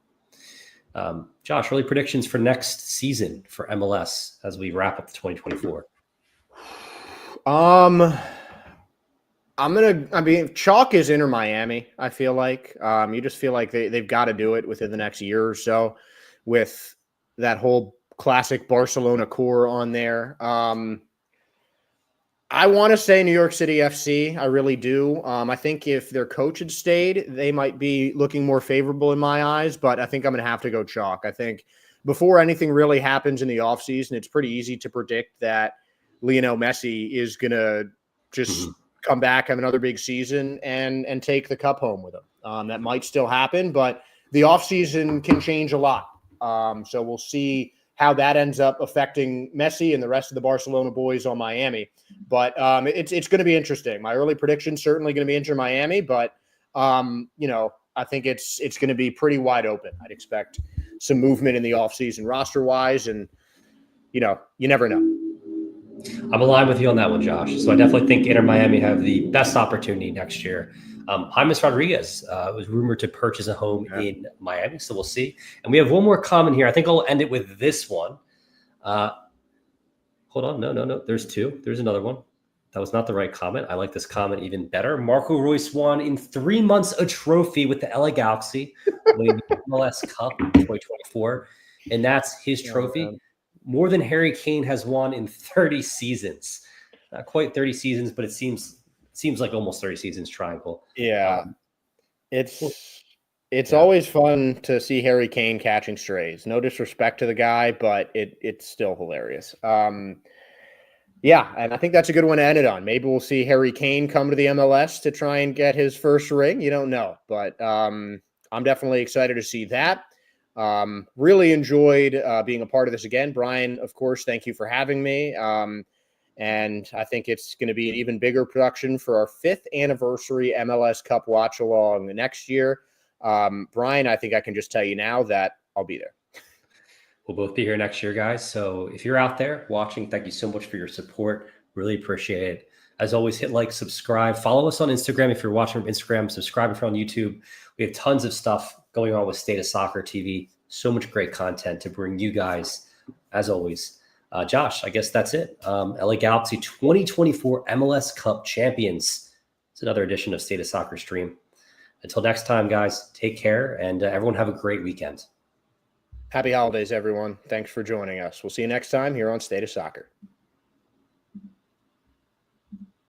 A: Josh, early predictions for next season for MLS as we wrap up the 2024.
B: Chalk is Inter Miami, I feel like. You just feel like they've got to do it within the next year or so with that whole classic Barcelona core on there. I want to say New York City FC. I really do. I think if their coach had stayed, they might be looking more favorable in my eyes, but I think I'm going to have to go chalk. I think before anything really happens in the offseason, it's pretty easy to predict that Lionel Messi is going to just come back, have another big season, and take the cup home with him. That might still happen, but the offseason can change a lot. So we'll see how that ends up affecting Messi and the rest of the Barcelona boys on Miami. But it's going to be interesting. My early prediction certainly going to be Inter Miami, but I think it's going to be pretty wide open. I'd expect some movement in the offseason roster-wise, and you never know.
A: I'm aligned with you on that one, Josh. So I definitely think Inter Miami have the best opportunity next year. James Rodriguez was rumored to purchase a home in Miami, so we'll see. And we have one more comment here. I think I'll end it with this one. Hold on. No. There's 2. There's another one. That was not the right comment. I like this comment even better. Marco Reus won in 3 months a trophy with the LA Galaxy, winning the MLS Cup in 2024. And that's his trophy. more than Harry Kane has won in 30 seasons. Not quite 30 seasons, but it seems like almost 30 seasons triangle.
B: Yeah.
A: Um,
B: It's
A: yeah.
B: always fun to see Harry Kane catching strays. No disrespect to the guy, but it's still hilarious. Yeah, and I think that's a good one to end it on. Maybe we'll see Harry Kane come to the MLS to try and get his first ring. You don't know, but I'm definitely excited to see that. Really enjoyed being a part of this again. Brian, of course, thank you for having me. And I think it's going to be an even bigger production for our 5th anniversary MLS Cup watch along next year. Brian, I think I can just tell you now that I'll be there.
A: We'll both be here next year, guys. So if you're out there watching, thank you so much for your support. Really appreciate it. As always, hit like, subscribe, follow us on Instagram. If you're watching from Instagram, subscribe if you're on YouTube. We have tons of stuff going on with State of Soccer TV. So much great content to bring you guys, as always. Josh, I guess that's it. LA Galaxy 2024 MLS Cup champions. It's another edition of State of Soccer Stream. Until next time, guys, take care, and everyone have a great weekend.
B: Happy holidays, everyone. Thanks for joining us. We'll see you next time here on State of Soccer.